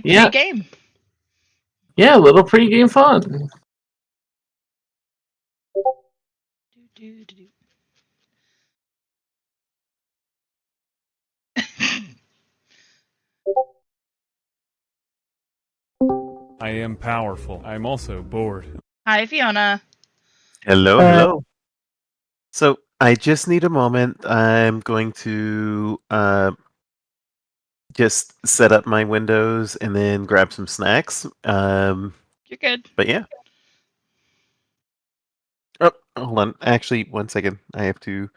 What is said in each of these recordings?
Yeah. Pre-game. Yeah, a little pre-game fun. I am powerful. I'm also bored. Hi, Fiona. Hello, hello. So I just need a moment. I'm going to just set up my windows and then grab some snacks. You're good. But yeah. Oh, hold on. Actually, 1 second. I have to.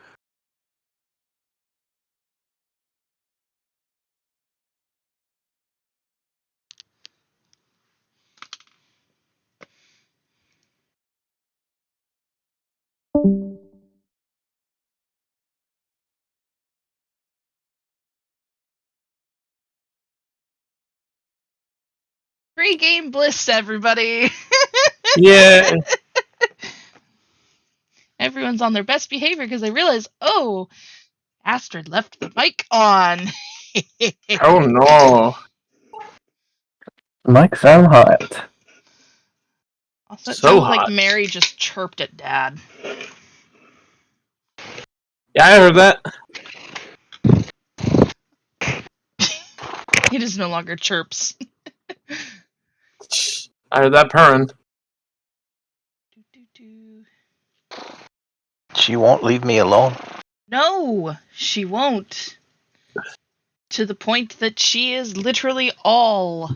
Pre-game bliss, everybody. Yeah. Everyone's on their best behavior because they realize, oh, Astrid left the mic on. Oh no. Mike so hot. Also, it So sounded hot. like Mary just chirped at Dad. Yeah, I heard that. It is no longer chirps. I heard that purring. She won't leave me alone. No, she won't. To the point that she is literally all.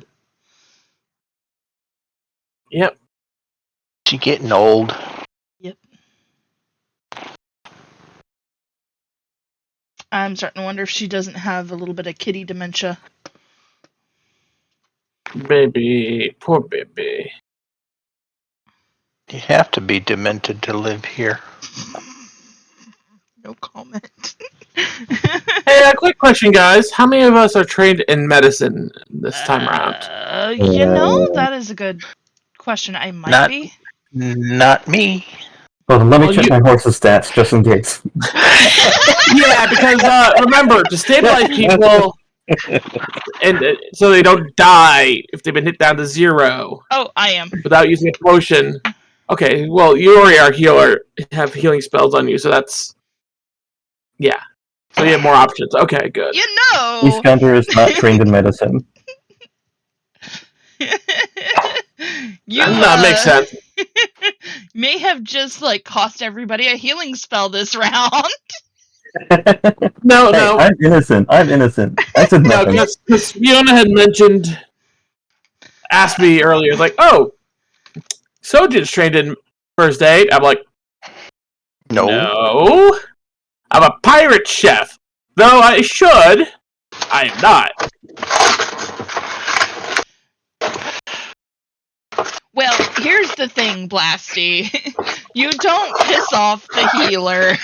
Yep. She getting old. Yep. I'm starting to wonder if she doesn't have a little bit of kitty dementia. Baby. Poor baby. You have to be demented to live here. No comment. Hey, a quick question, guys. How many of us are trained in medicine this time around? You know, that is a good question. I might be. Not me. Well, let me Well, check my horse's stats just in case. Yeah, because remember, to stabilize people, and so they don't die if they've been hit down to 0 Oh, I am. without using a potion. Okay, well, you already are healer, have healing spells on you, so that's yeah. So you have more options. Okay, good. You know. Iskander is not trained in medicine. That makes sense. May have just cost everybody a healing spell this round. No, Hey, no, I'm innocent. I'm innocent. I said no, nothing. because Fiona had asked me earlier, like, oh, Sojin's trained in first aid. I'm like, no. I'm a pirate chef. Though I should, I am not. Well, here's the thing, Blasty. You don't piss off the healer.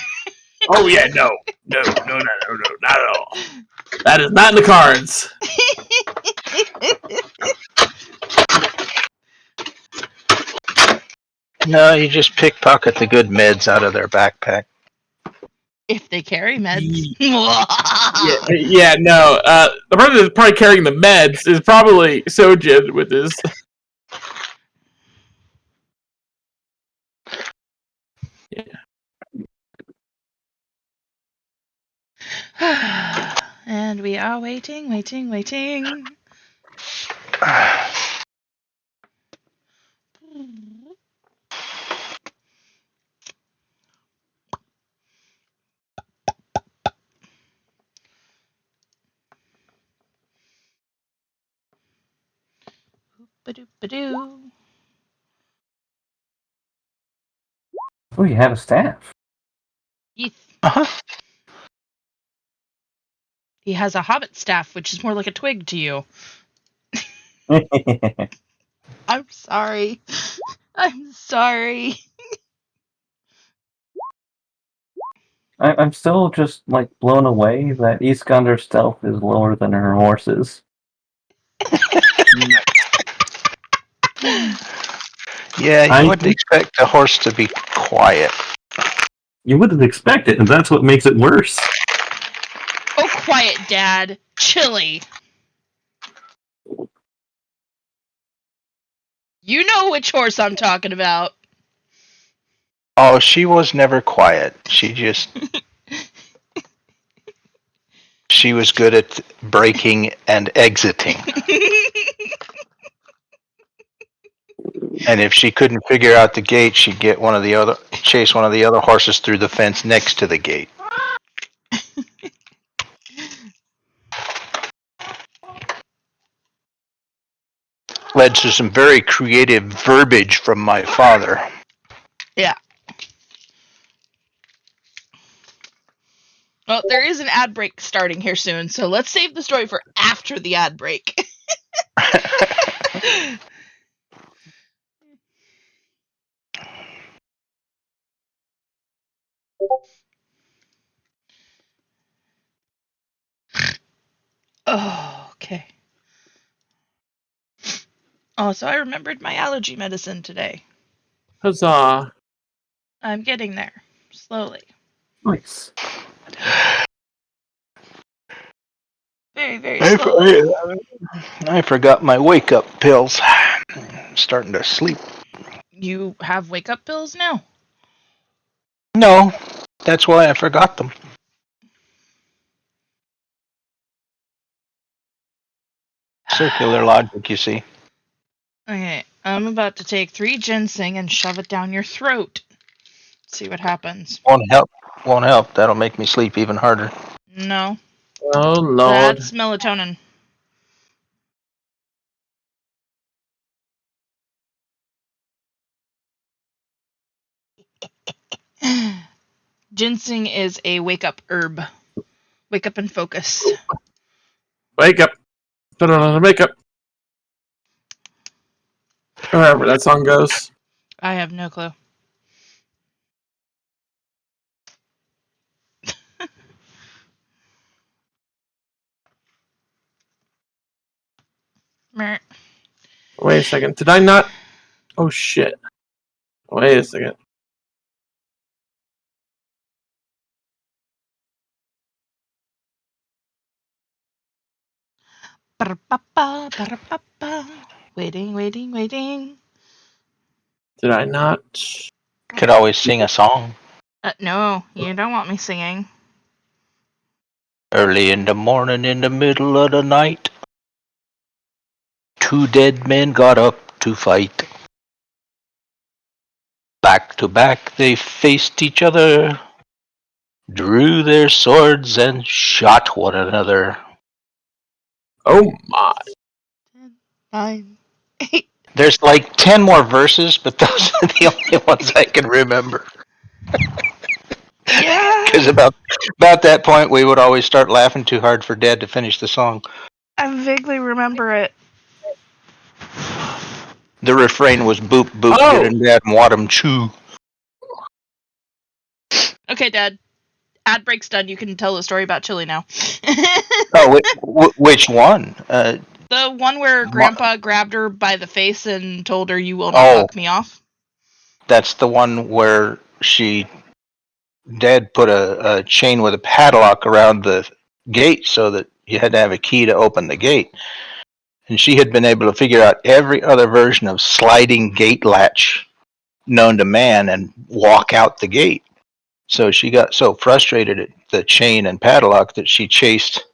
Oh yeah, no, not at all. That is not in the cards. No, you just pickpocket the good meds out of their backpack. If they carry meds. Yeah, no. The person that's probably carrying the meds is probably Sojin with his. And we are waiting. Ba-doo. Oh, you have a staff. Uh-huh. He has a hobbit staff, which is more like a twig to you. I'm sorry. I'm sorry. I'm still just blown away that Iskander's stealth is lower than her horse's. Yeah, you wouldn't expect a horse to be quiet. You wouldn't expect it, and that's what makes it worse. Oh, quiet, Dad. Chilly. You know which horse I'm talking about. Oh, she was never quiet. She was good at breaking and exiting. And if she couldn't figure out the gate, she'd chase one of the other horses through the fence next to the gate. Led to some very creative verbiage from my father. Yeah. Well, there is an ad break starting here soon, so let's save the story for after the ad break. Oh, okay. Oh, so I remembered my allergy medicine today. Huzzah. I'm getting there. Slowly. Nice. Very, very slowly. I forgot my wake-up pills. I'm starting to sleep. You have wake-up pills now? No, that's why I forgot them. Circular logic, you see. Okay, I'm about to take 3 ginseng and shove it down your throat. See what happens. Won't help. That'll make me sleep even harder. No. Oh, Lord. That's melatonin. Ginseng is a wake-up herb. Wake up and focus. Wake up. Put on the makeup. However that song goes. I have no clue. Meh. Wait a second. Did I not? Oh, shit. Wait a second. Ba-da-ba-ba, ba-da-ba-ba. Waiting. Did I not? Could always sing a song. No, you don't want me singing. Early in the morning, in the middle of the night, 2 dead men got up to fight. Back to back they faced each other, drew their swords and shot one another. Oh, my. 10, 9, 8. There's like 10 more verses, but those are the only ones I can remember. Yeah. Because about that point, we would always start laughing too hard for Dad to finish the song. I vaguely remember it. The refrain was boop boop, Oh! get in Dad and wat 'em chew. Okay, Dad. Ad break's done. You can tell the story about Chili now. Oh, which one? The one where Grandpa grabbed her by the face and told her, "You will not fuck me off." That's the one where Dad put a chain with a padlock around the gate so that you had to have a key to open the gate. And she had been able to figure out every other version of sliding gate latch known to man and walk out the gate. So she got so frustrated at the chain and padlock that she chased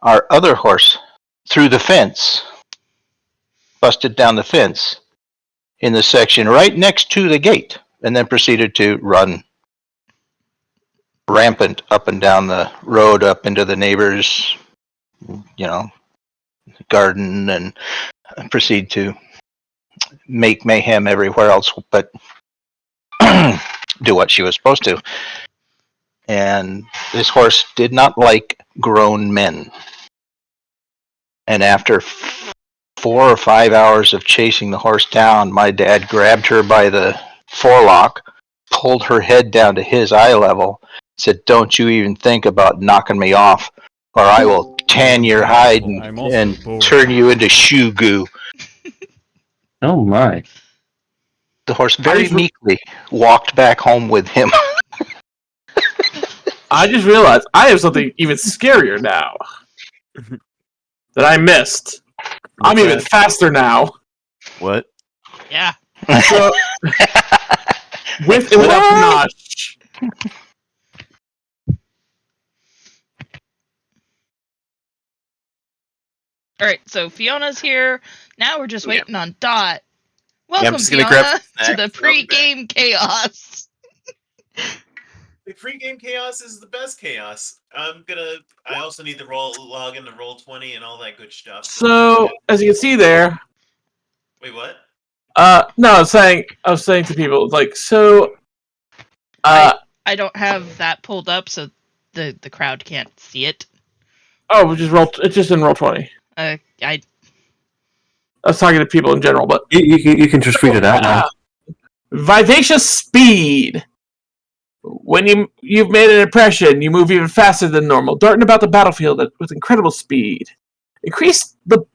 our other horse through the fence, busted down the fence in the section right next to the gate, and then proceeded to run rampant up and down the road, up into the neighbor's, garden, and proceed to make mayhem everywhere else, but do what she was supposed to. And this horse did not like grown men. And after 4 or 5 hours of chasing the horse down, my dad grabbed her by the forelock, pulled her head down to his eye level, said, "Don't you even think about knocking me off, or I will tan your hide and turn you into shoe goo." Oh my. The horse very meekly walked back home with him. I just realized I have something even scarier now that I missed. I'm even faster now. What? Yeah. So, with and without panache. All right, so Fiona's here. Now we're just waiting on Dot. I'm Welcome, just gonna grab Fiona, some to the snacks and I'll be back. pre-game chaos. The pre-game chaos is the best chaos. I also need to log into Roll20 and all that good stuff. So, as you can see there, Wait, what? no, I was saying to people, like, so, I don't have that pulled up, so the crowd can't see it. oh, it's just in Roll20. I I was talking to people in general, but You can just read it out now. Vivacious speed. When you've made an impression, you move even faster than normal, darting about the battlefield with incredible speed. Increase the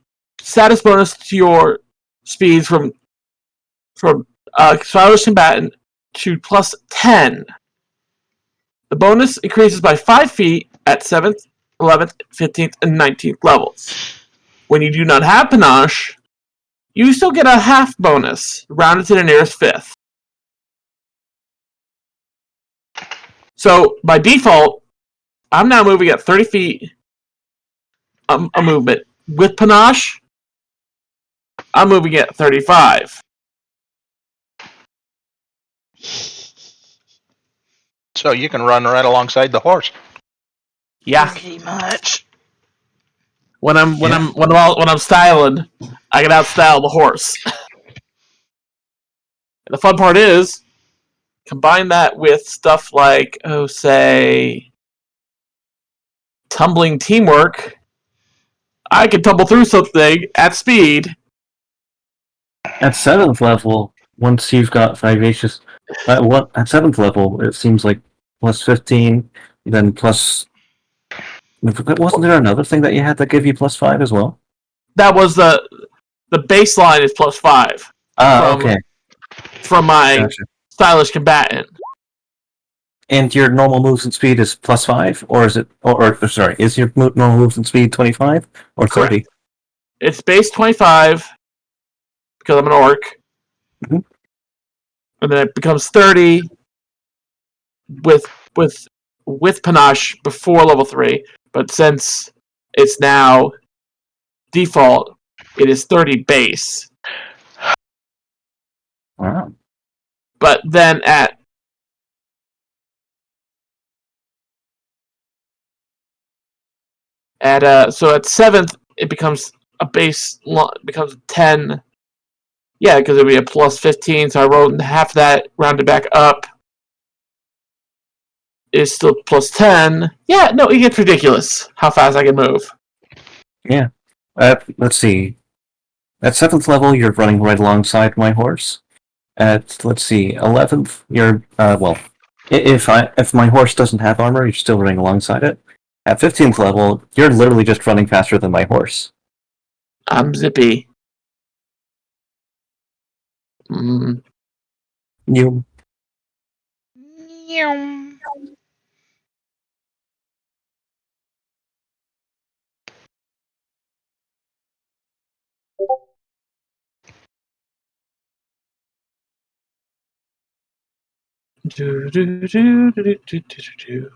status bonus to your speed from stylish combatant to plus 10. The bonus increases by 5 feet at 7th, 11th, 15th, and 19th levels. When you do not have panache, you still get a half bonus, rounded to the nearest 5th. So, by default, I'm now moving at 30 feet a movement. With panache, I'm moving at 35. So you can run right alongside the horse. Yeah. pretty much. When I'm styling, I can outstyle the horse. And the fun part is, combine that with stuff like, say, tumbling teamwork. I can tumble through something at speed. At 7th level, once you've got Vivacious, at 7th level, it seems like plus 15, then plus. Wasn't there another thing that you had that gave you plus 5 as well? That was the baseline is plus 5. Okay. From my Gotcha. stylish combatant. And your normal movement speed is plus 5, or is it? Or sorry, is your normal movement speed 25 or 30? Correct. It's base 25 because I'm an orc, Mhm. and then it becomes 30 with panache before level 3. But since it's now default, it is 30 base. Wow. But then at so at 7th it becomes a base becomes 10. Yeah, because it'll be a plus 15. So I rolled half of that, rounded back up. Is still plus 10. Yeah, no, it gets ridiculous how fast I can move. Yeah. Let's see. At 7th level, you're running right alongside my horse. At, let's see, 11th, you're, if my horse doesn't have armor, you're still running alongside it. At 15th level, you're literally just running faster than my horse. I'm zippy. You. Meow. Do, do, do, do, do, do, do, do.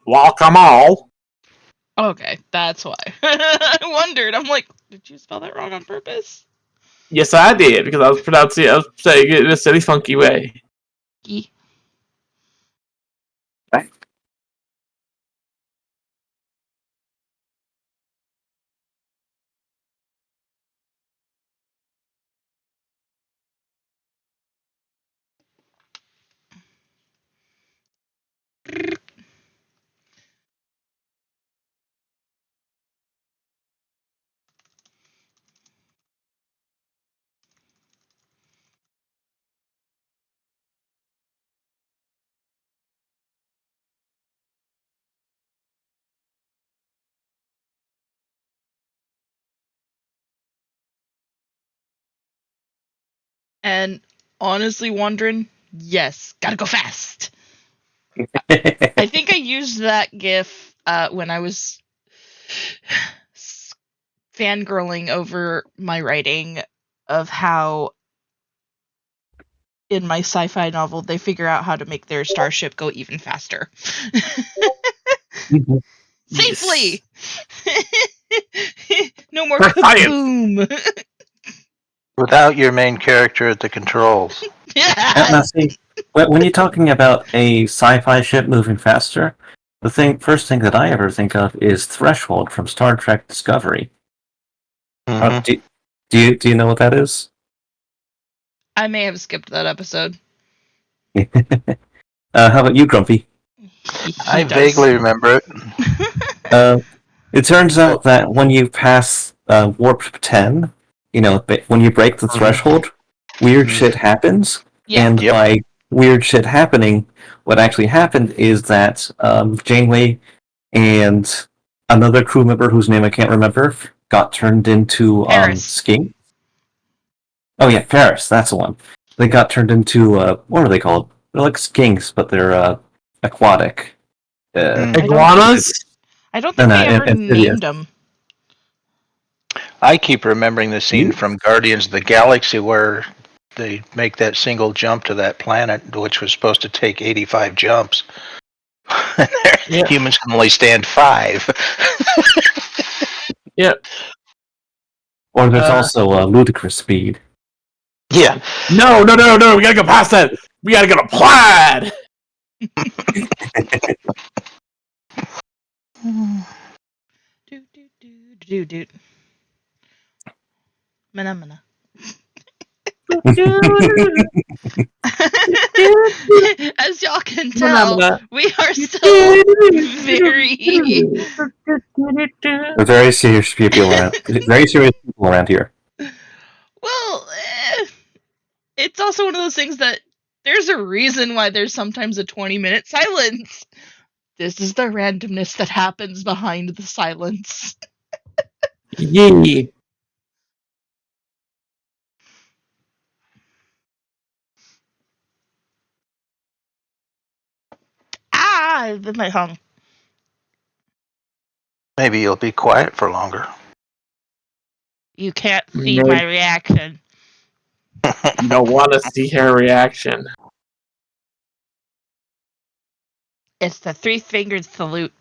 Guacamole. Okay, that's why. I wondered. I'm like, did you spell that wrong on purpose? Yes, I did, because I was saying it in a silly, funky way. Ye- And honestly, Wandren, yes, gotta go fast. I think I used that GIF when I was fangirling over my writing of how in my sci-fi novel they figure out how to make their starship go even faster. Safely! No more For science. kaboom! Without your main character at the controls. Now, see, when you're talking about a sci-fi ship moving faster, first thing that I ever think of is Threshold from Star Trek Discovery. Mhm. Do you know what that is? I may have skipped that episode. How about you, Grumpy? He I does. vaguely remember it. It turns out that when you pass warp 10, when you break the threshold, weird shit happens. Yeah. And Yep. by weird shit happening, what actually happened is that Janeway and another crew member whose name I can't remember got turned into Paris. skink. Oh yeah, Paris, that's the one. They got turned into what are they called? They're like skinks, but they're aquatic. Iguanas? I don't think they ever amphibious. named them. I keep remembering the scene from Guardians of the Galaxy where they make that single jump to that planet, which was supposed to take 85 jumps. Yeah. Humans can only stand 5. Yeah. Or there's also ludicrous speed. Yeah. No, we gotta go past that. We gotta go to Plaid. Do. Mana. As y'all can tell, we are still very. We're very serious people around here. Well, it's also one of those things that there's a reason why there's sometimes a 20-minute silence. This is the randomness that happens behind the silence. Yee. I've been my tongue. Maybe you'll be quiet for longer. You can't see No. my reaction. You don't want to see her reaction. It's the three-fingered salute.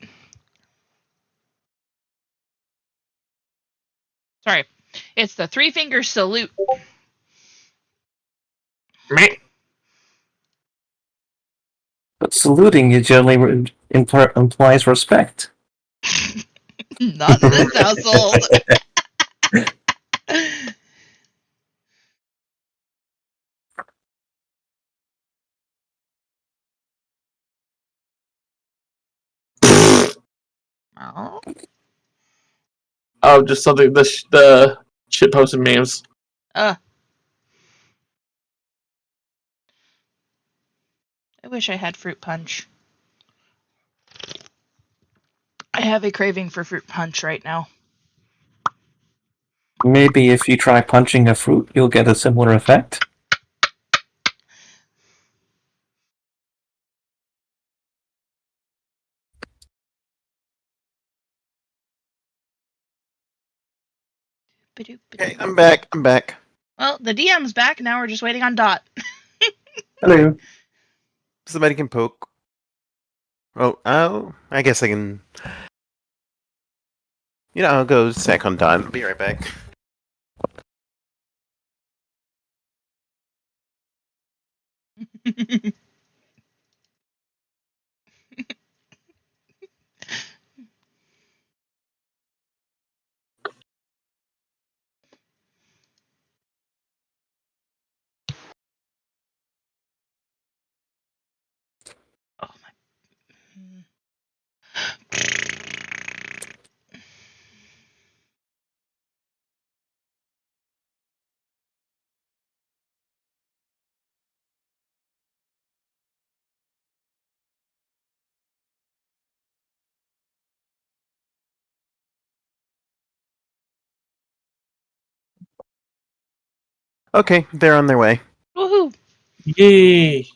Sorry. It's the three-finger salute. Meh. But saluting generally implies respect. Not in this household. Oh. Oh, just something. The shit posted memes. I wish I had fruit punch. I have a craving for fruit punch right now. Maybe if you try punching a fruit, you'll get a similar effect. Hey, I'm back. Well, the DM's back. Now we're just waiting on Dot. Hello. Somebody can poke. Oh, I guess I can. I'll go sack on Don. Be right back. Oh my. Okay, they're on their way. Yay!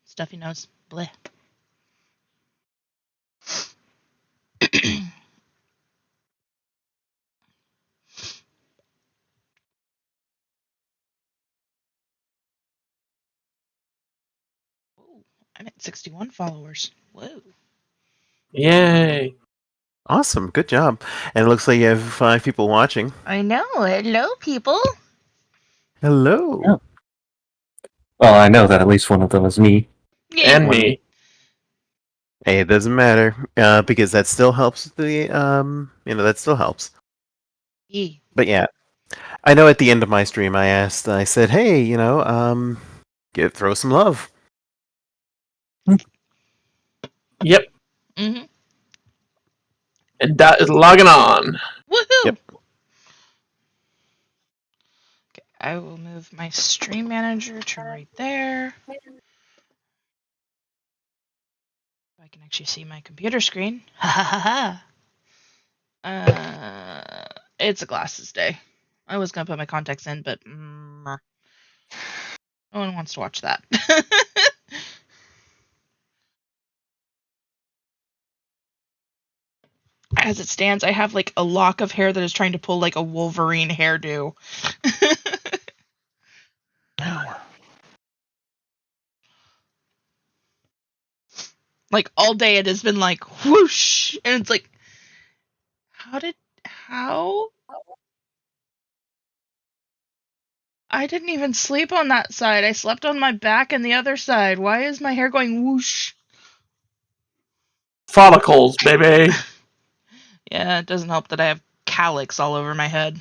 Stuffy nose. Bleh. Ooh, I'm at 61 followers. Whoa. Yay! Awesome. Good job. And it looks like you have 5 people watching. I know. Hello, people. Hello. Oh. Well, I know that at least one of them is me. Yay. And me. Hey, it doesn't matter because that still helps the that still helps. Yay. But yeah, I know at the end of my stream I said, hey, throw some love. Yep. Mm-hmm. And that is logging on. Woohoo! Yep. Okay, I will move my stream manager to right there. I can actually see my computer screen. Ha ha ha ha. It's a glasses day. I was gonna put my contacts in, but no one wants to watch that. As it stands, I have like a lock of hair that is trying to pull like a Wolverine hairdo. Like all day it has been like whoosh, and it's like, how? I didn't even sleep on that side. I slept on my back and the other side. Why is my hair going whoosh? Follicles, baby. Yeah, it doesn't help that I have calyx all over my head.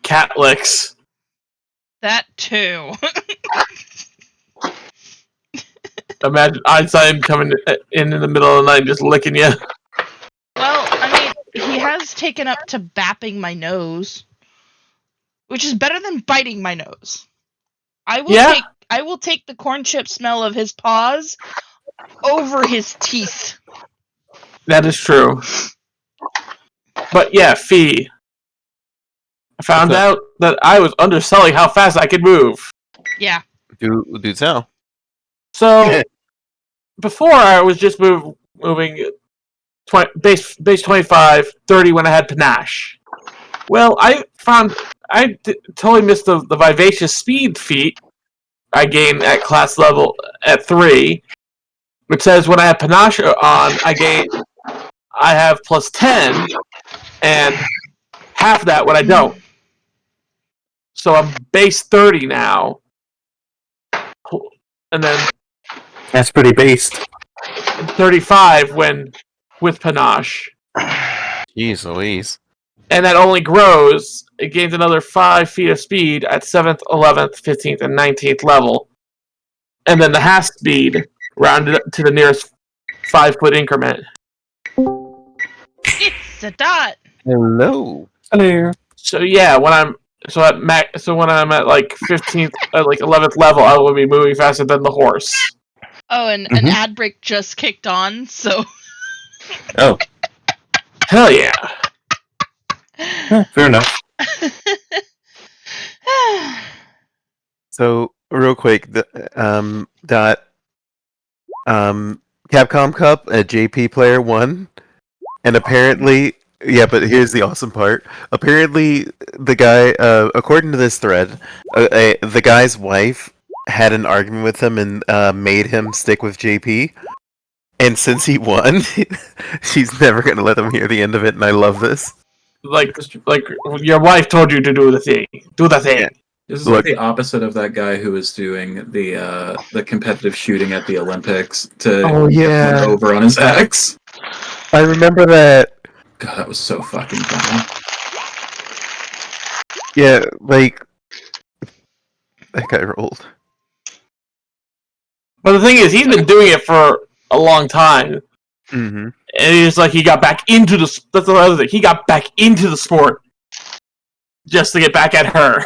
Cat licks. That too. Imagine Einstein coming in the middle of the night and just licking you. Well, I mean, he has taken up to bapping my nose, which is better than biting my nose. I will take the corn chip smell of his paws over his teeth. That is true. But yeah, Fee. I found out that I was underselling how fast I could move. Yeah. Do tell. So before I was just moving 20, base 25, 30 when I had panache. Well, I totally missed the vivacious speed feat I gained at class level at 3, which says when I have panache on, I have plus 10, and half that when I don't. So I'm base 30 now, and then That's pretty based. 35 when with panache. Jeez Louise. And that only grows. It gains another 5 feet of speed at 7th, 11th, 15th, and 19th level. And then the half speed rounded up to the nearest 5-foot increment. It's a dot. Hello. Hello. So yeah, when I'm at like 15th, like 11th level, I will be moving faster than the horse. Oh, and an ad break just kicked on, so. Oh. Hell yeah. Fair enough. So real quick, Capcom Cup at JP Player 1, and apparently, yeah, but here's the awesome part. Apparently, the guy, according to this thread, the guy's wife had an argument with him and made him stick with JP. And since he won, she's never gonna let him hear the end of it, and I love this. Like your wife told you to do the thing. Do the thing. Yeah. This is Look. like the opposite of that guy who was doing the competitive shooting at the Olympics to get one over on his ex. I remember that. God, that was so fucking funny. Yeah, like that guy rolled. But the thing is, he's been doing it for a long time. Mm-hmm. And it's like he got back into the... That's the other thing. He got back into the sport just to get back at her.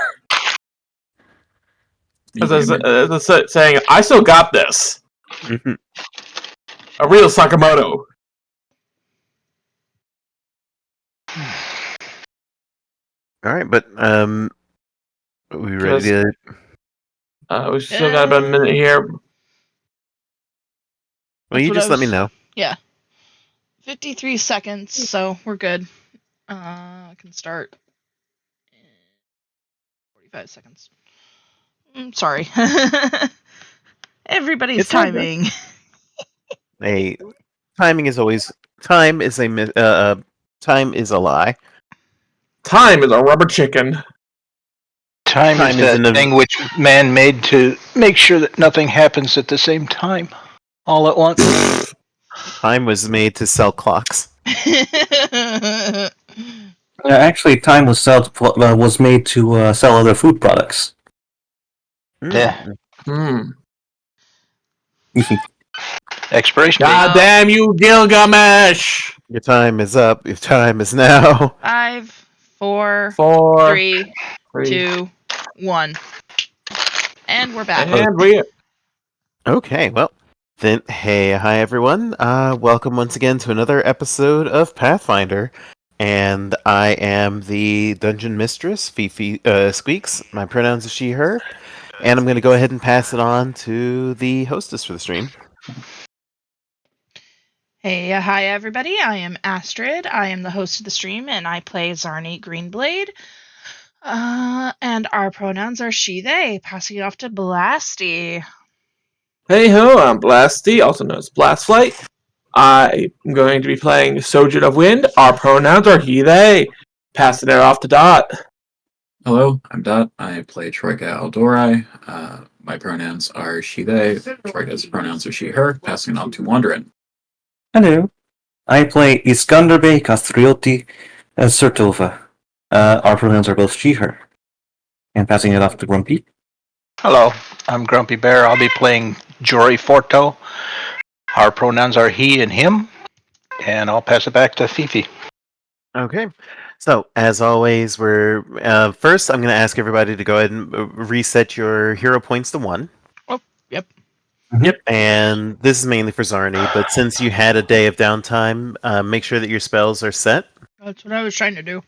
As I saying, I still got this. Mm-hmm. A real Sakamoto. All right, but are we ready to? We still got about a minute here. Well, That's you what just let me know. Yeah. 53 seconds, so we're good. I can start in 45 seconds. Sorry. Everybody's It's all good. timing. Hey, timing is always time is a time is a lie. Time is a rubber chicken. Time Time is is in that a- thing which man made to make sure that nothing happens at the same time, all at once. Time was made to sell clocks. Actually, time was made to sell other food products. Yeah. Expiration date. God damn you, Gilgamesh! Your time is up. Your time is now. 5, 4, 4, 3, 2, 1. And we're back. And we. Okay, well, then, hi everyone. Welcome once again to another episode of Pathfinder, and I am the Dungeon Mistress, Squeaks. My pronouns are she/her, and I'm going to go ahead and pass it on to the hostess for the stream. Hey, hi everybody. I am Astrid. I am the host of the stream, and I play Zarni Greenblade. And our pronouns are she/they. Passing it off to Blasty. Hey ho, I'm Blasty, also known as Blastflight. I'm going to be playing Sojin of Wind. Our pronouns are he, they. Passing it off to Dot. Hello, I'm Dot. I play Troyka Aldori. My pronouns are she, they. Troyka's pronouns are she, her. Passing it on to Wandren. Hello. I play Iskander Kastrioti as Sertova. Our pronouns are both she, her. And passing it off to Grumpy. Hello, I'm Grumpybear. I'll be playing Jory Fourtoe. Our pronouns are he and him, and I'll pass it back to Fifi. Okay, so as always, we're first. I'm going to ask everybody to go ahead and reset your hero points to 1. Oh, yep. Yep. And this is mainly for Zarni, but since you had a day of downtime, make sure that your spells are set. That's what I was trying to do.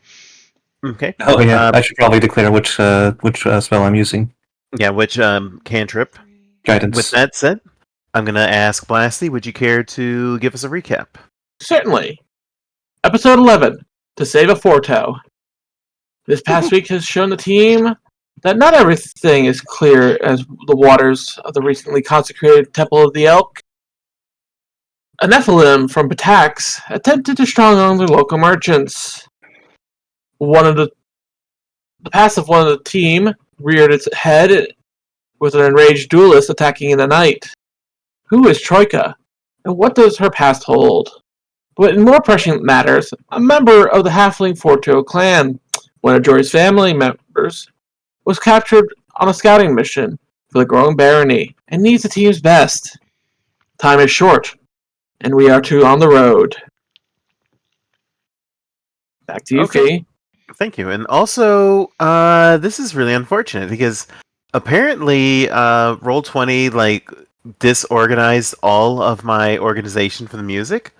Okay. Oh yeah, I should probably declare which spell I'm using. Yeah, which cantrip. Guidance. With that said, I'm going to ask Blasty, would you care to give us a recap? Certainly. Episode 11, To Save a Fourtoe. This past week has shown the team that not everything is clear as the waters of the recently consecrated Temple of the Elk. A Nephilim from Patax attempted to strong-arm the local merchants. The passive one of the team reared its head with an enraged duelist attacking in the night. Who is Troyka, and what does her past hold? But in more pressing matters, a member of the Halfling Fourtoe clan, one of Jory's family members, was captured on a scouting mission for the growing barony and needs the team's best. Time is short, and we are two on the road. Back to you, Okay. Fee. Thank you. And also, this is really unfortunate because apparently Roll20 disorganized all of my organization for the music.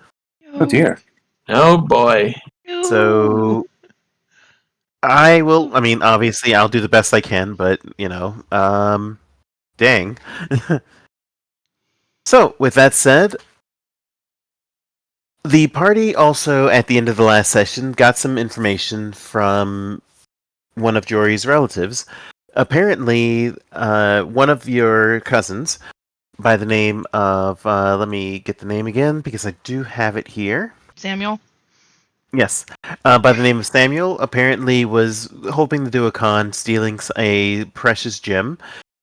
Oh dear. Oh boy. So obviously I'll do the best I can, but dang. So, with that said, the party also, at the end of the last session, got some information from one of Jory's relatives. Apparently, one of your cousins, by the name of, let me get the name again, because I do have it here. Samuel? Yes. By the name of Samuel, apparently was hoping to do a con, stealing a precious gem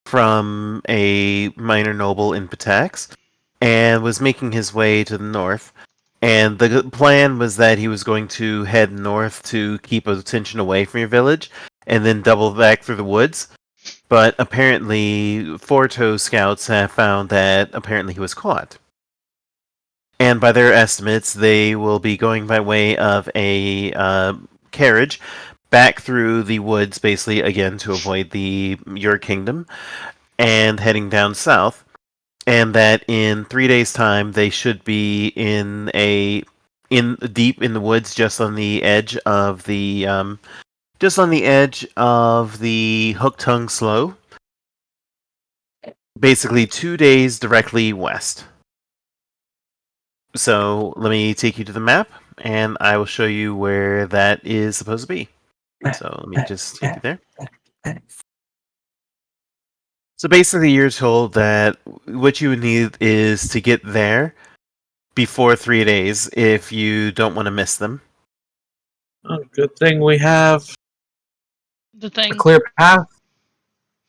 from a minor noble in Patax, and was making his way to the north. And the plan was that he was going to head north to keep attention away from your village, and then double back through the woods. But apparently, Fourtoes scouts have found that apparently he was caught. And by their estimates, they will be going by way of a carriage back through the woods, basically, again, to avoid your kingdom, and heading down south. And that in 3 days' time, they should be deep in the woods, just on the edge of the just on the edge of the Hook Tongue Slough. Basically 2 days directly west. So let me take you to the map, and I will show you where that is supposed to be. So let me just take you there. So basically, you're told that what you would need is to get there before 3 days if you don't want to miss them. Oh, good thing we have The a thing. clear path.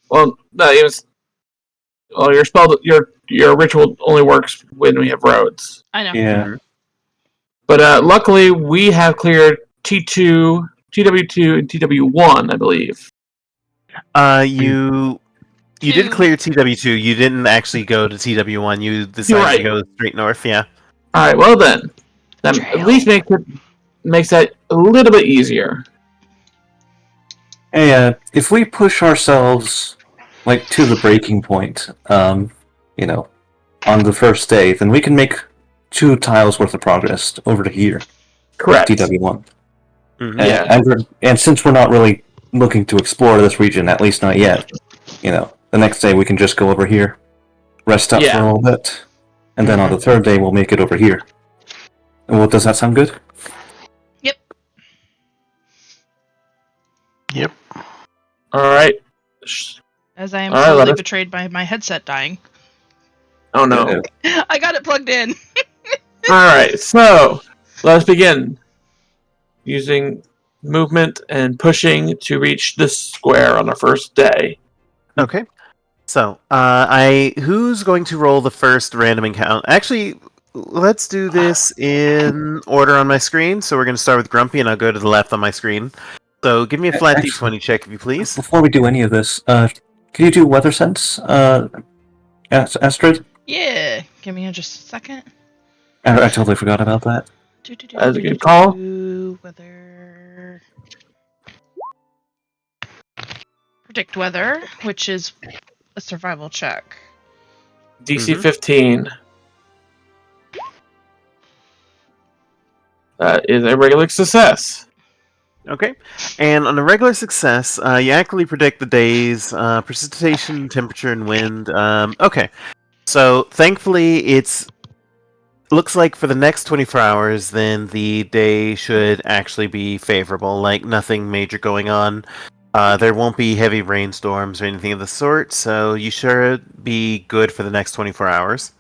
Well, no, it was. Well, your ritual only works when we have roads. I know. Yeah. But luckily, we have cleared T2, TW2, and TW1, I believe. You did clear TW2. You didn't actually go to TW1. You decided to go straight north. Yeah. All right. Well then, that at least makes that a little bit easier. Hey, if we push ourselves like to the breaking point, you know, on the first day, then we can make 2 tiles worth of progress over to here. Correct. TW1. Mhm. Yeah. And since we're not really looking to explore this region, at least not yet, the next day we can just go over here, rest up for a little bit, and then on the third day we'll make it over here. Well, does that sound good? Yep. All right. As I am All right, slowly let us- betrayed by my headset dying. Oh no. I got it plugged in. All right. So let's begin using movement and pushing to reach this square on our first day. Okay. So, who's going to roll the first random encounter? Actually, let's do this in order on my screen. So we're going to start with Grumpy, and I'll go to the left on my screen. So give me a flat D20 check, if you please. Before we do any of this, can you do weather sense, Astrid? Yeah. Give me just a second. I totally forgot about that. That's a good call. Weather. Predict weather, which is a survival check. DC 15. That is a regular success. Okay. And on a regular success, you accurately predict the day's precipitation, temperature, and wind. Okay. So thankfully, looks like for the next 24 hours, then the day should actually be favorable. Like nothing major going on. There won't be heavy rainstorms or anything of the sort, so you should be good for the next 24 hours.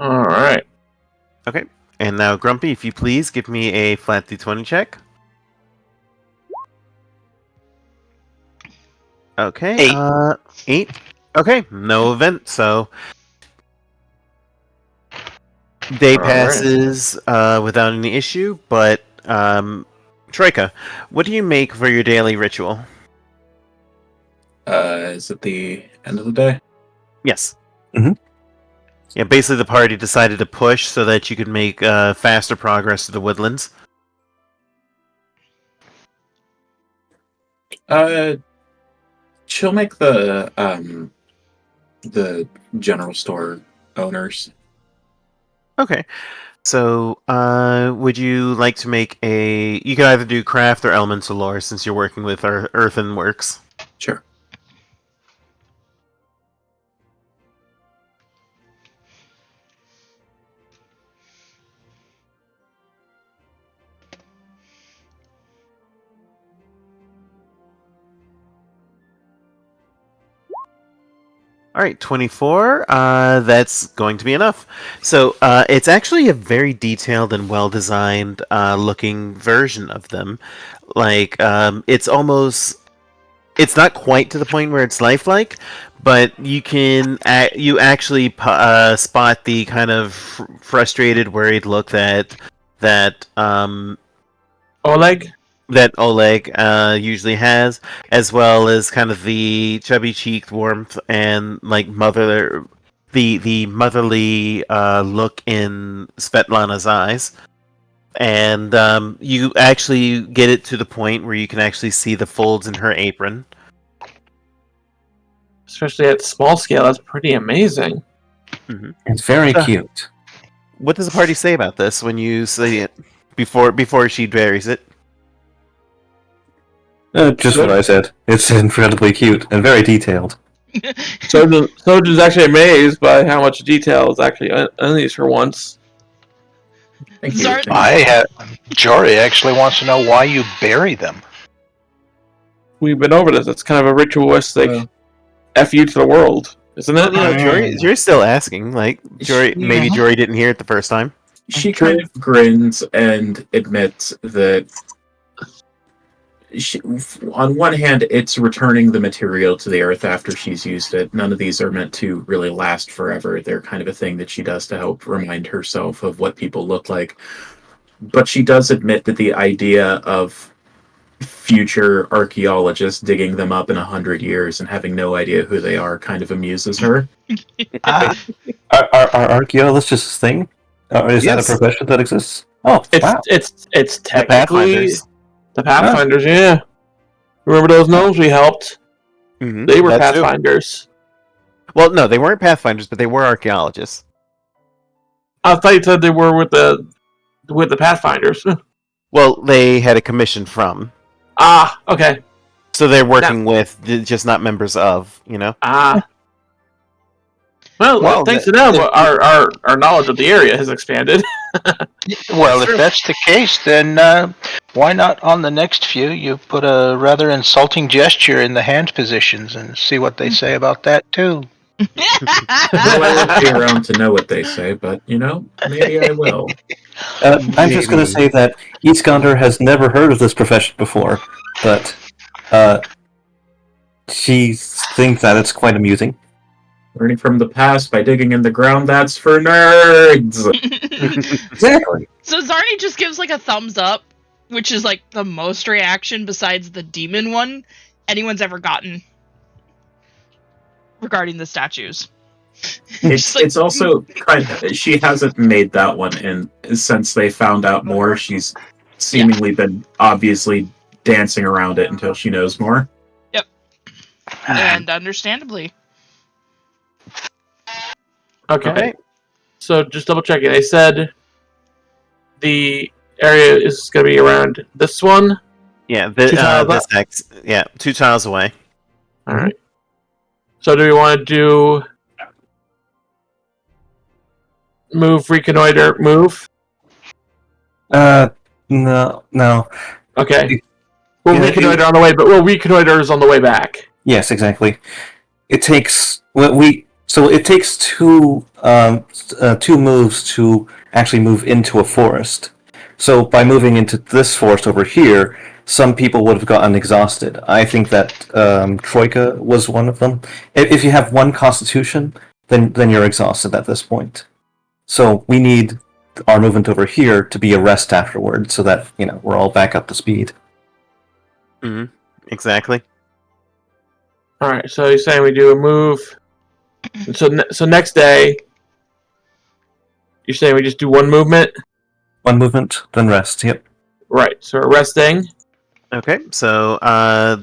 All right. Okay. And now, Grumpy, if you please, give me a flat D20 check. Okay. 8. 8. Okay. No event, so day passes without any issue, but Troyka, what do you make for your daily ritual? Is it the end of the day? Yes. Mhm. Yeah, basically the party decided to push so that you could make faster progress to the woodlands. She'll make the general store owners. Okay. So, would you like to make a... You can either do craft or elemental lore since you're working with earthen works. Sure. All right, 24. That's going to be enough. So it's actually a very detailed and well-designed looking version of them. Like it's not quite to the point where it's lifelike, but you can you actually spot the kind of frustrated, worried look that Oleg? that Oleg usually has, as well as kind of the chubby-cheeked warmth and like the motherly look in Svetlana's eyes. And you actually get it to the point where you can actually see the folds in her apron. Especially at small scale, that's pretty amazing. Mm-hmm. It's very cute. What does the party say about this when you see it before she buries it? Just what I said. It's incredibly cute and very detailed. Sojin's actually amazed by how much detail is actually in these for once. Thank you. Zar- Jory actually wants to know why you bury them. We've been over this. It's kind of a ritualistic Well- F you to the world, isn't it? Well, Jory's still asking. Like, maybe Jory didn't hear it the first time. She kind of grins and admits that on one hand, it's returning the material to the earth after she's used it. None of these are meant to really last forever. They're kind of a thing that she does to help remind herself of what people look like. But she does admit that the idea of future archaeologists digging them up in 100 years and having no idea who they are kind of amuses her. Ah, Are archaeologists just a thing? Is that a profession that exists? Oh, wow. It's The technically Pathfinders. the Pathfinders. Yeah, remember those gnomes we helped? Mhm, They were that too. Pathfinders. Well, no, they weren't Pathfinders, but they were archaeologists. I thought you said they were with the Pathfinders. Well, they had a commission from. Okay. So they're working with, just not members of, you know? Well, thanks to them, our knowledge of the area has expanded. well, if that's the case, then why not on the next few you put a rather insulting gesture in the hand positions and see what they say about that too? Well, I won't be around to know what they say, but, maybe I will. I'm just going to say that Iskander has never heard of this profession before, but she thinks that it's quite amusing. Learning from the past by digging in the ground, that's for nerds! Exactly. So Zarni just gives like a thumbs up, which is like the most reaction besides the demon one anyone's ever gotten regarding the statues. It's also kind of, she hasn't made that one, and since they found out more, she's seemingly been obviously dancing around it until she knows more. Yep. And understandably. Okay. So just double checking. They said the area is going to be around this one. Yeah, 2 tiles up? this X, 2 tiles away. All right. So do we want to do move, reconnoiter, move? No. Okay. We'll Yeah, reconnoiter on the way, but reconnoiter is on the way back. Yes, exactly. It takes it takes two moves to actually move into a forest. So by moving into this forest over here, some people would have gotten exhausted. I think that Troyka was one of them. If you have 1 constitution, then you're exhausted at this point. So we need our movement over here to be a rest afterward, so that we're all back up to speed. Mm-hmm. Exactly. All right. So you're saying we do a move. So next day, you're saying we just do 1 movement? 1 movement, then rest. Yep. Right. So we're resting. Okay, so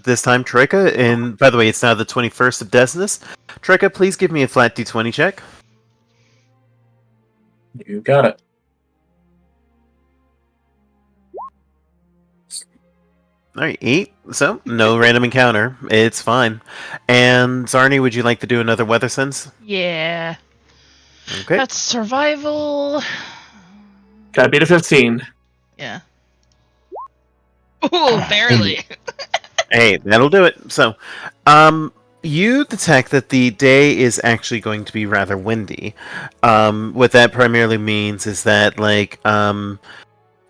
this time Troyka, and by the way, it's now the 21st of Decimus. Troyka, please give me a flat d20 check. You got it. Alright, 8. So, no random encounter. It's fine. And Zarni, would you like to do another weather sense? Yeah. Okay. That's survival. Gotta beat a 15. Yeah. Ooh, barely. Hey, that'll do it. So, you detect that the day is actually going to be rather windy. What that primarily means is that,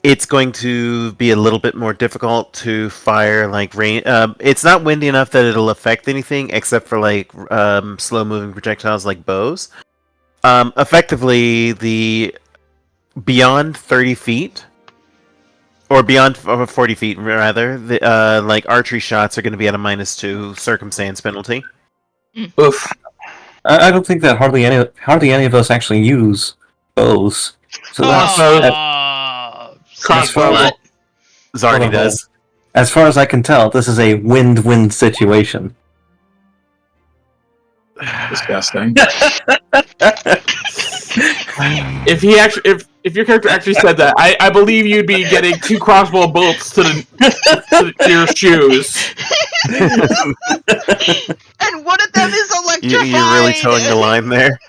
it's going to be a little bit more difficult to fire, rain. It's not windy enough that it'll affect anything except for, slow-moving projectiles like bows. Effectively, the beyond 30 feet, or beyond 40 feet, rather, the archery shots are going to be at a -2 circumstance penalty. Oof. I don't think that hardly any of us actually use bows. So Crossbow. Zarni does. As far as I can tell, this is a win-win situation. Disgusting. If if your character actually said that, I believe you'd be getting 2 crossbow bolts to your shoes. And one of them is electrified. You're really towing the line there.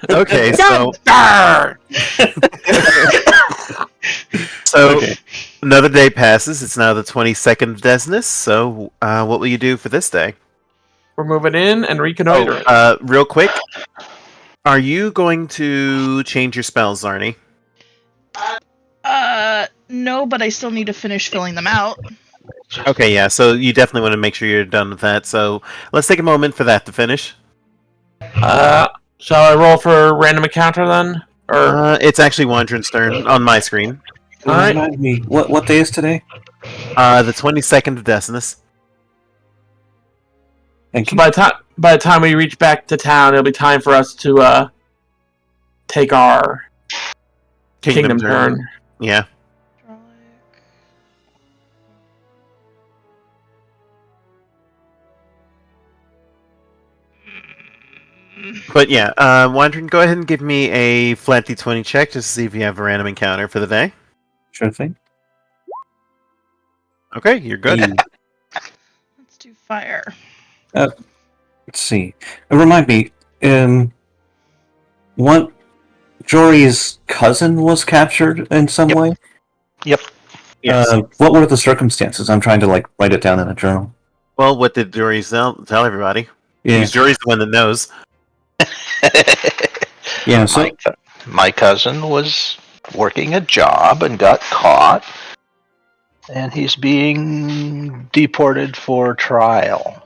Okay, so Darn! so Okay. another day passes. It's now the 22nd of Desnus. So, what will you do for this day? We're moving in and reconnoitering. Real quick, are you going to change your spells, Zarni? No, but I still need to finish filling them out. Okay, yeah. So you definitely want to make sure you're done with that. So let's take a moment for that to finish. Shall I roll for random encounter then? Or It's actually Wandren's turn on my screen. Alright. Remind me, what day is today? The 22nd of Desnus. Thank so you. by the time we reach back to town, it'll be time for us to take our kingdom turn. Yeah. But yeah, Wandren, go ahead and give me a flat d20 check just to see if you have a random encounter for the day. Sure thing. Okay, you're good. Let's do fire. Let's see. Remind me, what Jory's cousin was captured in some Yep. way? Yep. Yes. What were the circumstances? I'm trying to write it down in a journal. Well, what did Jory tell everybody? Yeah. Because Jory's the one that knows. Yeah. So my cousin was working a job and got caught, and he's being deported for trial.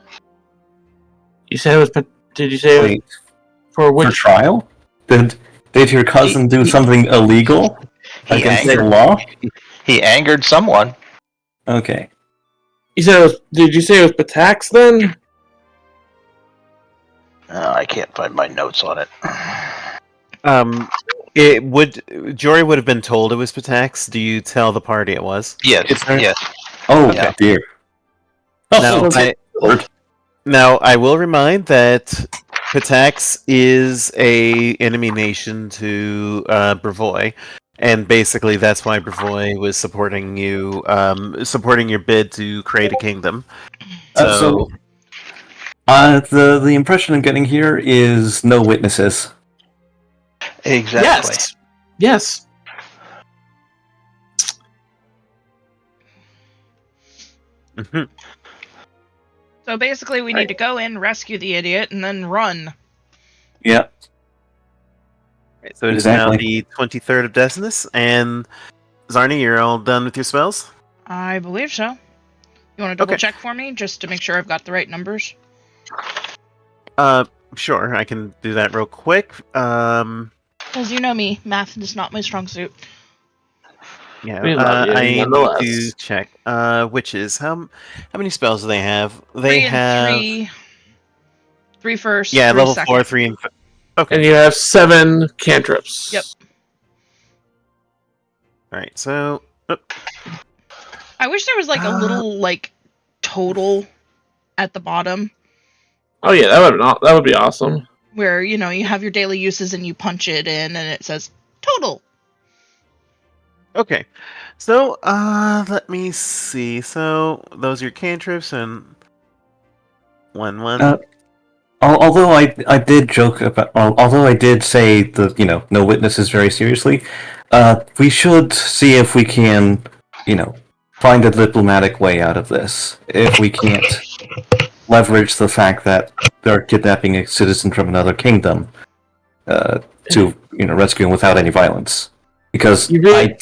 You said it was. Did you say it was wait, for for which? trial? Did your cousin do something illegal He against the angered, law? he angered someone. Okay. You said it was. Did you say it was Patax then? I can't find my notes on it. Jory would have been told it was Patax. Do you tell the party it was? Yes, It's her- yes. Oh Yeah. dear. No, Now, I will remind that Patax is a enemy nation to Brevoy, and basically that's why Brevoy was supporting you, supporting your bid to create a kingdom. The impression I'm getting here is no witnesses. Exactly. Yes. Mhm. So basically, we need to go in, rescue the idiot, and then run. Yeah. Right, so it is Exactly. now the 23rd of Desnus, and Zarni, you're all done with your spells? I believe so. You want to double Okay. check for me, just to make sure I've got the right numbers? Sure, I can do that real quick. As you know me, math is not my strong suit. Yeah, We love you, I need nonetheless. to check. Witches, how many spells do they have? Three They and have three. 3 first. yeah, 3 level second. 4, 3, and okay. And you have 7 cantrips. Yep. All right, so I wish there was a little total at the bottom Oh yeah, that would be awesome. where you have your daily uses and you punch it in and it says total. okay, so let me see. So those are your cantrips and 1/1. Although I did joke about, although I did say the no witnesses very seriously, we should see if we can find a diplomatic way out of this. If we can't leverage the fact that they're kidnapping a citizen from another kingdom to rescue him without any violence, because You really-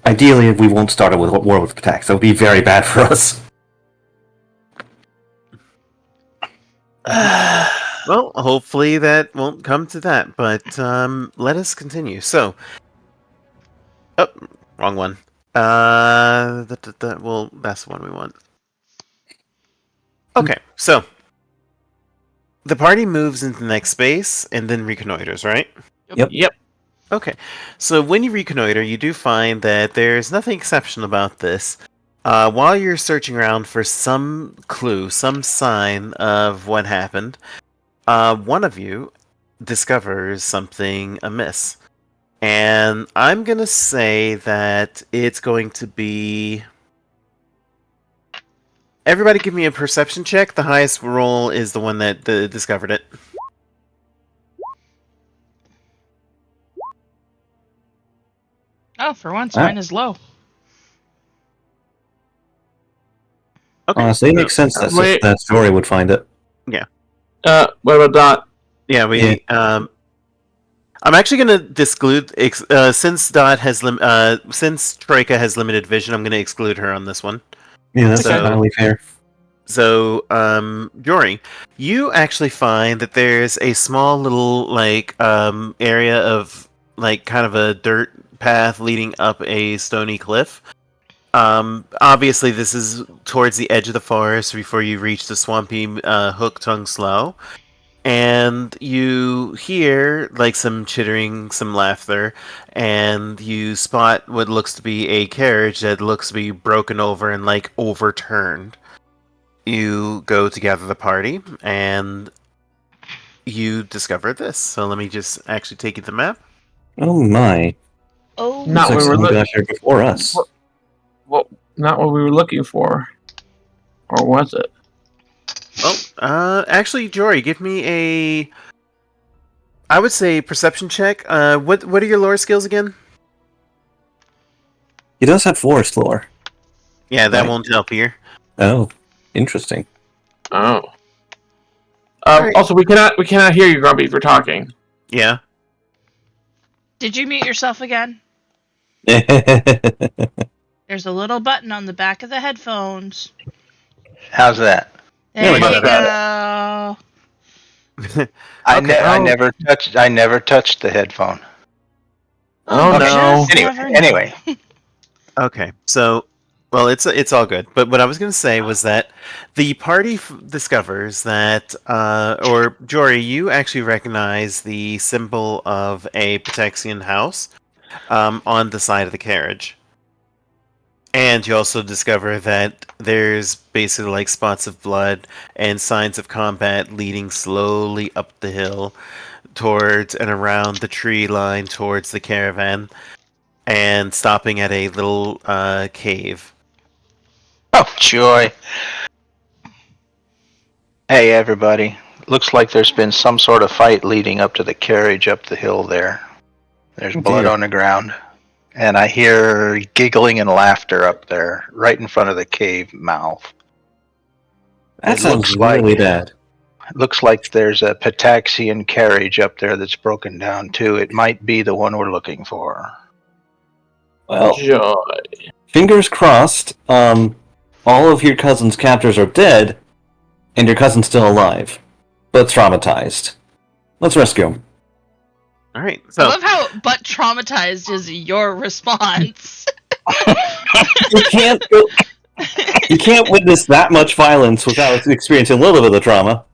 ideally we won't start a war with attacks. That would be very bad for us. Well, hopefully that won't come to that, but let us continue. So, oh, wrong one. Well, that's the one we want. Okay, so the party moves into the next space and then reconnoiters, right? Yep. Okay, so when you reconnoiter, you do find that there's nothing exceptional about this. While you're searching around for some clue, some sign of what happened, one of you discovers something amiss. And I'm going to say that it's going to be... Everybody give me a perception check. The highest roll is the one that discovered it. Oh, for once, Ah. mine is low. Okay. Honestly, it so- makes sense that, Wait. that Jory would find it. What about Dot? Yeah, I'm actually going to exclude since Dot has since Troyka has limited vision. I'm going to exclude her on this one. Yeah, that's So- entirely fair. So, Jory, you actually find that there's a small little area of kind of a dirt path leading up a stony cliff. Obviously, this is towards the edge of the forest before you reach the swampy Hook-Tongue Slough. And you hear some chittering, some laughter, and you spot what looks to be a carriage that looks to be broken over and overturned. You go to gather the party, and you discover this. So let me just actually take you to the map. Oh my. Oh, Not Looks like what we were someone look- got here before us. Well, not what we were looking for. Or was it? Oh, actually, Jory, give me a... I would say perception check. What are your lore skills again? He does have forest lore. Yeah, that Right. won't help here. Oh, interesting. Oh. Alright. Also, we cannot hear you, Grumpy, if you're talking. Yeah. did you mute yourself again? There's a little button on the back of the headphones. How's that? There we got you it. go. I Okay. I never touched the headphone. Oh, Okay. no. Just never know. Anyway, Okay, so, well, it's all good. But what I was going to say was that the party discovers that, or Jory, you actually recognize the symbol of a Pataxian house on the side of the carriage. And you also discover that there's basically spots of blood and signs of combat leading slowly up the hill towards and around the tree line towards the caravan, and stopping at a little cave. oh joy. Hey everybody. Looks like there's been some sort of fight leading up to the carriage up the hill there. There's Oh, blood dear. on the ground. And I hear giggling and laughter up there, right in front of the cave mouth. That It sounds looks like- really bad. Looks like there's a Pataxian carriage up there that's broken down too. It might be the one we're looking for. Well, Joy. fingers crossed. All of your cousin's captors are dead, and your cousin's still alive, but traumatized. Let's rescue him. All right, I so love how "but traumatized" is your response. You can't. You can't witness that much violence without experiencing a little bit of trauma.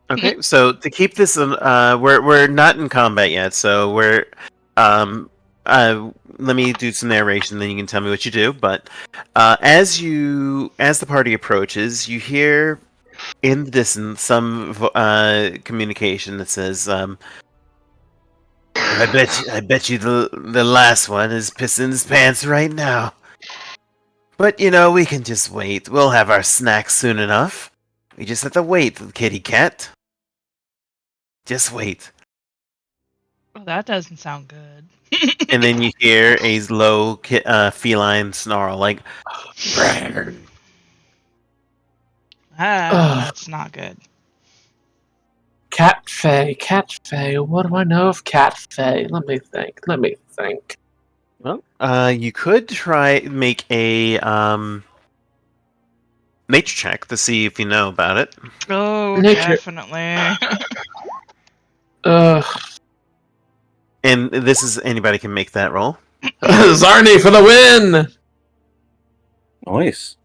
okay, so to keep this, we're not in combat yet, so we're let me do some narration, then you can tell me what you do. But as the party approaches, you hear in the distance some communication that says, I bet you the last one is pissing his pants right now. But we can just wait. We'll have our snacks soon enough. We just have to wait, kitty cat. Just wait. Oh, that doesn't sound good. And then you hear a low feline snarl, like, That's not good. Cat Fae. What do I know of Cat Fae? Let me think. well, you could try make a nature check to see if you know about it. Oh, Nature. definitely. And this is anybody can make that roll. Zarni for the win! Nice.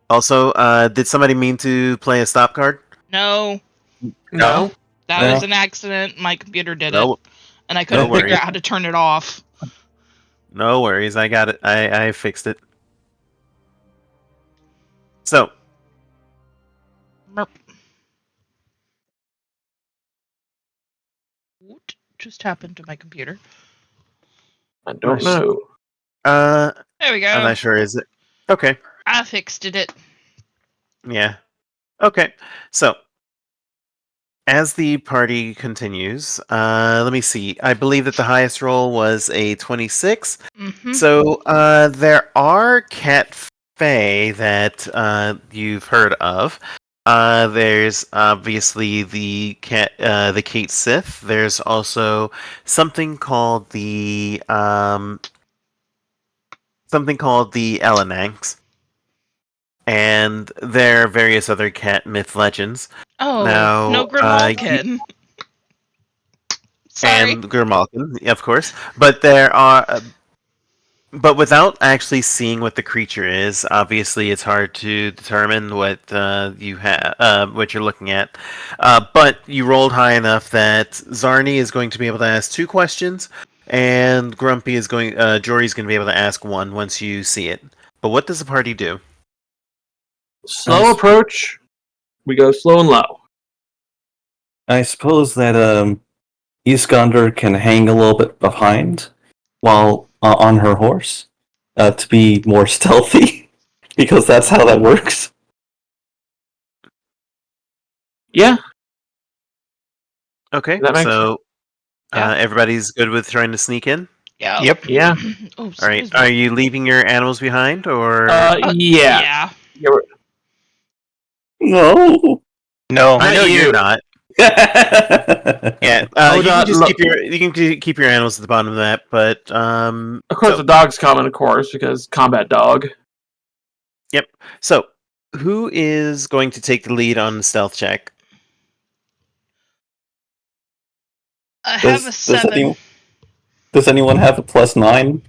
Also, did somebody mean to play a stop card? No, No. that No. was an accident. My computer did No, it, and I couldn't No figure worries. out how to turn it off. no worries. I got it. I fixed it. So, Merp. just happened to my computer? I don't Nice. know. There we go. I'm not sure. Is it? Okay. I fixed it. Yeah. Okay. So, as the party continues, let me see. I believe that the highest roll was a 26. Mm-hmm. So, there are cat fae that you've heard of. There's obviously the Kate Sith. There's also something called the Elenanx. And there are various other cat myth legends. Oh, Now, no Grimalkin. Sorry. And Grimalkin, of course. But there are, but without actually seeing what the creature is, obviously it's hard to determine what what you're looking at. But you rolled high enough that Zarni is going to be able to ask 2 questions, and Jory's going to be able to ask 1 once you see it. But what does the party do? Slow Nice. approach. We go slow and low. I suppose that Iskander can hang a little bit behind while on her horse to be more stealthy, because that's how that works. Yeah. Okay, That makes so Yeah. everybody's good with trying to sneak in? Yeah. Yep. Yeah. Oh, All right, excuse me. are you leaving your animals behind, or? Yeah. Yeah. Yeah, we're- No. No. I know Not you. you're not. Yeah, Oh, you can God, just look. keep your animals at the bottom of that, but Of course, so, the dog's coming, of course, because combat dog. so who is going to take the lead on the stealth check? I have a 7. Does anyone have a +9?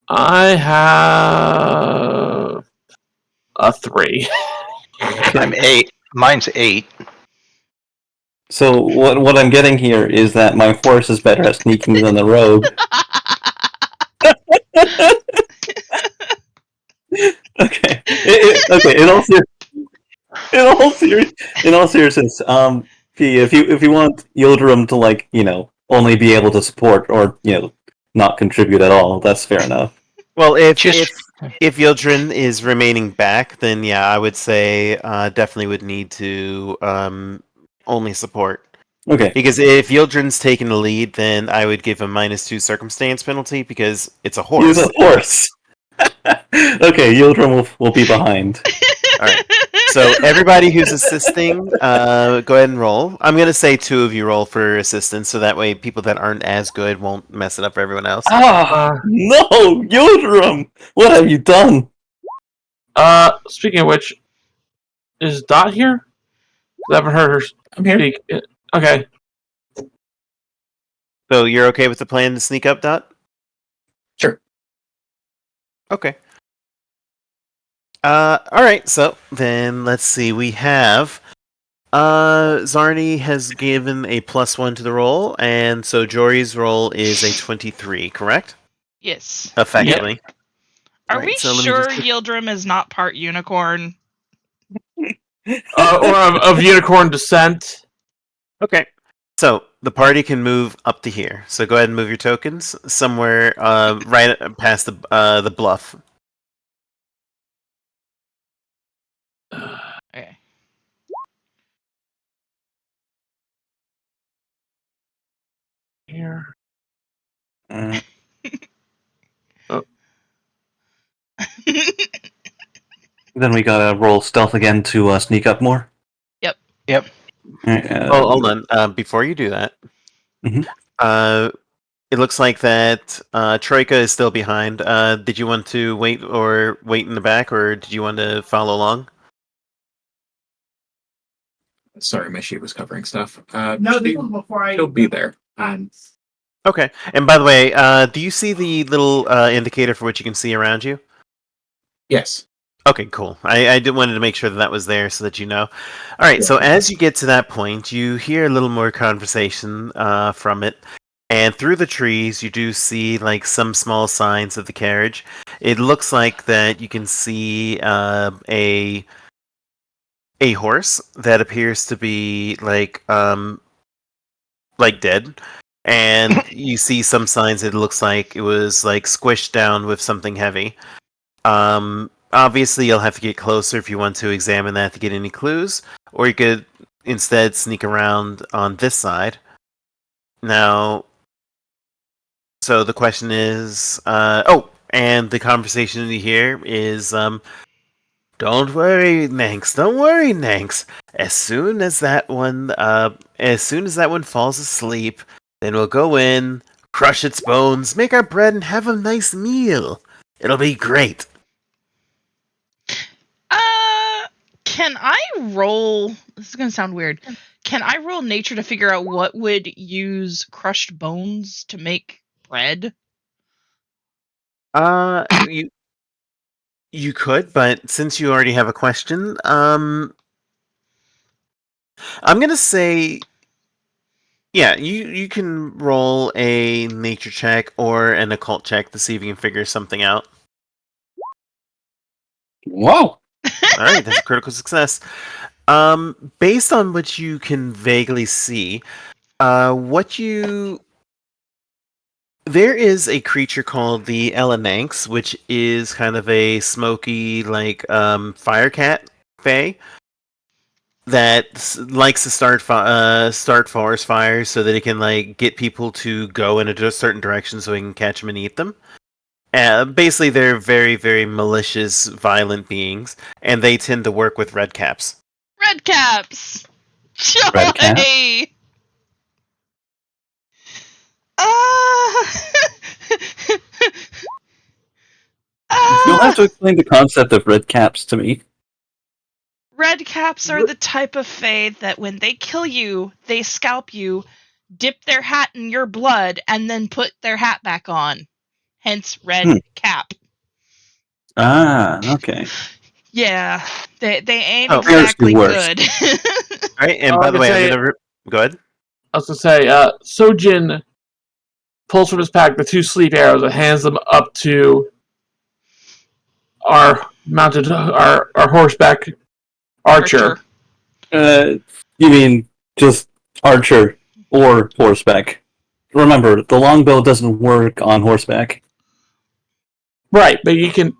I have a 3. I'm 8. Mine's 8. So what I'm getting here is that my horse is better at sneaking than the rogue. Okay. Okay. In all seriousness, if you want Yildirim to only be able to support or not contribute at all, that's fair enough. Well, if Just- if Yildrin is remaining back, then yeah, I would say definitely would need to only support. Okay. Because if Yildrin's taking the lead, then I would give a -2 circumstance penalty because it's a horse. He's a horse. Okay, Yildirim will be behind. All right. So everybody who's assisting, go ahead and roll. I'm gonna say 2 of you roll for assistance, so that way people that aren't as good won't mess it up for everyone else. No, Yildirim! What have you done? Speaking of which, is Dot here? I haven't heard her I'm here. speak. Okay. So you're okay with the plan to sneak up, Dot? Sure. Okay. All right. So then let's see. We have Zarni has given a +1 to the roll, and so Jory's roll is a 23. Correct? Yes. Effectively. Are Alright, we so let me sure just- Yildirim is not part unicorn? Or of unicorn descent. Okay. So the party can move up to here. So go ahead and move your tokens somewhere right past the bluff. Okay. Here. Uh, then we gotta roll stealth again to sneak up more. Yep. Alright, Oh, hold on. Before you do that, Mhm. it looks like that Troyka is still behind. Did you want to wait in the back, or did you want to follow along? Sorry, my sheet was covering stuff. No, this was before I. He'll be there. Okay. And by the way, do you see the little indicator for what you can see around you? Yes. Okay, cool. I did wanted to make sure that that was there so that you know. All right, so as you get to that point, you hear a little more conversation from it, and through the trees, you do see like some small signs of the carriage. It looks like that you can see a horse that appears to be like like dead, and you see some signs. It looks like it was like squished down with something heavy. Obviously, you'll have to get closer if you want to examine that to get any clues, or you could instead sneak around on this side. Now, so the question is, and the conversation you hear is, don't worry, Nanks. Don't worry, Nanks. As soon as that one falls asleep, then we'll go in, crush its bones, make our bread, and have a nice meal. It'll be great. Can I roll? This is gonna sound weird. Can I roll nature to figure out what would use crushed bones to make bread? You could, but since you already have a question, I'm gonna say, yeah, you can roll a nature check or an occult check to see if you can figure something out. Whoa! All right, that's a critical success. Based on what you can vaguely see, there is a creature called the Elenanx, which is kind of a smoky, like fire cat fae that likes to start forest fires so that it can like get people to go in a certain direction so it can catch them and eat them. Basically, they're very, very malicious, violent beings, and they tend to work with red caps. Red caps. Joy. Red cap? You'll have to explain the concept of red caps to me. Red caps are the type of fae that when they kill you, they scalp you, dip their hat in your blood, and then put their hat back on. Hence, red cap. Ah, okay. Yeah, they ain't Oh, exactly worse. good. All right, and by the way, I'm gonna go ahead. I was gonna say, Sojin pulls from his pack the 2 sleep arrows and hands them up to our horseback archer. You mean just archer or horseback? Remember, the longbow doesn't work on horseback. Right, but you can.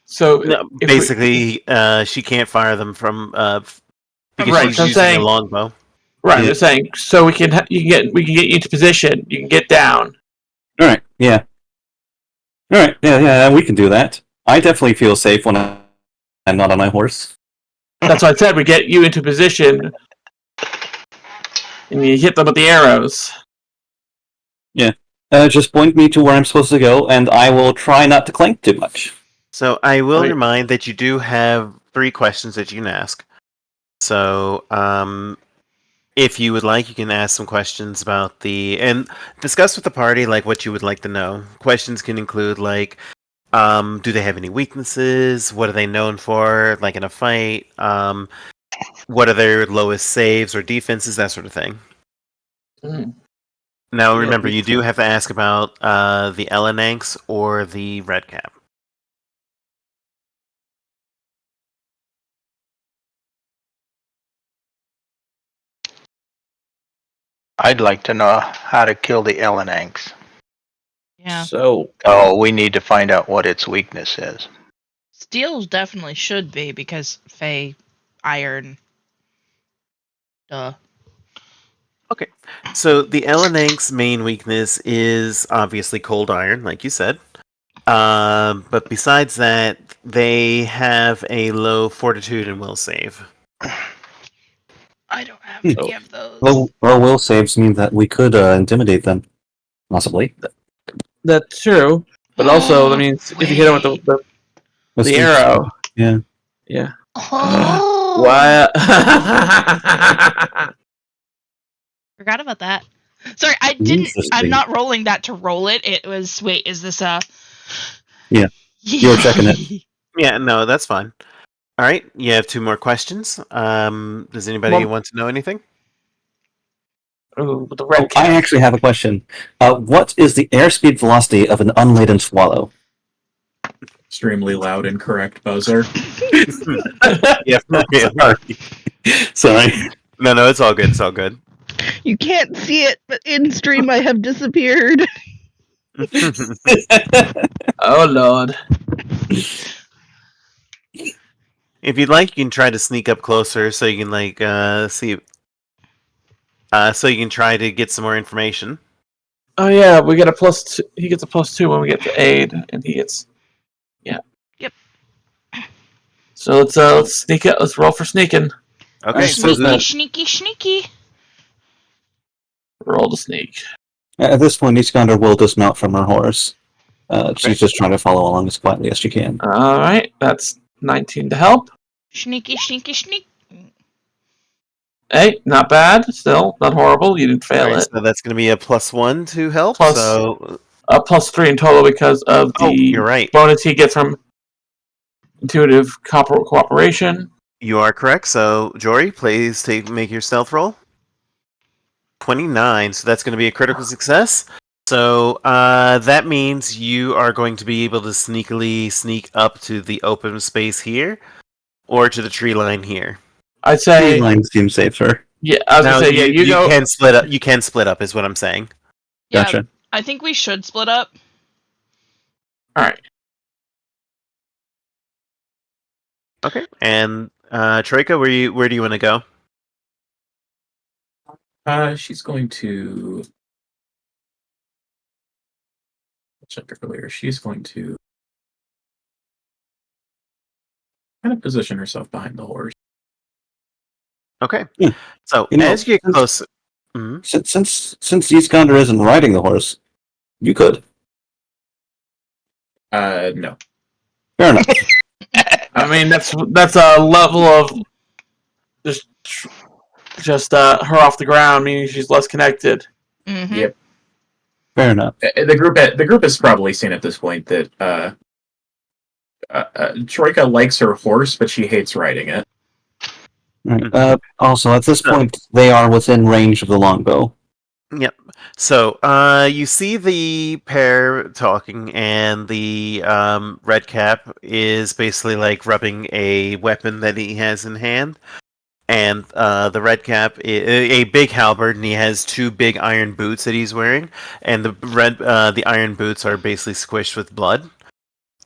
So No, basically, she can't fire them from because Right, she's so I'm using saying- a longbow. right, Yeah. I'm saying so we can get you into position. You can get down. All right, yeah. All right, yeah, we can do that. I definitely feel safe when I'm not on my horse. That's why I said we get you into position, and you hit them with the arrows. Just point me to where I'm supposed to go, and I will try not to clink too much. So I will Right. remind that you do have 3 questions that you can ask. So if you would like, you can ask some questions about and discuss with the party like what you would like to know. Questions can include like, do they have any weaknesses? What are they known for, like in a fight? What are their lowest saves or defenses? That sort of thing. Mm. Now Yeah, remember, you do have to ask about the Elenanx or the Red Cap. I'd like to know how to kill the Elenanx. Yeah, So, Oh, we need to find out what its weakness is. steel definitely should be because fae, iron. Duh. So the Elenanx's main weakness is obviously cold iron, like you said. But besides that, they have a low fortitude and will save. I don't have any of those. well, will saves mean that we could intimidate them, possibly. That's true, but also that means if you hit him with the Let's the do- arrow, Yeah. yeah. Oh, What? forgot about that. Sorry, I didn't. I'm Interesting. not rolling that to roll it. It was. Wait, is this a? Yeah, you were checking it. Yeah, no, that's fine. All right, you have 2 more questions. Does anybody Well- want to know anything? Ooh, with the red Oh, cap. I actually have a question. What is the airspeed velocity of an unladen swallow? Extremely loud and correct buzzer. Yeah, for real. Sorry. No, it's all good. It's all good. You can't see it, but in stream I have disappeared. Oh lord. If you'd like, you can try to sneak up closer so you can see. So you can try to get some more information. Oh yeah, we get a +2. He gets a +2 when we get to aid, and he gets. Yeah. Yep. So let's sneak it. Let's roll for sneaking. Okay, so Sneaky, sneaky, sneaky. Roll to sneak. At this point, Iskander will dismount from her horse. She's just trying to follow along as quietly as she can. All right, that's 19 to help. Sneaky, sneaky, sneak. Hey, not bad. Still not horrible. You didn't fail Alright, it. so that's going to be a +1 to help. Plus- So A +3 in total because of the you're right. bonus he gets from intuitive cooperation. You are correct. So Jory, please make your stealth roll. 29. So that's going to be a critical success. So that means you are going to be able to sneakily sneak up to the open space here, or to the tree line here. I'd Tree say. line seems safer. Yeah, I was Now, gonna say. Yeah, you go. can split up. You can split up, is what I'm saying. Yeah, Gotcha. I think we should split up. All right. Okay. And Troyka, where do you want to go? She's going to check earlier. She's going to kind of position herself behind the horse. Okay. Hmm. So You know, as you get close, Since Iskander isn't riding the horse, you could. No. Fair enough. I mean, that's a level of just her off the ground, meaning she's less connected. Mm-hmm. Yep. Fair enough. The group has probably seen at this point that Troyka likes her horse, but she hates riding it. Right. Also, at this point, they are within range of the longbow. Yep. So you see the pair talking, and the red cap is basically like rubbing a weapon that he has in hand, and the red cap is a big halberd, and he has two big iron boots that he's wearing, and the iron boots are basically squished with blood,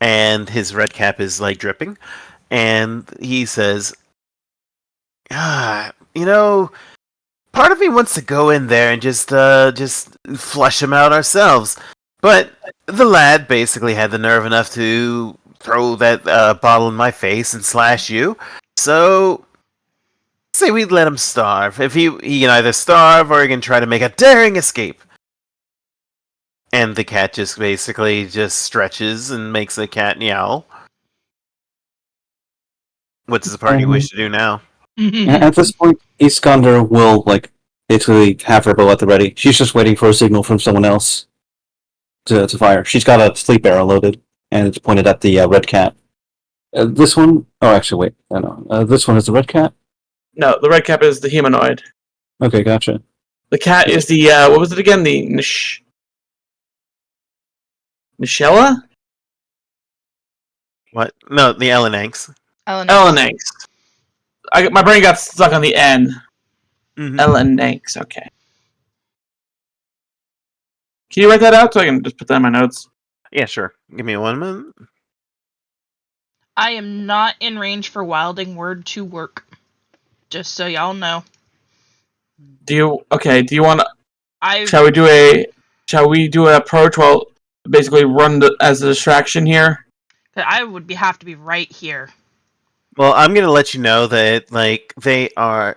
and his red cap is like dripping, and he says, part of me wants to go in there and just flush him out ourselves. But the lad basically had the nerve enough to throw that bottle in my face and slash you. So, say we'd let him starve. If he can either starve or he can try to make a daring escape. And the cat just basically just stretches and makes the cat meow. What does the party wish to do now? At this point, Iskander will basically have her bow at the ready. She's just waiting for a signal from someone else to fire. She's got a sleep arrow loaded, and it's pointed at the red cat. This one, oh, actually, wait, no, this one is the red cat. No, the red cap is the humanoid. Okay, gotcha. The cat is the what was it again? The Nishella? What? No, the Elenanx. Elenanx. My brain got stuck on the N. Mm-hmm. Elenanx, okay. Can you write that out so I can just put that in my notes? Yeah, sure. Give me 1 minute. I am not in range for wilding word to work. Just so y'all know. Do you want I shall we do an approach while basically run as a distraction here? would have to be right here. Well, I'm gonna let you know that they are.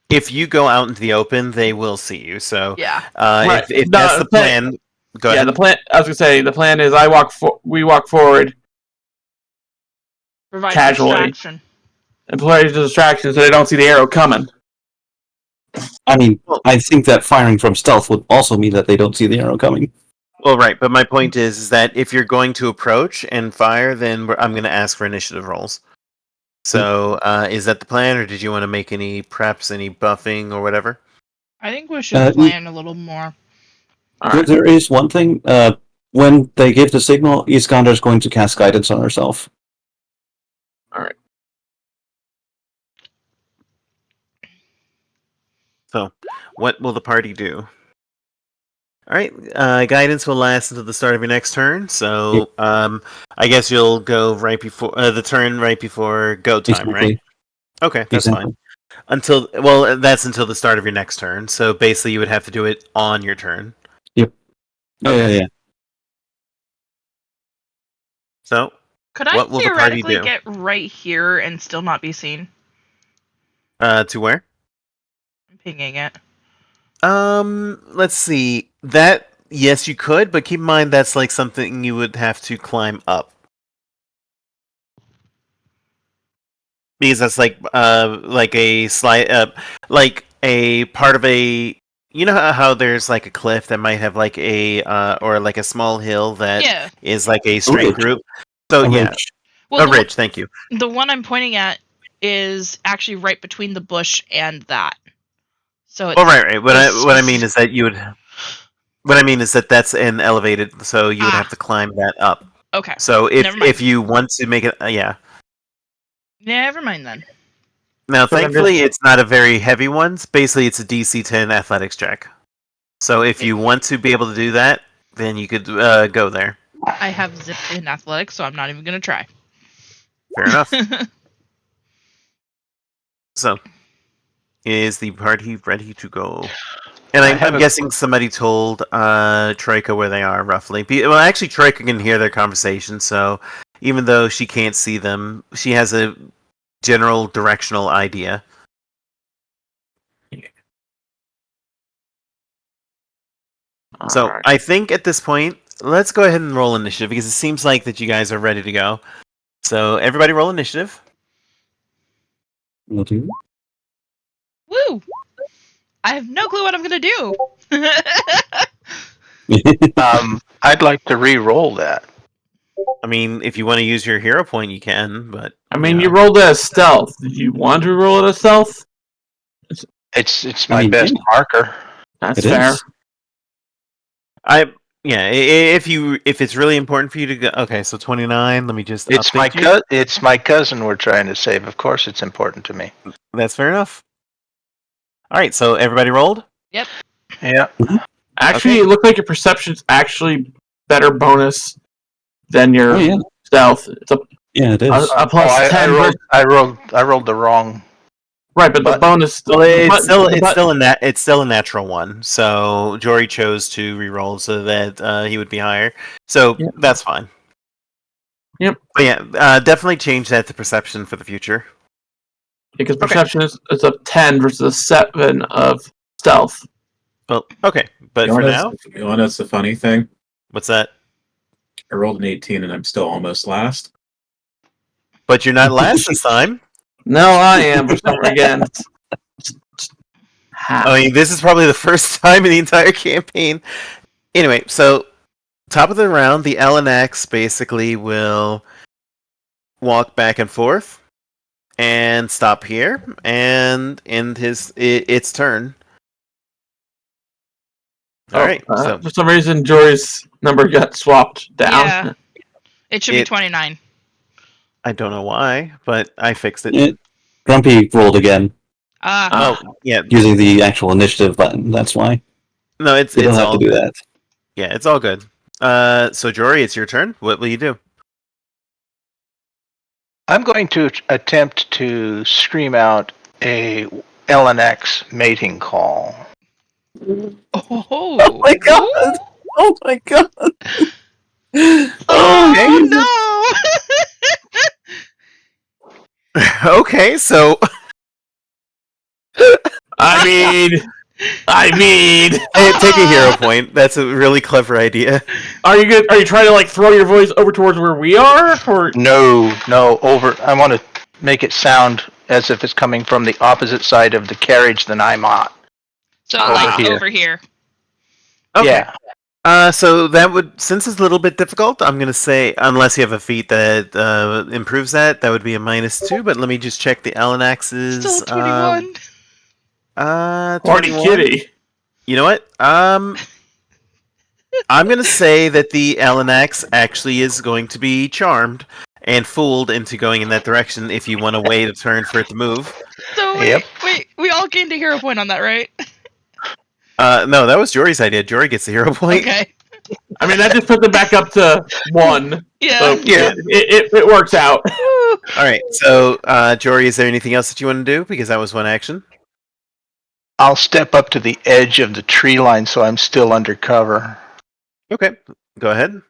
If you go out into the open, they will see you. So Yeah. Right. if No, that's the plan, go ahead. The plan. I was gonna say the plan is we walk forward Provide Casually. distraction. and play the distraction so they don't see the arrow coming. I mean, I think that firing from stealth would also mean that they don't see the arrow coming. Well, right, but my point is that if you're going to approach and fire, then I'm going to ask for initiative rolls. So, is that the plan, or did you want to make any preps, any buffing, or whatever? I think we should plan a little more. All right. There is one thing. When they give the signal, Iskander is going to cast guidance on herself. All right. So, what will the party do? All right, guidance will last until the start of your next turn. So, I guess you'll go right before the turn right before go time, right? Exactly. Okay, that's fine. That's until the start of your next turn. So basically, you would have to do it on your turn. Yep. Yeah. So, Could I what will the party theoretically do? get right here and still not be seen? To where? I'm pinging it. Let's see. That yes, you could, but keep in mind that's like something you would have to climb up. Because that's like a slide, like a part of a. You know how there's like a cliff that might have like a or like a small hill that is like a straight ridge. group. So A yeah, ridge. Well, a ridge. Thank you. The one I'm pointing at is actually right between the bush and that. So it's right. What I mean is that you would. What I mean is that that's an elevated, so you would have to climb that up. Okay. So Never mind. if you want to make it, yeah. Never mind then. Now, thankfully, it's not a very heavy one. Basically, it's a DC 10 athletics check. So if you want to be able to do that, then you could go there. I have zipped in athletics, so I'm not even going to try. Fair enough. So, is the party ready to go? And I'm guessing somebody told Troyka where they are, roughly. Well, actually, Troyka can hear their conversation, so even though she can't see them, she has a general directional idea. So I think at this point, let's go ahead and roll initiative because it seems like that you guys are ready to go. So everybody roll initiative. Will do. Woo! I have no clue what I'm going to do. I'd like to re-roll that. I mean, if you want to use your hero point, you can, but... I mean, you rolled it as stealth. Did you want to roll it as stealth? It's my best marker. That's fair. If it's really important for you to go... Okay, so 29, let me just It's my cousin we're trying to save. Of course it's important to me. That's fair enough. Alright, so everybody rolled? Yep. Yeah. Actually, it looked like your perception's actually better bonus than your stealth. It's it is. A plus 10. I rolled the wrong. Right, but the bonus. Well, it's still a natural one. So Jory chose to reroll so that he would be higher. So that's fine. Yep. But yeah, definitely change that to perception for the future. Because perception is a 10 versus a 7 of stealth. Well, okay, but for now, you want to know the funny thing? What's that? I rolled an 18 and I'm still almost last. But you're not last this time. No, I am for some again. I mean, this is probably the first time in the entire campaign. Anyway, so top of the round, the LNX basically will walk back and forth and stop here and end its turn. All right. So for some reason, Jory's number got swapped down. Yeah. It should be 29. I don't know why, but I fixed it. Grumpy rolled again. Yeah. Using the actual initiative button. That's why. No, it's you don't have all to do that. Yeah, it's all good. So Jory, it's your turn. What will you do? I'm going to attempt to scream out a LNX mating call. Oh my god! Oh my god! Oh no! Okay, so I mean, hey, take a hero point. That's a really clever idea. Are you good? Are you trying to like throw your voice over towards where we are, or no? Over. I want to make it sound as if it's coming from the opposite side of the carriage than I'm on. So over here. Okay. Yeah. So that would, since it's a little bit difficult, I'm gonna say unless you have a feat that improves that would be a -2. But let me just check the LNX's. Still 21. 21. Kitty. You know what? I'm gonna say that the LNX actually is going to be charmed and fooled into going in that direction if you want to wait a turn for it to move. So wait, we all gained a hero point on that, right? No, that was Jory's idea. Jory gets the hero point. Okay. I mean, that just puts it back up to 1. Yeah. So Yeah. it works out. Woo. All right. So, Jory, is there anything else that you want to do? Because that was one action. I'll step up to the edge of the tree line so I'm still under cover. Okay. Go ahead.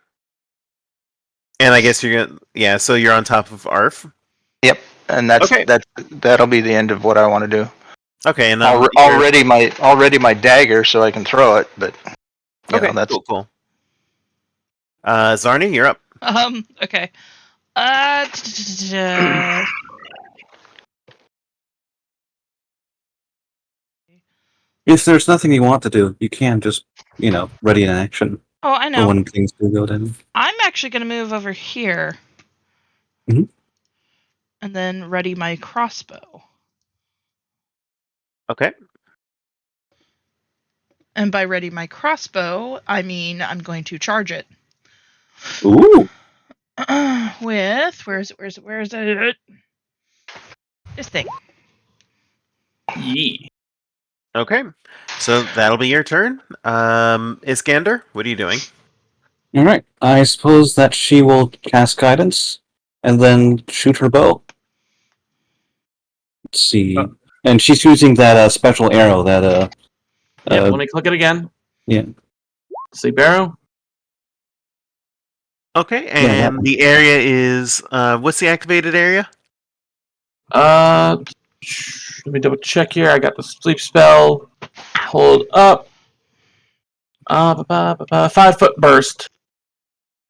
And I guess you're gonna. Yeah. So you're on top of Arf. And that'll be the end of what I want to do. Okay. And Already my dagger, so I can throw it. But you know, that's cool. Zarni, you're up. Okay. If there's nothing you want to do, you can just, ready an action Oh, I for know. when things do go down. I'm actually going to move over here. Mhm. And then ready my crossbow. Okay. And by ready my crossbow, I mean I'm going to charge it. Ooh! With where is it? This thing. Yeah. Okay. So that'll be your turn. Iskander, what are you doing? Alright, I suppose that she will cast Guidance, and then shoot her bow. Let's see. And she's using that special arrow that, Yeah, let me click it again. Yeah. Sleep arrow. Okay, that and one. the area is what's the activated area? Let me double check here. I got the sleep spell. Hold up. 5-foot burst.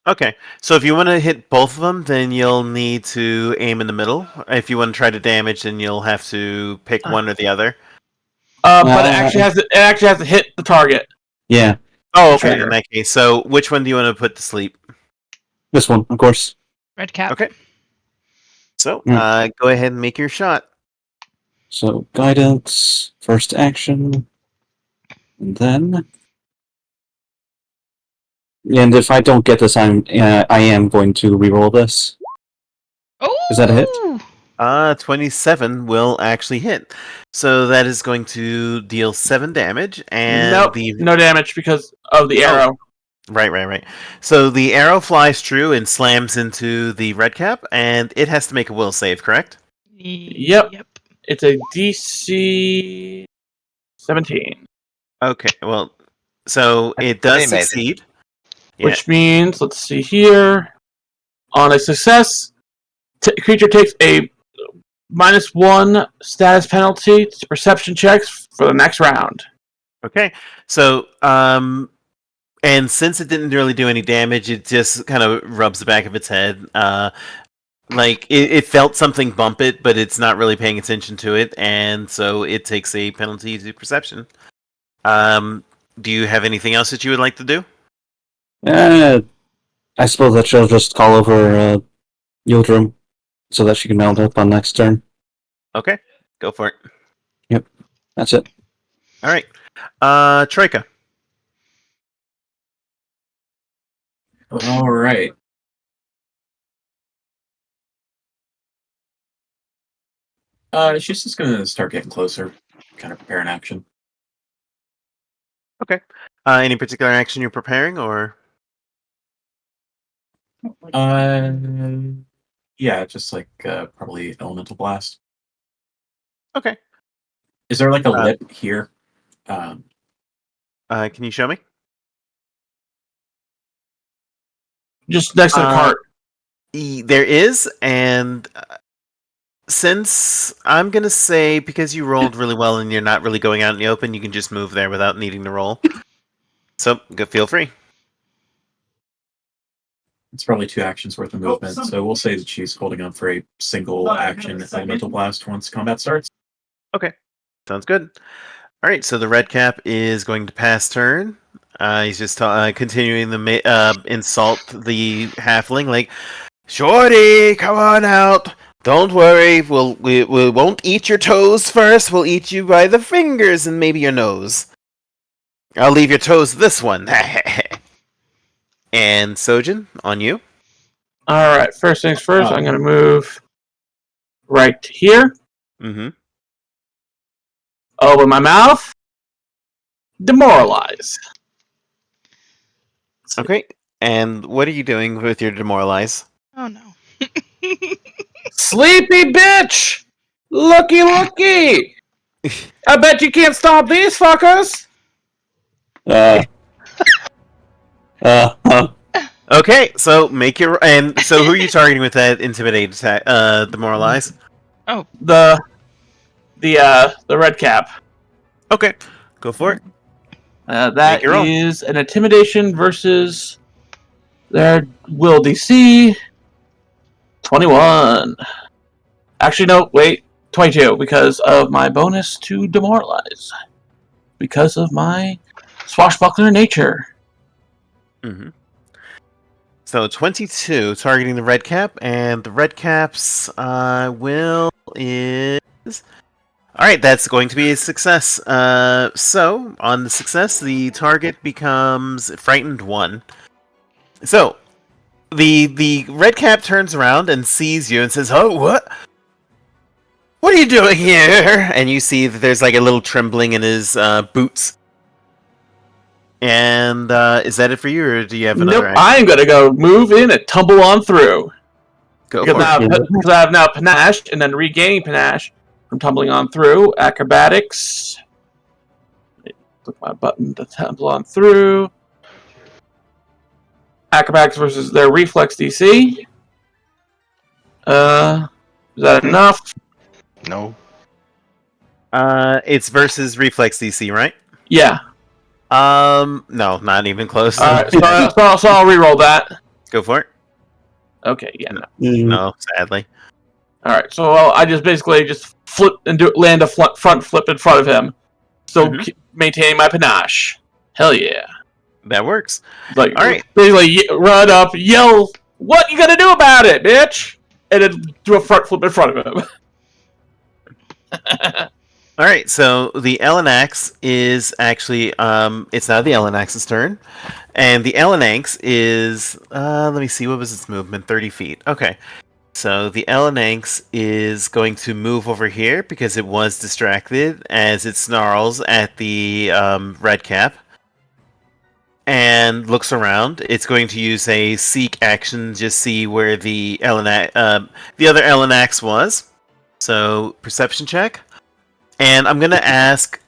Okay, so if you want to hit both of them, then you'll need to aim in the middle. If you want to try to damage, then you'll have to pick one or the other. But it actually has to hit the target. Yeah, Oh, okay. Trigger. In that case, so which one do you want to put to sleep? this one, of course. Red cap. Okay. So Mm. go ahead and make your shot. So, Guidance, first action, and then... And if I don't get this, I am going to reroll this. Oh! Is that a hit? 27 will actually hit. So that is going to deal 7 damage, and Nope, no damage because of the arrow. Right. So the arrow flies true and slams into the red cap, and it has to make a will save, correct? Yep. It's a DC 17. Okay, well, so it does They made it. succeed. Which means, let's see here. On a success, creature takes a -1 status penalty to perception checks for the next round. Okay, so and since it didn't really do any damage, it just kind of rubs the back of its head. Like it felt something bump it, but it's not really paying attention to it, and so it takes a penalty to perception. Do you have anything else that you would like to do? I suppose that she'll just call over Yildrim so that she can mount up on next turn. Okay, go for it. Yep, that's it. All right, Troyka. All right. She's just gonna start getting closer, kind of prepare an action. Okay. Any particular action you're preparing, or? Yeah, just like probably elemental blast. Okay. Is there like a lip here? Can you show me? Just next to the cart. There is, and since I'm gonna say because you rolled really well and you're not really going out in the open, you can just move there without needing to roll. So feel free. It's probably 2 actions worth of movement, so we'll say that she's holding on for a single action elemental blast once combat starts. Okay, sounds good. All right, so the red cap is going to pass turn. He's just continuing to insult the halfling, like, "Shorty, come on out. Don't worry, we won't eat your toes first. We'll eat you by the fingers and maybe your nose. I'll leave your toes this one." And Sojin, on you. Alright, first things first, I'm going to move right here. Mm-hmm. Open my mouth. Demoralize. Okay. And what are you doing with your demoralize? Oh no. Sleepy bitch! Looky! I bet you can't stop these fuckers! Okay, so make your and so who are you targeting with that intimidate attack? Demoralize. The red cap. Okay, go for it. That Make your roll. is an intimidation versus their will DC. 21. Actually, no, wait. 22, because of my bonus to demoralize. Because of my swashbuckler nature. Mm-hmm. So 22, targeting the red cap, and the red cap's will is... Alright, that's going to be a success. So, on the success, the target becomes frightened 1. So, the red cap turns around and sees you and says, "Oh, what? What are you doing here?" And you see that there's like a little trembling in his boots. And is that it for you, or do you have another Nope, I'm gonna go move in and tumble on through. Go Because for it. I have now panache, and then regaining panache from tumbling on through. Acrobatics. Click my button to tumble on through. Acrobatics versus their reflex DC. Is that enough? No. It's versus reflex DC, right? Yeah. No, not even close. Alright, so I'll reroll that. Go for it. Okay, yeah. No. No, sadly. Alright, so I just basically flip and land a front flip in front of him. Still maintaining my panache. Hell yeah. That works. Like, Alright. basically run up, yell, "What you gonna do about it, bitch?" And then do a front flip in front of him. Alright, so the Elanax is actually, it's now the Elanax's turn. And the Elanax is, let me see, what was its movement? 30 feet. Okay. So the Elanax is going to move over here because it was distracted as it snarls at the red cap. And looks around. It's going to use a seek action, just see where the other Elanax was. So perception check, and I'm gonna ask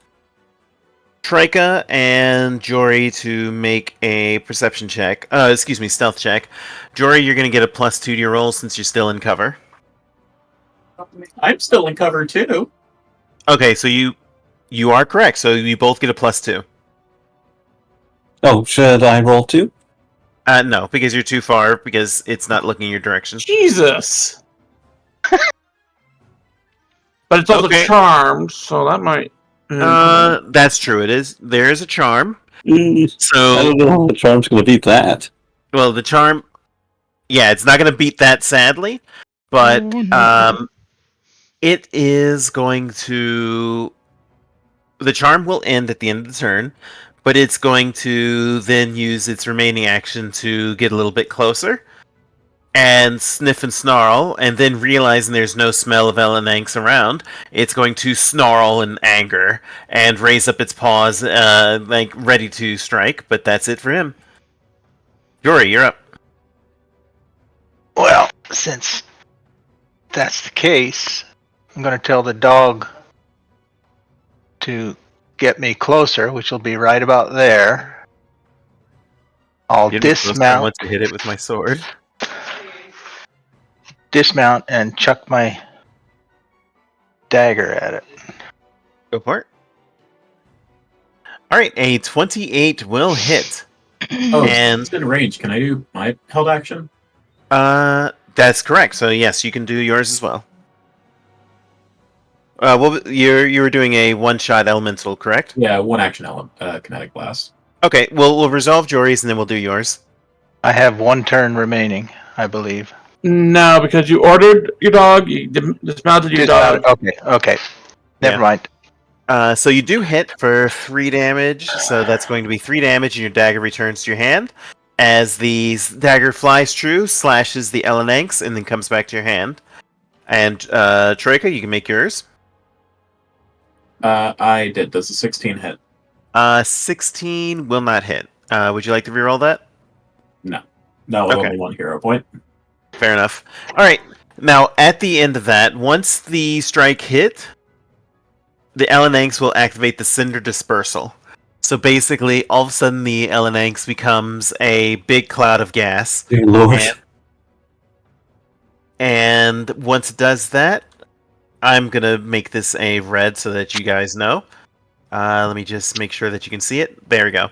Troyka and Jory to make a perception check. Stealth check. Jory, you're gonna get a +2 to your roll since you're still in cover. I'm still in cover too. Okay, so you are correct. So you both get a +2. Oh, should I roll 2? No, because you're too far, because it's not looking your direction. Jesus! But it's also Okay. charmed, so that might... That's true. It is. There is a charm. I So, don't know how the charm's going to beat that. well, the charm. Yeah, it's not going to beat that, sadly. But Oh, no. it is going to. The charm will end at the end of the turn, but it's going to then use its remaining action to get a little bit closer and sniff and snarl, and then realizing there's no smell of Elenanx around, it's going to snarl in anger and raise up its paws, like ready to strike. But that's it for him. Jory, you're up. Well, since that's the case, I'm going to tell the dog to get me closer, which will be right about there. I'll Get me closer, I dismount. want to hit it with my sword. Dismount and chuck my dagger at it. Go for it. All right, a 28 will hit. Oh, And- it's in range. Can I do my held action? That's correct. So yes, you can do yours as well. Well, you were doing a one-shot elemental, correct? Yeah, one action element, kinetic blast. Okay, we'll resolve Jory's and then we'll do yours. I have one turn remaining, I believe. No, because you ordered your dog, you dismounted your dog. Okay. Never Yeah. mind. So you do hit for 3 damage. So that's going to be 3 damage, and your dagger returns to your hand. As the dagger flies true, slashes the Elenanx, and then comes back to your hand. And Troyka, you can make yours. I did. Does a 16 hit? 16 will not hit. Would you like to reroll that? No. No, with Okay. only 1 hero point. Fair enough. All right. Now, at the end of that, once the strike hit, the Elenanx will activate the Cinder Dispersal. So basically, all of a sudden, the Elenanx becomes a big cloud of gas. Dear Lord. And once it does that, I'm going to make this a red so that you guys know. Let me just make sure that you can see it. There we go.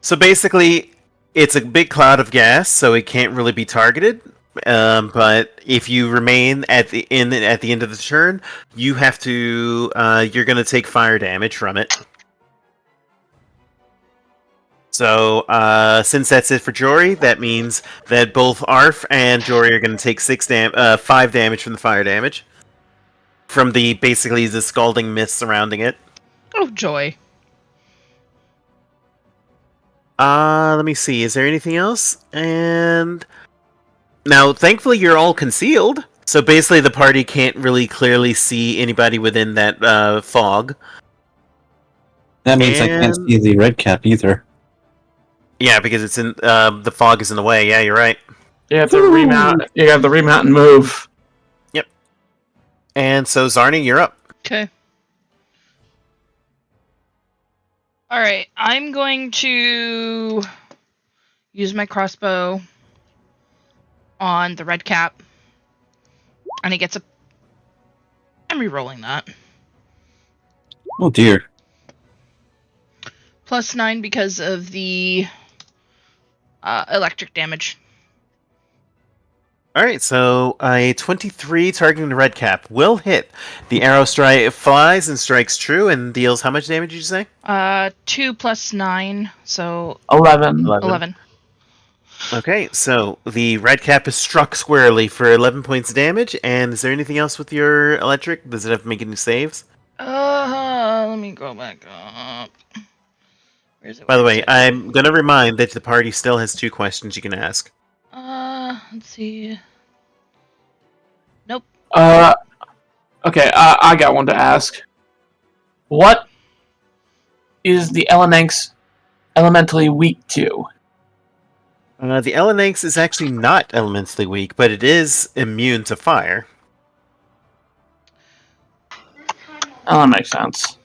So basically, it's a big cloud of gas, so it can't really be targeted. But if you remain at the end of the turn, you have to. You're going to take fire damage from it. So since that's it for Jory, that means that both Arf and Jory are going to take 5 damage from the fire damage from basically the scalding mist surrounding it. Oh, joy. Let me see. Is there anything else? And now, thankfully, you're all concealed. So basically, the party can't really clearly see anybody within that fog. That means I can't see the red cap either. Yeah, because it's in the fog is in the way. Yeah, you're right. You have to remount. You have to remount and move. Yep. And so, Zarni, you're up. Okay. Alright, I'm going to use my crossbow on the red cap. And he gets a... I'm re-rolling that. Oh dear. +9 because of the electric damage. All right, so a 23 targeting the red cap will hit. The arrow flies and strikes true and deals how much damage did you say? 2 + 9, so 11. 11. Okay, so the red cap is struck squarely for 11 points of damage. And is there anything else with your electric? Does it have to make any saves? Let me go back up. Where's it? By the way, Where's it? I'm going to remind that the party still has 2 questions you can ask. Let's see. Nope. Okay, I got one to ask. What is the Elenanx elementally weak to? The Elenanx is actually not elementally weak, but it is immune to fire. Oh, that makes sense.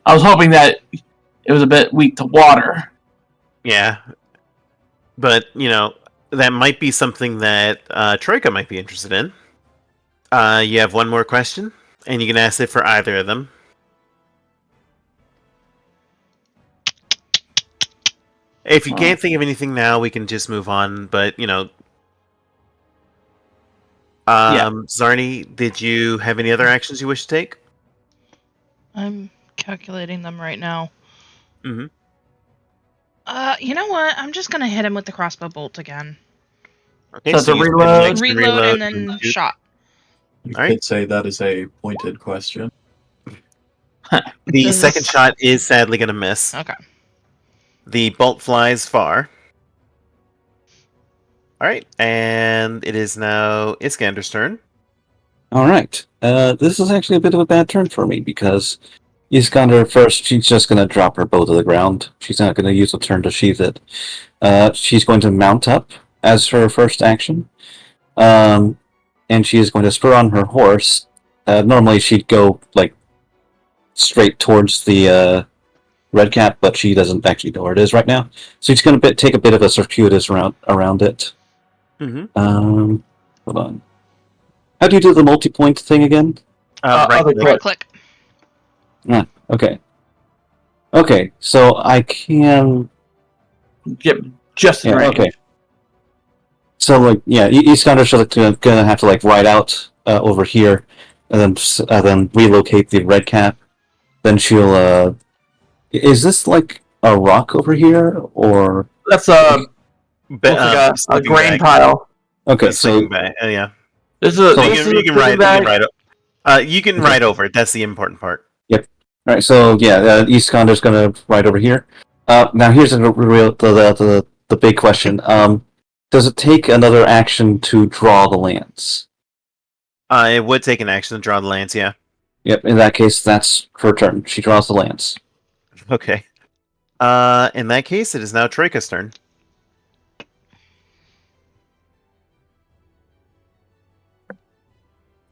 I was hoping that it was a bit weak to water. Yeah. But, that might be something that Troyka might be interested in. You have one more question, and you can ask it for either of them. If you can't think of anything now, we can just move on, but, Zarni, did you have any other actions you wish to take? I'm calculating them right now. Mm-hmm. You know what? I'm just gonna hit him with the crossbow bolt again. So Okay, it's a you spend reload. an extra Reload and then and shoot. shot. You All right. could say that is a pointed question. The Does second this- shot is sadly going to miss. Okay. The bolt flies far. Alright, and it is now Iskander's turn. Alright. This is actually a bit of a bad turn for me because Iskander first, she's just going to drop her bow to the ground. She's not going to use a turn to sheath it. She's going to mount up as her first action. And she is going to spur on her horse. Normally she'd go straight towards the red cap, but she doesn't actually know where it is right now. So she's going to take a bit of a circuitous route around it. Mm-hmm. Hold on. How do you do the multi-point thing again? Right other click. Click. Okay. Okay, so I can... Yep, just in range. okay. So, Iskander's gonna have to, ride out over here, and then relocate the red cap. Then she'll, Is this, a rock over here, or... That's But, looks like a sleeping grain bag. pile. Okay, A so... sleeping bag. Yeah. This is So this is you a can ride. bag. You can ride over it. That's the important part. Alright, so, Iskander's gonna ride over here. Now here's the big question. Does it take another action to draw the lance? It would take an action to draw the lance. Yeah. Yep, in that case, that's her turn. She draws the lance. Okay. In that case, it is now Troyka's turn.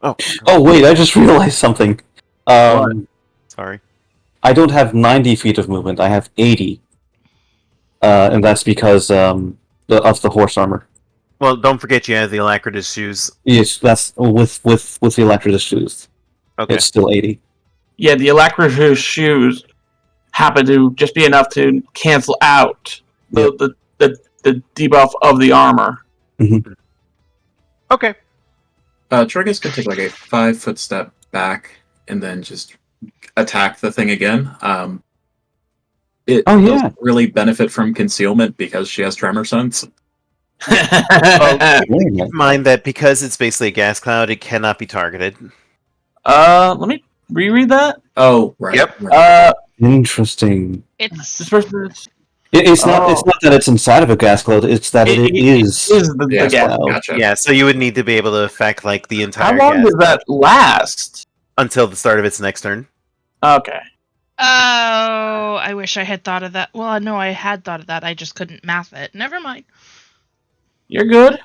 Oh, Oh wait, I just realized something. What? Sorry. I don't have 90 feet of movement. I have 80, and that's because of the horse armor. Well, don't forget you have the Alacritous shoes. Yes, that's with the Electrodus shoes. Okay. It's still 80. Yeah, the Alacritous shoes happen to just be enough to cancel out the debuff of the armor. Okay. Troyka's gonna take like a 5-foot step back and then just attack the thing again. It doesn't really benefit from concealment because she has tremor sense. Keep in mind that because it's basically a gas cloud, it cannot be targeted. Let me reread that. Oh, right. Yep. Interesting. It's This person is It's not. It's not that it's inside of a gas cloud. It's that it is the Gas gas. cloud. Gotcha. Yeah, so you would need to be able to affect like the entire How long gas does that last? until the start of its next turn. Okay. Oh, I wish I had thought of that. Well, no, I had thought of that. I just couldn't math it. Never mind. You're good.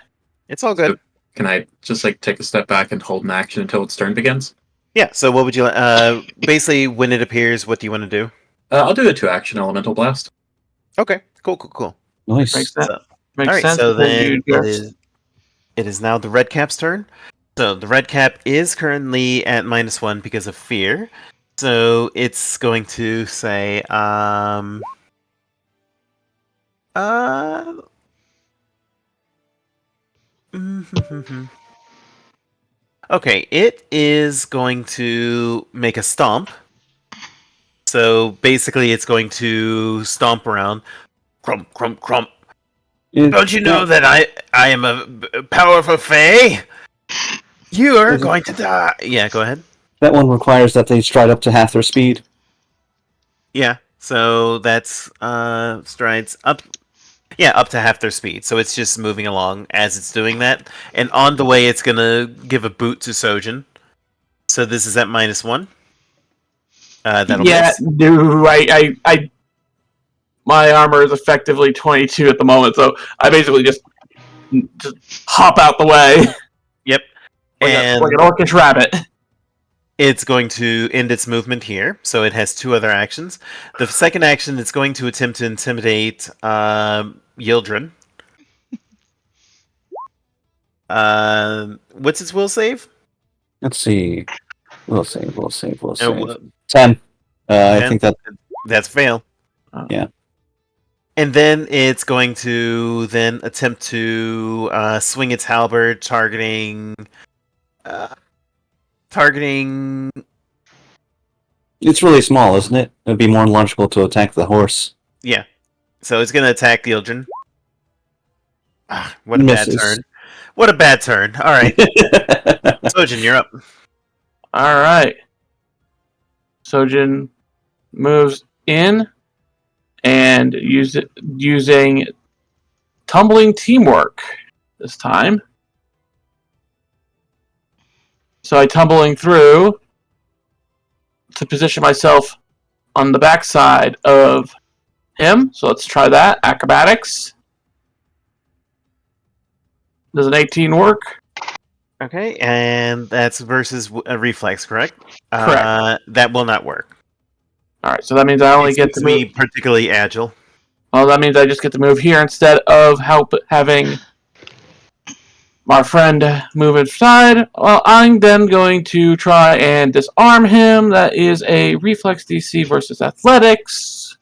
It's all good. Can I just like take a step back and hold an action until its turn begins? Yeah, so what would you basically when it appears, what do you want to do? I'll do a 2-action elemental blast. Okay, cool. nice. Makes sense. So, Makes all right, sense. so because then you it is now the red cap's turn. So the red cap is currently at -1 because of fear. So it's going to say, okay, it is going to make a stomp. So basically, it's going to stomp around. Crump, crump, crump. Don't you know that I am a powerful fae? You are going to die. Yeah, go ahead. That one requires that they stride up to half their speed. Yeah, so that's strides up. Yeah, up to half their speed. So it's just moving along as it's doing that. And on the way, it's going to give a boot to Sojin. So this is at -1. That'll miss. no, I my armor is effectively 22 at the moment, so I basically just hop out the way. Yep. like And an orcish rabbit. it's going to end its movement here. So it has 2 other actions. The second action, it's going to attempt to intimidate Yildren. What's its will save? Let's see. We'll save. 10. 10. I think That's fail. Yeah. And then it's going to then attempt to swing its halberd, targeting. It's really small, isn't it? It'd be more logical to attack the horse. Yeah. So it's going to attack the Yildren. What a Misses. bad turn. What a bad turn. All right. Sojin, you're up. All right. Sojin moves in and using tumbling teamwork this time. So I tumbling through to position myself on the backside of him. So let's try that. Acrobatics. Does an 18 work? Okay, and that's versus a reflex, correct? Correct. That will not work. All right, so that means I only get to be move. particularly agile. Well, that means I just get to move here instead of having my friend move inside. Well, I'm then going to try and disarm him. That is a reflex DC versus athletics.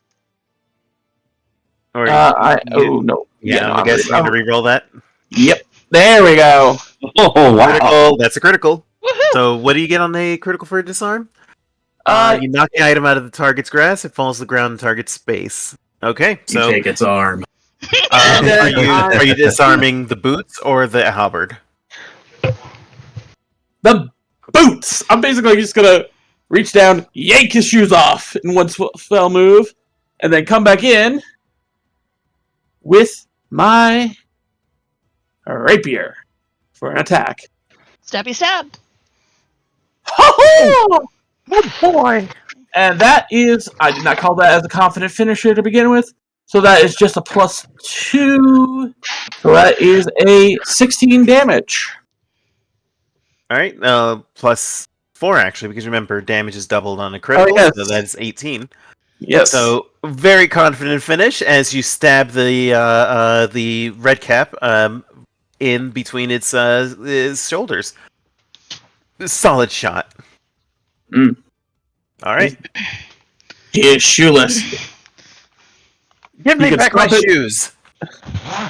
Or no. Yeah, no, I guess I'm going to re-roll that. Yep. There we go. Oh, wow. Critical. That's a critical. Woohoo! So what do you get on the critical for a disarm? You knock the item out of the target's grasp, it falls to the ground in target's space. Okay, You so take its arm. are you disarming the boots or the halberd? The boots. I'm basically just gonna reach down, yank his shoes off in one fell move, and then come back in with my rapier for an attack. Stabby stab. Oh, good boy! And that is, I did not call that as a confident finisher to begin with. So that is just a +2. So that is a 16 damage. All right, +4 actually, because remember, damage is doubled on a critical, yes. so that's 18. Yes. So very confident finish as you stab the red cap in between its shoulders. Solid shot. Mm. All right, He is shoeless. give You me can back my stop it. shoes.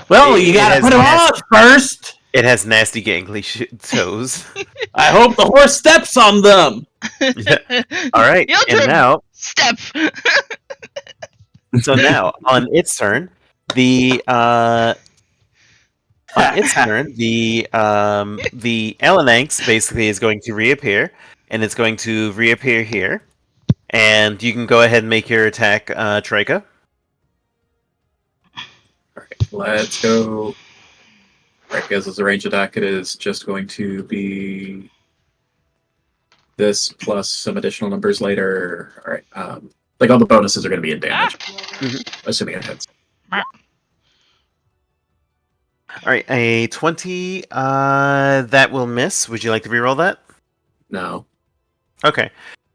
Well, you It gotta has put him on first. It has nasty gangly toes. I hope the horse steps on them. All right, Yield and to now, step. so now on its turn, the Elenanx basically is going to reappear, and it's going to reappear here. And you can go ahead and make your attack, Troyka. Alright, let's go. Right, because as a range attack, it is just going to be this plus some additional numbers later. Alright, like all the bonuses are going to be in damage. Assuming it hits. All right, a 20, that will miss. Would you like to reroll that? No. Okay.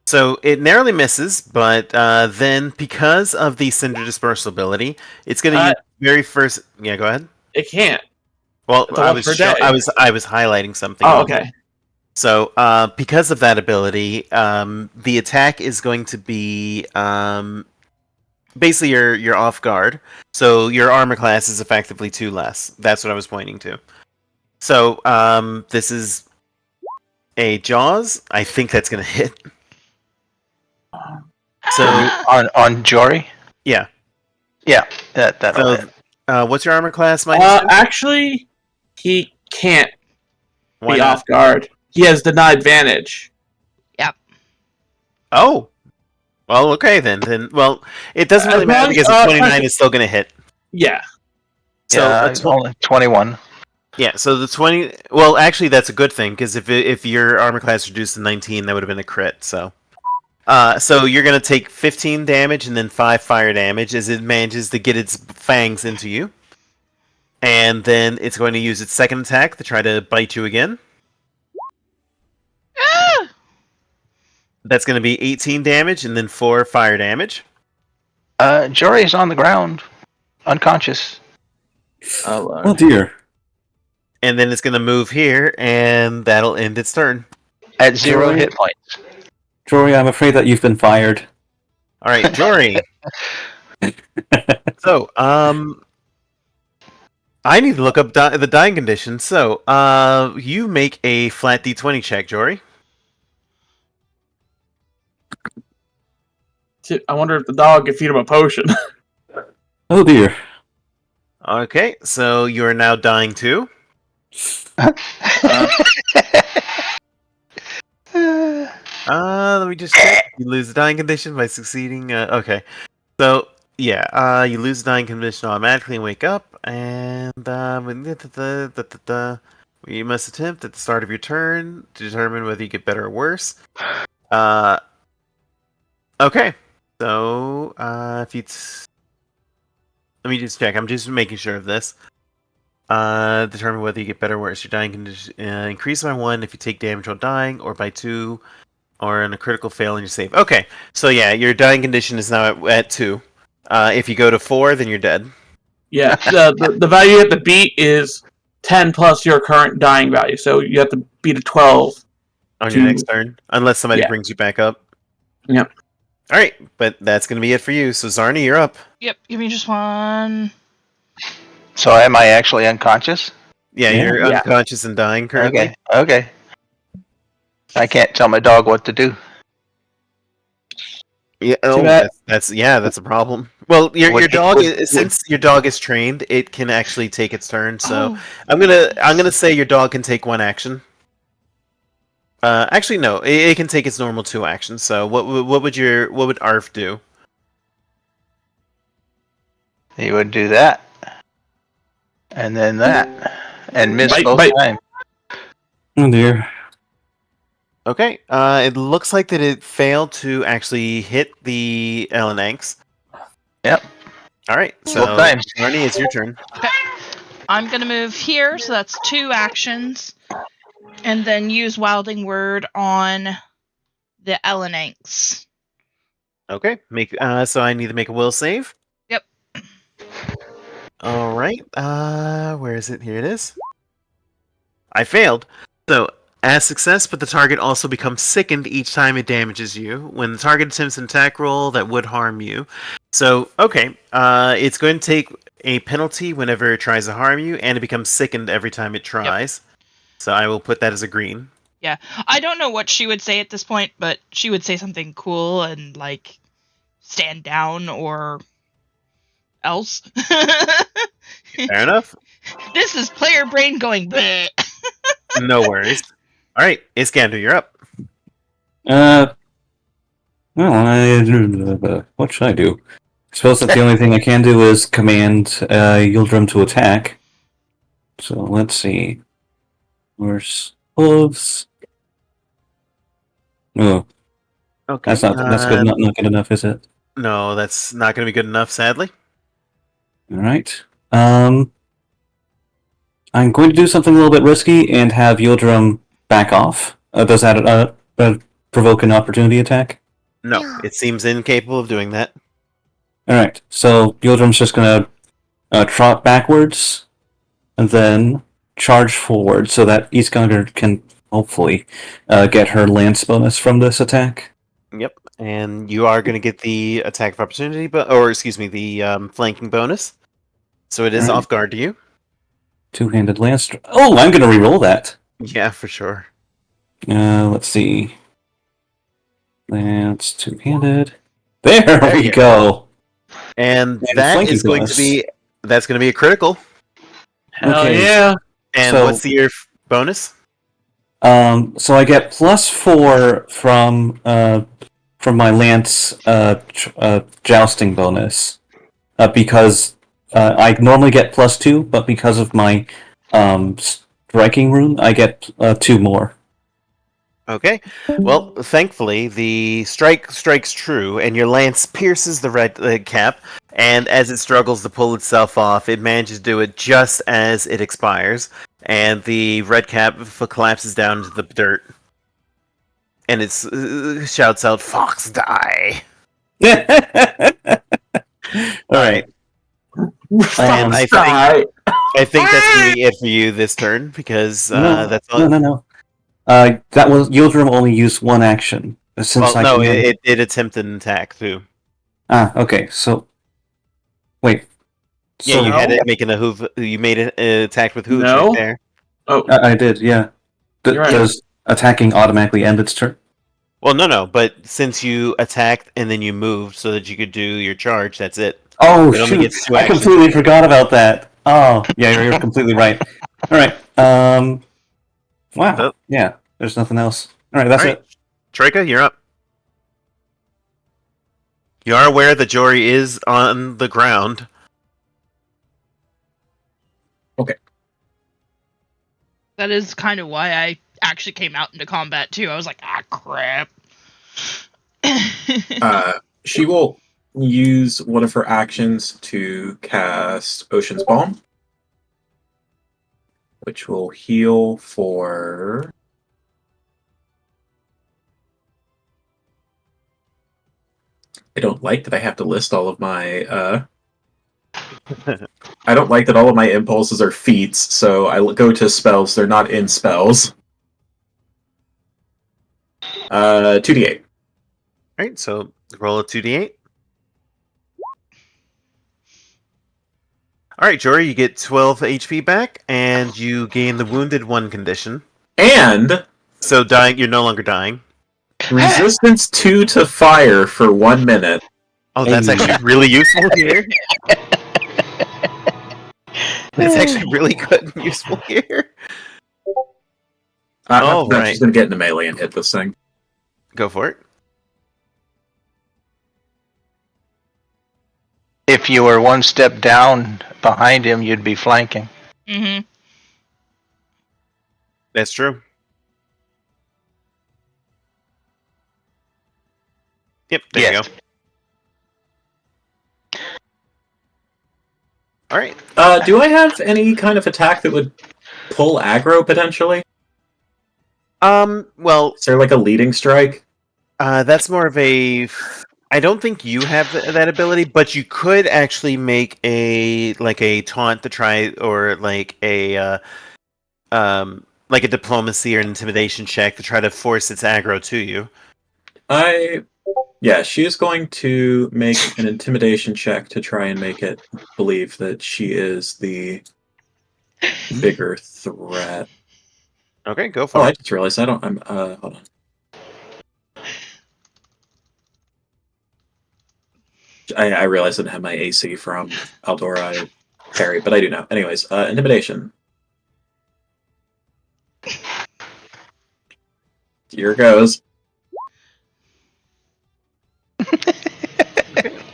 So it narrowly misses, but then because of the Cinder Dispersal ability, it's going to use very first. Yeah, go ahead. It can't. Well, It's once per day. I was highlighting something. Oh, else. okay. So because of that ability, the attack is going to be basically you're off guard. So your armor class is effectively 2 less. That's what I was pointing to. So this is a Jaws. I think that's going to hit. So on Jory? Yeah. Yeah, that'll hit. What's your armor class, Mike? Actually, he can't Why be not? off guard. He has denied advantage. Oh. Well, okay then. Well, it doesn't really As matter long- because the 29 is still going to hit. Yeah. So Yeah, a only 21. Yeah, so the 20. Well, actually, that's a good thing because if your armor class reduced to 19, that would have been a crit. So you're gonna take 15 damage and then 5 fire damage as it manages to get its fangs into you, and then it's going to use its second attack to try to bite you again. Ah! That's going to be 18 damage and then 4 fire damage. Jory's on the ground, unconscious. Oh dear. And then it's going to move here, and that'll end its turn. At 0 Jory? hit points. Jory, I'm afraid that you've been fired. All right, Jory. So, I need to look up the dying condition. So, you make a flat D20 check, Jory. I wonder if the dog can feed him a potion. Oh dear. Okay, so you are now dying too. Let me just check. You lose the dying condition by succeeding. Okay, so yeah, you lose the dying condition automatically and wake up, and you must attempt at the start of your turn to determine whether you get better or worse. Okay, so if you let me just check. I'm just making sure of this. Determine whether you get better or worse. Your dying condition increase by 1 if you take damage while dying, or by 2, or in a critical fail in your save. Okay, so yeah, your dying condition is now at 2. If you go to 4, then you're dead. Yeah, the value you have to beat is 10 plus your current dying value, so you have to beat a 12 on your next turn, unless somebody Yeah. brings you back up. Yep. All right, but that's going to be it for you. So Zarni, you're up. Yep, give me just one. So am I actually unconscious? Yeah, Yeah. you're Yeah. unconscious and dying currently. Okay. I can't tell my dog what to do. Yeah, bad. that's a problem. Well, your Would- dog would- is, since your dog is trained, it can actually take its turn. So Oh, I'm gonna say your dog can take 1 action. Actually, no, it can take its normal 2 actions. So what would Arf do? He would do that. And then that. And miss Bite, both bite. times. Oh dear. Okay. It looks like that it failed to actually hit the Elenanx. Yep. All right. So, Both times. Zarni, it's your turn. I'm gonna move here, so that's 2 actions, and then use Wilding Word on the Elenanx. Okay. So I need to make a will save. Yep. All right. Where is it? Here it is. I failed. So, as success, but the target also becomes sickened each time it damages you. When the target attempts an attack roll that would harm you. So, okay. It's going to take a penalty whenever it tries to harm you, and it becomes sickened every time it tries. So I will put that as a green. Yeah. I don't know what she would say at this point, but she would say something cool and, like, stand down or else. Fair enough. This is player brain going bleh. No worries. All right, Iskander, you're up. Well, what should I do? I suppose that the only thing I can do is command Yildrim to attack. So let's see. Where's hooves? Oh, Okay. that's good. Not good enough, is it? No, that's not going to be good enough, sadly. All right. I'm going to do something a little bit risky and have Yildrim back off. Does that provoke an opportunity attack? No, it seems incapable of doing that. All right. So Yildrim's just going to trot backwards and then charge forward so that Iskander can hopefully get her lance bonus from this attack. Yep, and you are going to get the attack of opportunity, the flanking bonus. So it is Right. off guard to you. Two-handed lance. Oh, I'm going to re-roll that. Yeah, for sure. Let's see. Lance, two-handed. There we you go. And And that flanking is going bonus. to be a critical. Hell Okay. yeah. And So- what's your bonus? So I get +4 from my lance jousting bonus because I normally get +2, but because of my striking rune, I get 2 more. Okay. Well, thankfully, the strikes true, and your lance pierces the red cap, and as it struggles to pull itself off, it manages to do it just as it expires, and the red cap collapses down into the dirt. And it shouts out, "Fox, die!" Alright. And I think that's going to be it for you this turn, because that's all. No. That was Yildrim only used one action. Since it attempted an attack, too. Okay, so... Wait. Yeah, So, you had it making a hoof. You made an attack with hooves No. right there. Oh, I did, yeah. You're right. Does attacking automatically end its turn? Well, no, but since you attacked and then you moved so that you could do your charge, that's it. Oh, It only shoot! gets 2 I actions. completely forgot about that. Oh, yeah, you're completely right. Alright, wow, So- yeah, there's nothing else. Alright, that's Alright. it. Troyka, you're up. You are aware that Jory is on the ground. That is kind of why I actually came out into combat too. I was like, ah, crap. She will use one of her actions to cast Ocean's Balm, which will heal for... I don't like that I have to list all of my... I don't like that all of my impulses are feats, so I go to spells. They're not in spells. 2d8. Alright, so roll a 2d8. Alright, Jory, you get 12 HP back, and you gain the Wounded 1 condition. and So you're no longer dying. resistance 2 to fire for 1 minute. Oh, that's Hey. actually really useful here. That's actually really good and useful here. I'm right. just gonna get into melee and hit this thing. Go for it. If you were one step down behind him, you'd be flanking. Mm-hmm. That's true. Yep, there Yes. you go. All right. Do I have any kind of attack that would pull aggro potentially? Well, Is there like a leading strike? that's more of a. I don't think you have that ability, but you could actually make a taunt to try, or like a diplomacy or an intimidation check to try to force its aggro to you. Yeah, she is going to make an intimidation check to try and make it believe that she is the bigger threat. Okay, go for Oh, it. I just realized I don't. Hold on. I realized I didn't have my AC from Aldora Perry, but I do now. Anyways, intimidation. Here goes.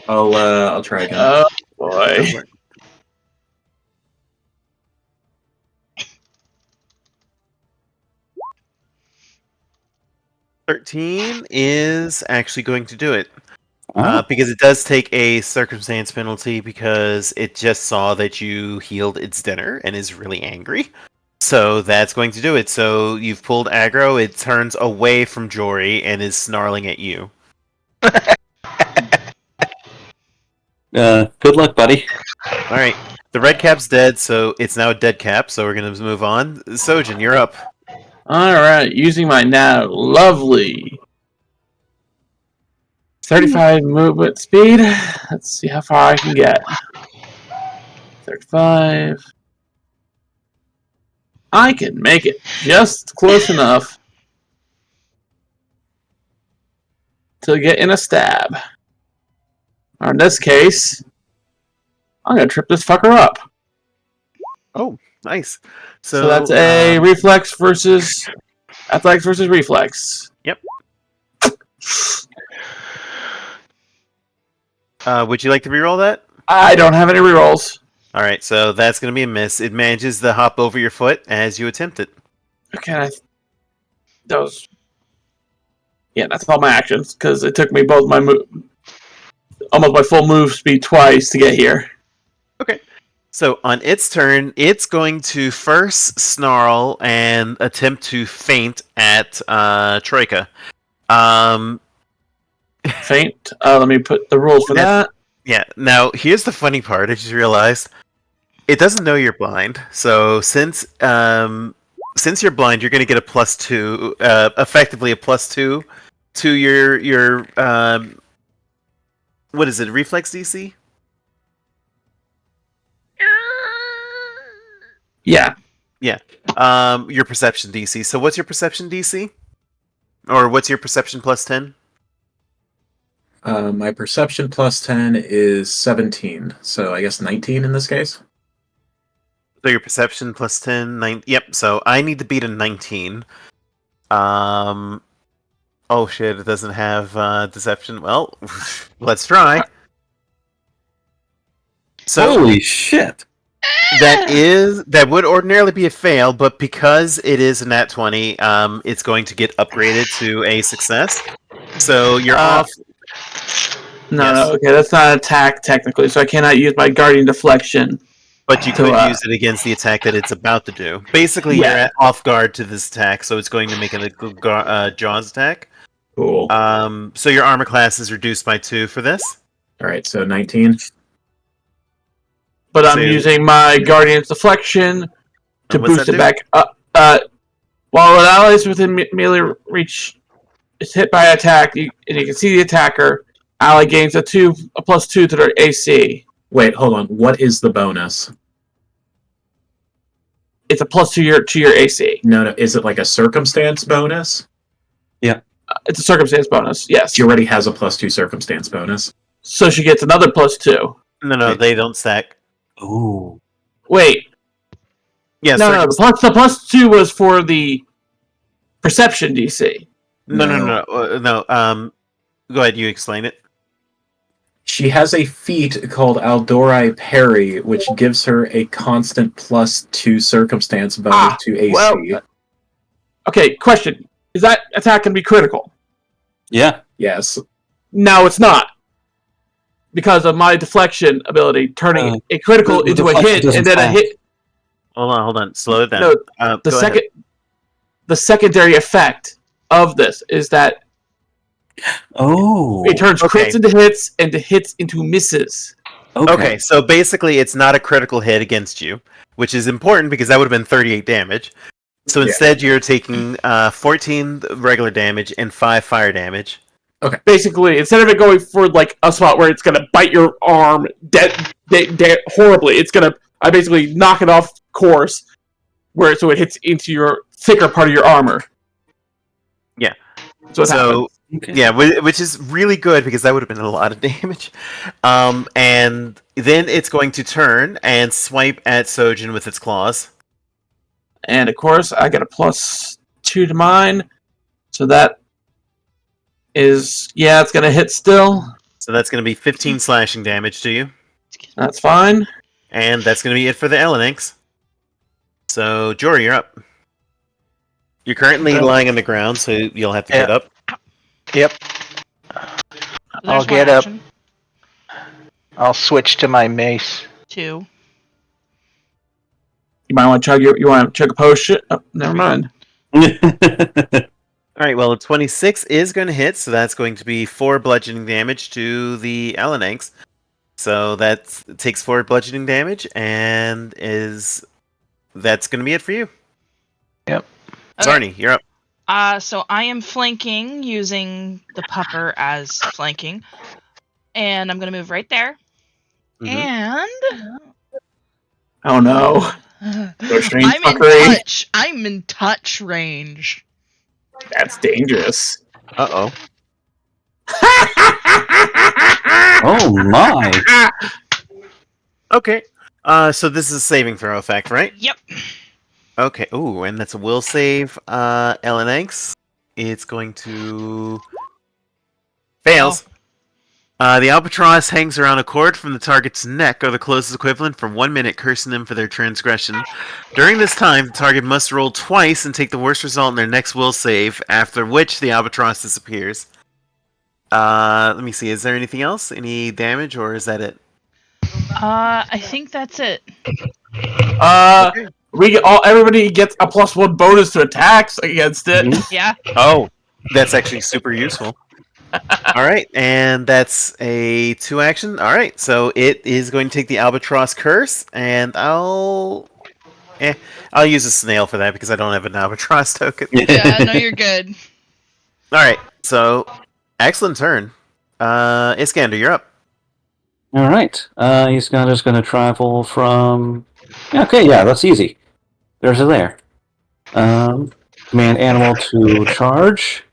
I'll try again. Oh Go boy. for it. $13 is actually going to do it. Because it does take a circumstance penalty because it just saw that you healed its dinner and is really angry. So that's going to do it. So you've pulled aggro, it turns away from Jory and is snarling at you. Good luck, buddy. Alright, the red cap's dead, so it's now a dead cap, so we're going to move on. Sojin, you're up. Alright, using my now lovely 35 movement speed. Let's see how far I can get. 35. I can make it just close enough to get in a stab. Or in this case, I'm going to trip this fucker up. Oh, nice. So that's a reflex versus athletics versus reflex. Yep. Would you like to reroll that? I don't have any rerolls. Alright, so that's going to be a miss. It manages to hop over your foot as you attempt it. Okay, that was... Yeah, that's all my actions, because it took me both my almost my full move speed twice to get here. Okay. So on its turn, it's going to first snarl and attempt to feint at Troyka. Faint. Let me put the rules for that. Yeah. Now here's the funny part. I just realized it doesn't know you're blind. So since you're blind, you're going to get a +2, effectively a +2 to your what is it? Reflex DC? Yeah. Your perception DC. So what's your perception DC? Or what's your perception +10? My perception +10 is 17, so I guess 19 in this case. So your perception +10, 9. Yep. So I need to beat a 19. Oh shit! It doesn't have deception. Well, let's try. So Holy shit! that would ordinarily be a fail, but because it is a nat 20, it's going to get upgraded to a success. So you're off. No, Yes. no, okay, that's not an attack technically, so I cannot use my guardian deflection. But you could So, use it against the attack that it's about to do. Basically, Yeah. you're off guard to this attack, so it's going to make a Jaws attack. Cool. So your armor class is reduced by 2 for this. All right, so 19. But I'm So- using my guardian's deflection to And what's boost that it do? back up. While an ally is within melee reach is hit by an attack, and you can see the attacker, ally gains a +2 to their AC. Wait, hold on. What is the bonus? It's a +2 to your AC. No. Is it like a circumstance bonus? It's a circumstance bonus, yes. She already has a +2 circumstance bonus. So she gets another +2. No, they don't stack. Ooh. Wait, Yeah, no, the +2 was for the perception DC. No. Go ahead, you explain it. She has a feat called Aldori Parry, which gives her a constant +2 circumstance bonus to AC. well, Okay, question. Is that attack going to be critical? Yeah. Yes. Now it's not. Because of my deflection ability, turning a critical the into a deflection hit, doesn't and then a count. hit. Hold on. Slow it down. No, Go ahead. the secondary effect of this is that Oh. it turns crits into hits and the hits into misses. Okay, so basically it's not a critical hit against you, which is important because that would have been 38 damage. So instead you're taking 14 regular damage and 5 fire damage. Okay. Basically, instead of it going for like a spot where it's gonna bite your arm horribly, I basically knock it off course so it hits into your thicker part of your armor. Yeah. So yeah, which is really good because that would have been a lot of damage. And then it's going to turn and swipe at Sojin with its claws. And of course, I get a +2 to mine, so that is it's gonna hit still. So that's going to be 15 slashing damage to you. That's fine. And that's going to be it for the Eleninks. So, Jory, you're up. You're currently lying on the ground, so you'll have to get up. Yep. I'll get up. I'll switch to my mace. 2. You might want to chug a potion. Oh, never mind. All right, well, a 26 is going to hit, so that's going to be 4 bludgeoning damage to the Eleninks. So that takes 4 bludgeoning damage, and that's going to be it for you. Yep. Okay. Zarni, you're up. So I am flanking using the pupper as flanking. And I'm going to move right there. Mhm. And... Oh no. I'm in touch range. That's dangerous. Uh-oh. Oh my. Okay. So this is a saving throw effect, right? Yep. Okay. Ooh, and that's a will save. Eleninks. It's going to... Fails. The albatross hangs around a cord from the target's neck or the closest equivalent for 1 minute, cursing them for their transgression. During this time, the target must roll twice and take the worst result in their next will save, after which the albatross disappears. Let me see, is there anything else? Any damage, or is that it? I think that's it. Okay. Everybody gets a +1 bonus to attacks against it. Mhm. Yeah. Oh, that's actually super useful. Alright, and that's a 2 action. Alright, so it is going to take the albatross curse, and I'll use a snail for that because I don't have an albatross token. Yeah, no, you're good. Alright, so excellent turn. Iskander, you're up. All right. Iskander's going to travel from. Okay, yeah, that's easy. There's a there. Command animal to charge.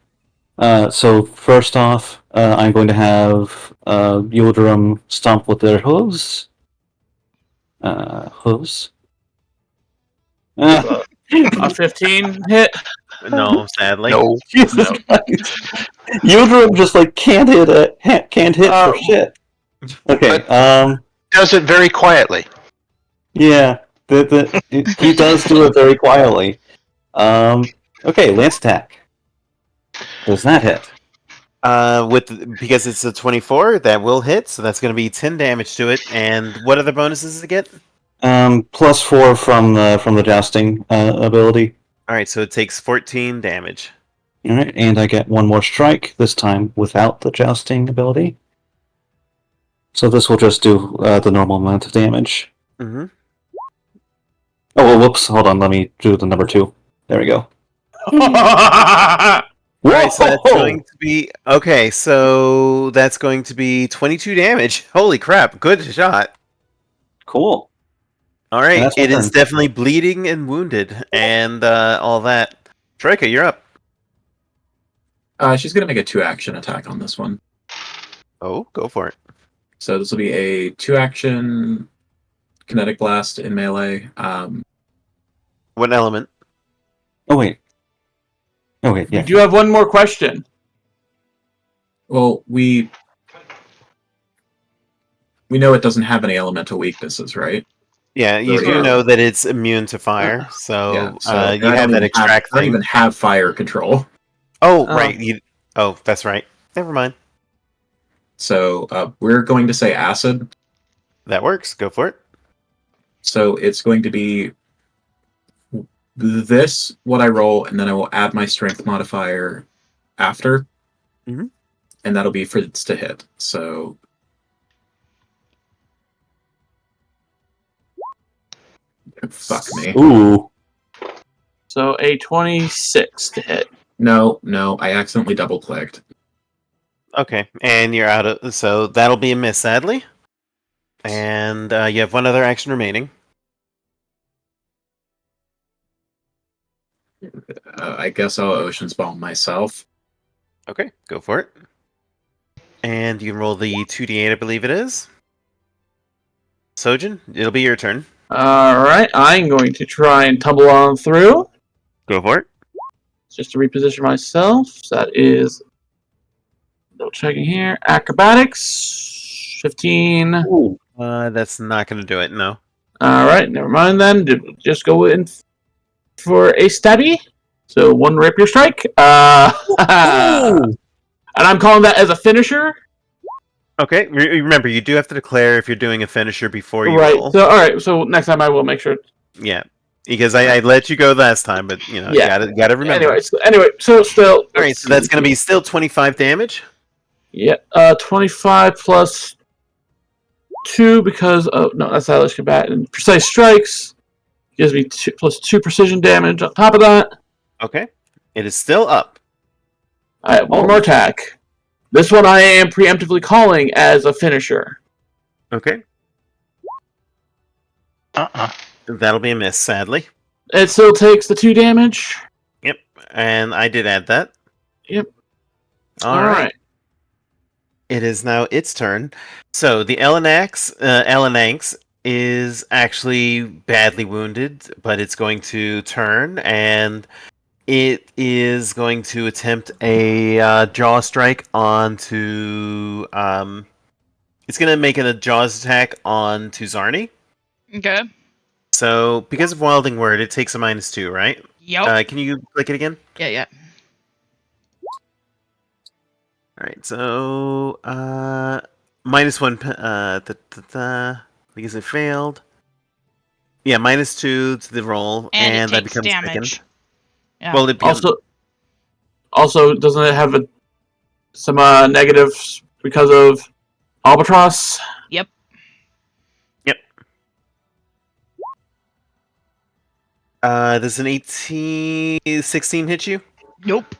So first off, I'm going to have Yildirim stomp with their hooves. Hooves. A 15 hit. No, sadly. No. Jesus Christ. Yildirim just like can't hit for shit. Okay. Does it very quietly. Yeah. He does do it very quietly. Okay, lance attack. Does that hit? Because it's a 24, that will hit, so that's going to be 10 damage to it. And what other bonuses does it get? +4 from the jousting ability. All right, so it takes 14 damage. All right, and I get one more strike this time without the jousting ability. So this will just do the normal amount of damage. Mm-hmm. Oh, well, whoops! Hold on, let me do the number 2. There we go. Alright, so that's going to be... Okay, so that's going to be 22 damage. Holy crap, good shot. Cool. Alright, That's my it is turn. definitely bleeding and wounded, and all that. Troyka, you're up. She's going to make a 2-action attack on this one. Oh, go for it. So this will be a 2-action kinetic blast in melee. What element? Oh wait. Okay, We yeah. do have one more question. Well, we know it doesn't have any elemental weaknesses, right? Yeah, you So, do know that it's immune to fire, so, Yeah, so you have that extract I don't thing. even have fire control. Oh, Oh. right. Oh, that's right. Never mind. So we're going to say acid. That works. Go for it. So it's going to be this, what I roll, and then I will add my strength modifier after. Mhm. And that'll be for it to hit. So fuck me. Ooh. So a 26 to hit. No, I accidentally double clicked. Okay, and you're out of. So that'll be a miss, sadly. And you have one other action remaining. I guess I'll Ocean's Bomb myself. Okay, go for it. And you can roll the 2d8, I believe it is. Sojin, it'll be your turn. Alright, I'm going to try and tumble on through. Go for it. Just to reposition myself. So that is. Double checking here. Acrobatics. 15. Ooh. That's not going to do it, no. Alright, never mind then. Just go in for a stabby. So one rapier strike. And I'm calling that as a finisher. Okay, remember, you do have to declare if you're doing a finisher before you Right. roll. So alright, so next time I will make sure. Yeah, because I let you go last time, but you know, Yeah. you gotta remember. Anyway, so still. Alright, so that's going to be still 25 damage. Yeah, 25 plus 2 because of no, that's Stylish Combat and Precise Strikes gives me plus 2 precision damage on top of that. Okay, it is still up. I have one more attack. This one I am preemptively calling as a finisher. Okay, that'll be a miss, sadly. It still takes the 2 damage. Yep, and I did add that. Yep. All right. It is now its turn. So the Elanax is actually badly wounded, but it's going to turn, and it is going to attempt a jaw strike onto. It's going to make it a jaws attack onto Zarni. Okay. So because of Wilding Word, it takes a -2, right? Yep. Can you click it again? Yeah. Alright, so -1 because it failed. Yeah, -2 to the roll, And it that takes becomes damage. second. Yeah. Well, it becomes, Also, doesn't it have some negatives because of Albatross? Yep. Does an 16 hit you? Nope.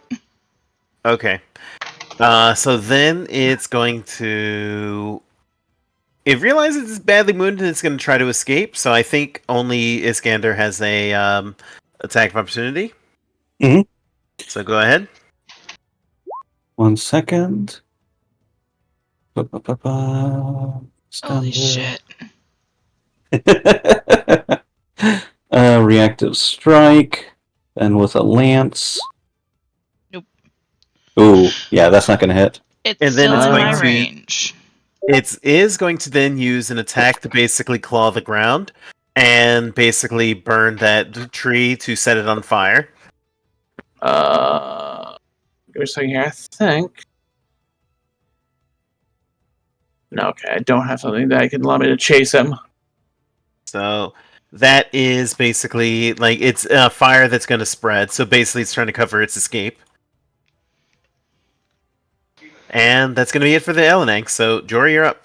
Okay. So then it's going to. It realizes it's badly wounded and it's going to try to escape. So I think only Iskander has a attack of opportunity. Mhm. So go ahead. 1 second. Holy shit. Reactive strike, then with a lance. Nope. Ooh, yeah, that's not gonna hit. It's And then still it's in going my to- range. It is going to then use an attack to basically claw the ground and basically burn that tree to set it on fire. Give me a second here. I think. No, okay, I don't have something that can allow me to chase him. So that is basically like it's a fire that's going to spread. So basically, it's trying to cover its escape. And that's going to be it for the Elenank. So Jory, you're up.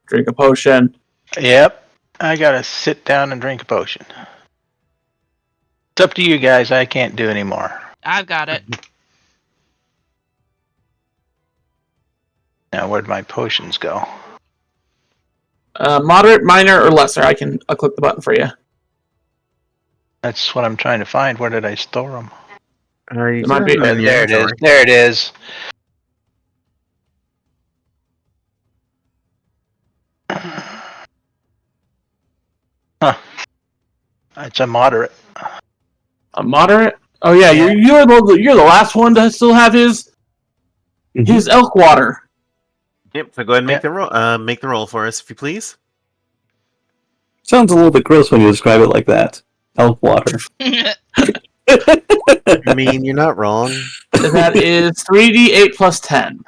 Drink a potion. Yep. I gotta sit down and drink a potion. It's up to you guys. I can't do any more. I've got it. Now, where'd my potions go? Moderate, minor, or lesser. I'll click the button for you. That's what I'm trying to find. Where did I store them? It might be. There it is. There it is. Huh. It's a moderate. A moderate. Oh yeah, you're the last one to still have his elk water. Yep. So go ahead and make the roll. Make the roll for us, if you please. Sounds a little bit gross when you describe it like that. Elk water. I mean, you're not wrong. That is 3d8 plus 10.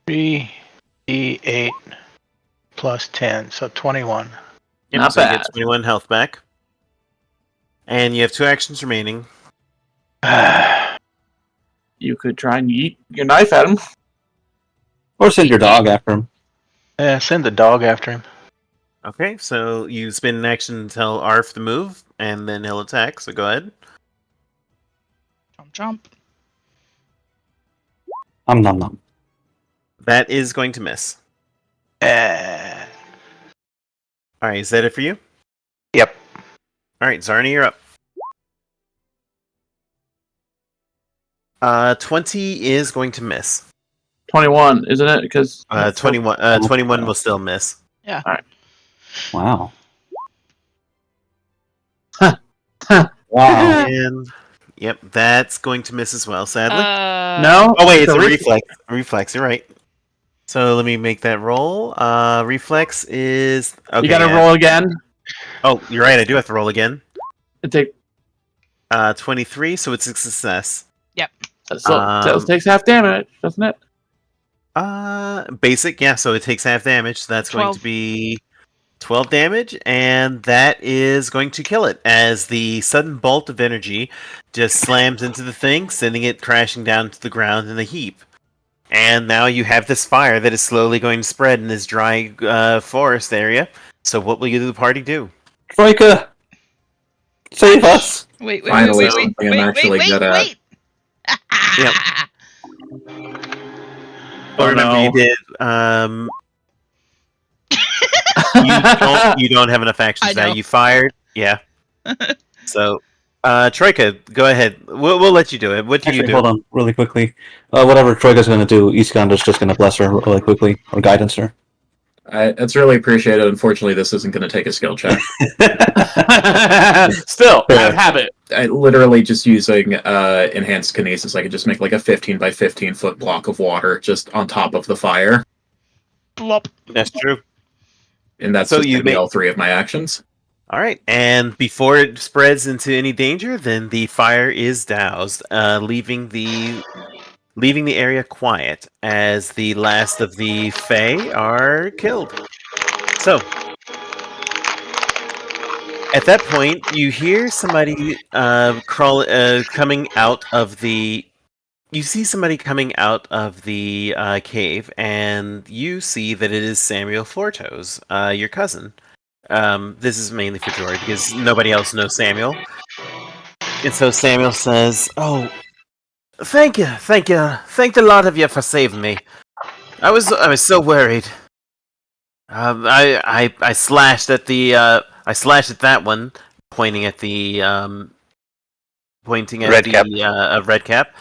3d8 plus 10, so 21. Yep, Not so you bad. get 21 health back. And you have 2 actions remaining. You could try and yeet your knife at him. Or send your dog after him. Yeah, send the dog after him. Okay, so you spend an action to tell Arf to move, and then he'll attack, so go ahead. Jump. Nom nom. That is going to miss. Uh, Alright, is that it for you? Yep. Alright, Zarni, you're up. 20 is going to miss. 21, isn't it? Because 21 will still miss. Wow. Huh. Wow. And yep, that's going to miss as well, sadly. No. Oh wait, it's a ref- reflex. Reflex, you're right. So let me make that roll. Reflex is okay. You gotta roll again. Oh, you're right. I do have to roll again. It take 23, so it's a success. so takes half damage, doesn't it? Basic, yeah. So it takes half damage. So that's going 12. to be 12 damage, and that is going to kill it as the sudden bolt of energy just slams into the thing, sending it crashing down to the ground in a heap. And now you have this fire that is slowly going to spread in this dry forest area. So what will you do the party do? Troyka! Save us! Wait, Finally, wait, something I'm actually good at. wait. Yep. Oh, Remember, no. you did. You don't have enough actions I now. know. You fired. Yeah. So, Troyka, go ahead. We'll let you do it. What do you Actually, do? hold on, really quickly. Whatever Troyka's going to do, Iskander's just going to bless her really quickly, or guidance her. It's really appreciated. Unfortunately, this isn't going to take a skill check. Still, Fair. bad habit. I literally just using enhanced kinesis. I could just make like a 15 by 15 foot block of water just on top of the fire, Blop. That's true. and that's So just you gonna be make- all 3 of my actions. All right, and before it spreads into any danger, then the fire is doused, leaving the area quiet as the last of the Fae are killed. So, at that point, you hear somebody coming out of the. You see somebody coming out of the cave, and you see that it is Samuel Fourtoes, your cousin. This is mainly for Jory because nobody else knows Samuel. And so Samuel says, "Oh, thank you, thank the lot of you for saving me. I was so worried. I slashed at that one, pointing at the red cap.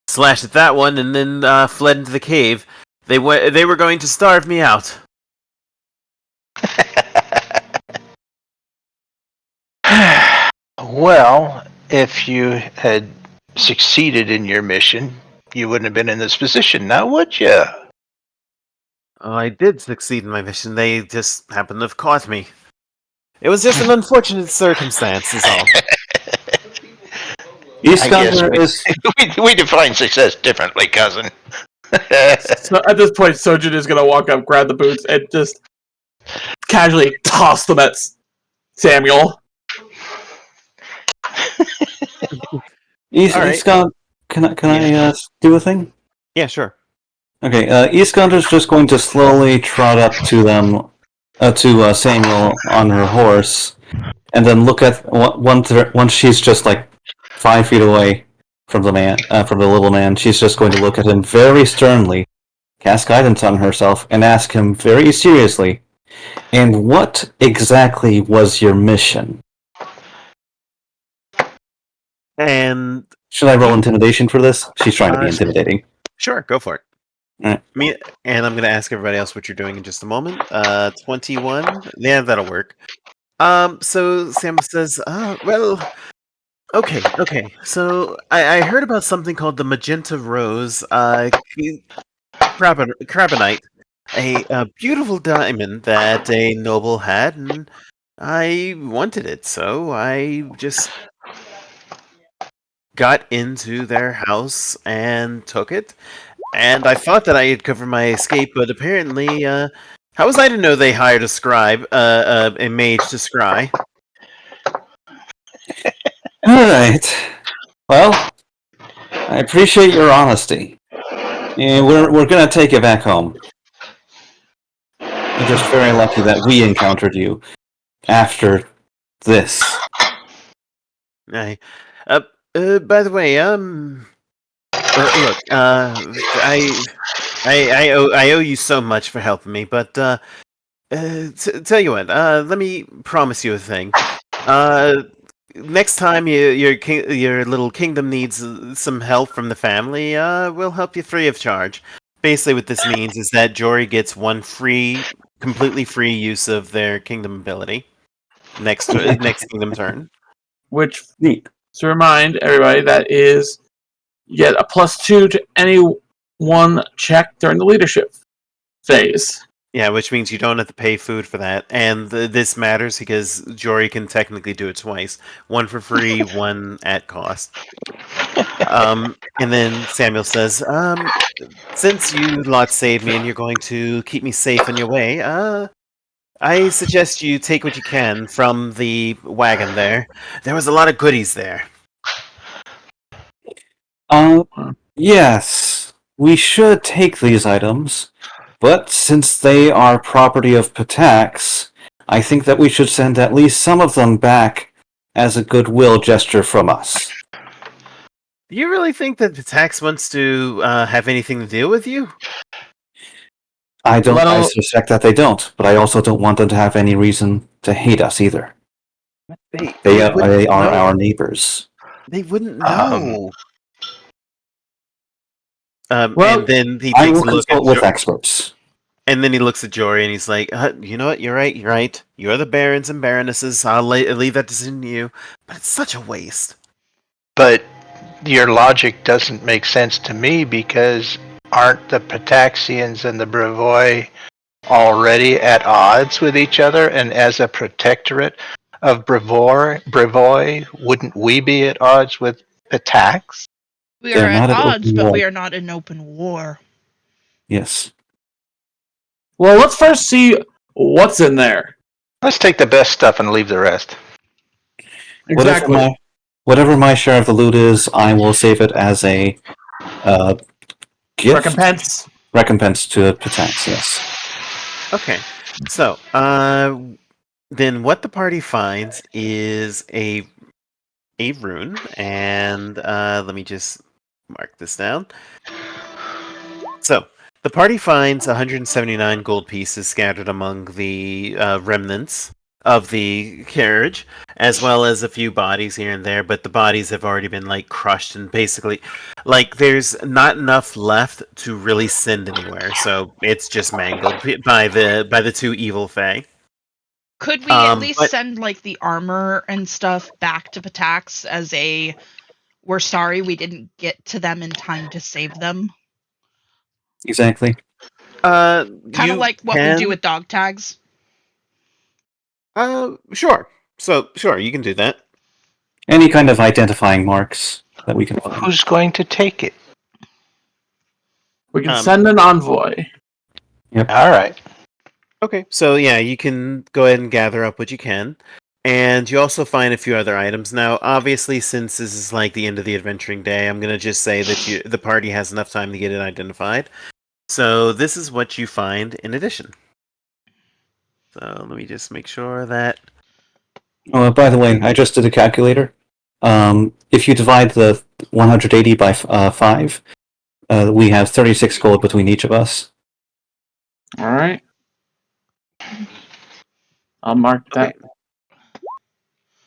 Slashed at that one, and then fled into the cave. They were going to starve me out." Well, if you had succeeded in your mission, you wouldn't have been in this position now, would you? Oh, I did succeed in my mission. They just happened to have caught me. It was just an unfortunate circumstance, is all. Iskander is. we define success differently, cousin. So at this point, Sojin is gonna walk up, grab the boots, and just casually toss them at Samuel. Alright. Iskander, can I do a thing? Yeah, sure. Okay, Iskander's just going to slowly trot up to them, to Samuel on her horse, and then look at once she's just like 5 feet away from the little man. She's just going to look at him very sternly, cast guidance on herself, and ask him very seriously, "And what exactly was your mission?" And Should I roll intimidation for this? She's trying to be intimidating. sure, go for it. Alright. And I'm going to ask everybody else what you're doing in just a moment. 21. Yeah, that'll work. So Sam says, well, okay. So I heard about something called the Magenta Rose, Crabonite, a beautiful diamond that a noble had, and I wanted it, so I just got into their house and took it. And I thought that I had covered my escape, but apparently, how was I to know they hired a scribe, a mage to scry? Alright. Well, I appreciate your honesty. And we're gonna take you back home. You're just very lucky that we encountered you after this. I, by the way, look, I owe you so much for helping me, but tell you what, let me promise you a thing. Next time your little kingdom needs some help from the family, we'll help you free of charge. Basically, what this means is that Jory gets one completely free use of their kingdom ability next kingdom turn. Which, Neat. to remind everybody, that is you get a +2 to any one check during the leadership phase. Yeah, which means you don't have to pay food for that, and this matters because Jory can technically do it twice: one for free, one at cost. And then Samuel says, "Since you lot saved me and you're going to keep me safe on your way, I suggest you take what you can from the wagon there. There was a lot of goodies there." Yes. We should take these items, but since they are property of Patax, I think that we should send at least some of them back as a goodwill gesture from us. Do you really think that the tax wants to have anything to do with you? I suspect that they don't, but I also don't want them to have any reason to hate us either. They are our neighbors. They wouldn't know. Well, and then he I takes will a look at consult with experts. And then he looks at Jory and he's like, "You know what? You're right. You're right. You're the barons and baronesses. I'll leave that decision to you. But it's such a waste." But your logic doesn't make sense to me because aren't the Pataxians and the Brevoy already at odds with each other? And as a protectorate of Brevoy, wouldn't we be at odds with Patax? We They're are not at at odds, open but war. we are not in open war. Yes. well, let's first see what's in there. Let's take the best stuff and leave the rest. Exactly. Whatever my share of the loot is, I will save it as a gift Recompense. to Patax. Yes. Okay. So, then what the party finds is a rune, and let me just mark this down. So, the party finds 179 gold pieces scattered among the remnants of the carriage, as well as a few bodies here and there, but the bodies have already been like crushed and basically there's not enough left to really send anywhere, so it's just mangled by the two evil fae. Could we at least but- send like the armor and stuff back to Patax as a we're sorry we didn't get to them in time to save them? Exactly. Kind of like what we do with dog tags. Sure. So sure, you can do that. Any kind of identifying marks that we can find. Who's going to take it? We can send an envoy. Yep. All right. Okay, so yeah, you can go ahead and gather up what you can. And you also find a few other items. Now, obviously, since this is like the end of the adventuring day, I'm going to just say that the party has enough time to get it identified. So this is what you find in addition. So let me just make sure that... Oh, by the way, I just did a calculator. If you divide the 180 by 5, we have 36 gold between each of us. All right. I'll mark that. Okay.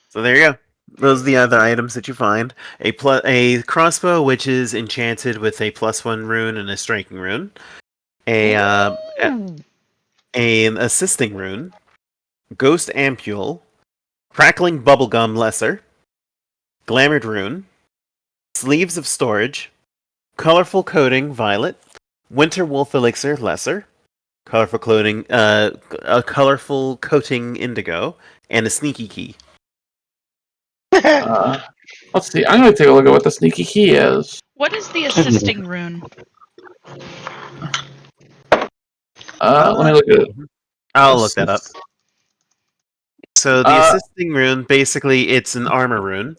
So there you go. Those are the other items that you find. A crossbow, which is enchanted with a +1 rune and a striking rune. An assisting rune. Ghost ampule. Crackling bubblegum lesser. Glamored rune. Sleeves of storage. Colorful coating violet. Winter wolf elixir lesser. Colorful coating indigo. And a sneaky key. Let's see. I'm going to take a look at what the sneaky key is. What is the assisting rune? Let me look at it. I'll look that up. So the Uh, assisting rune, basically, it's an armor rune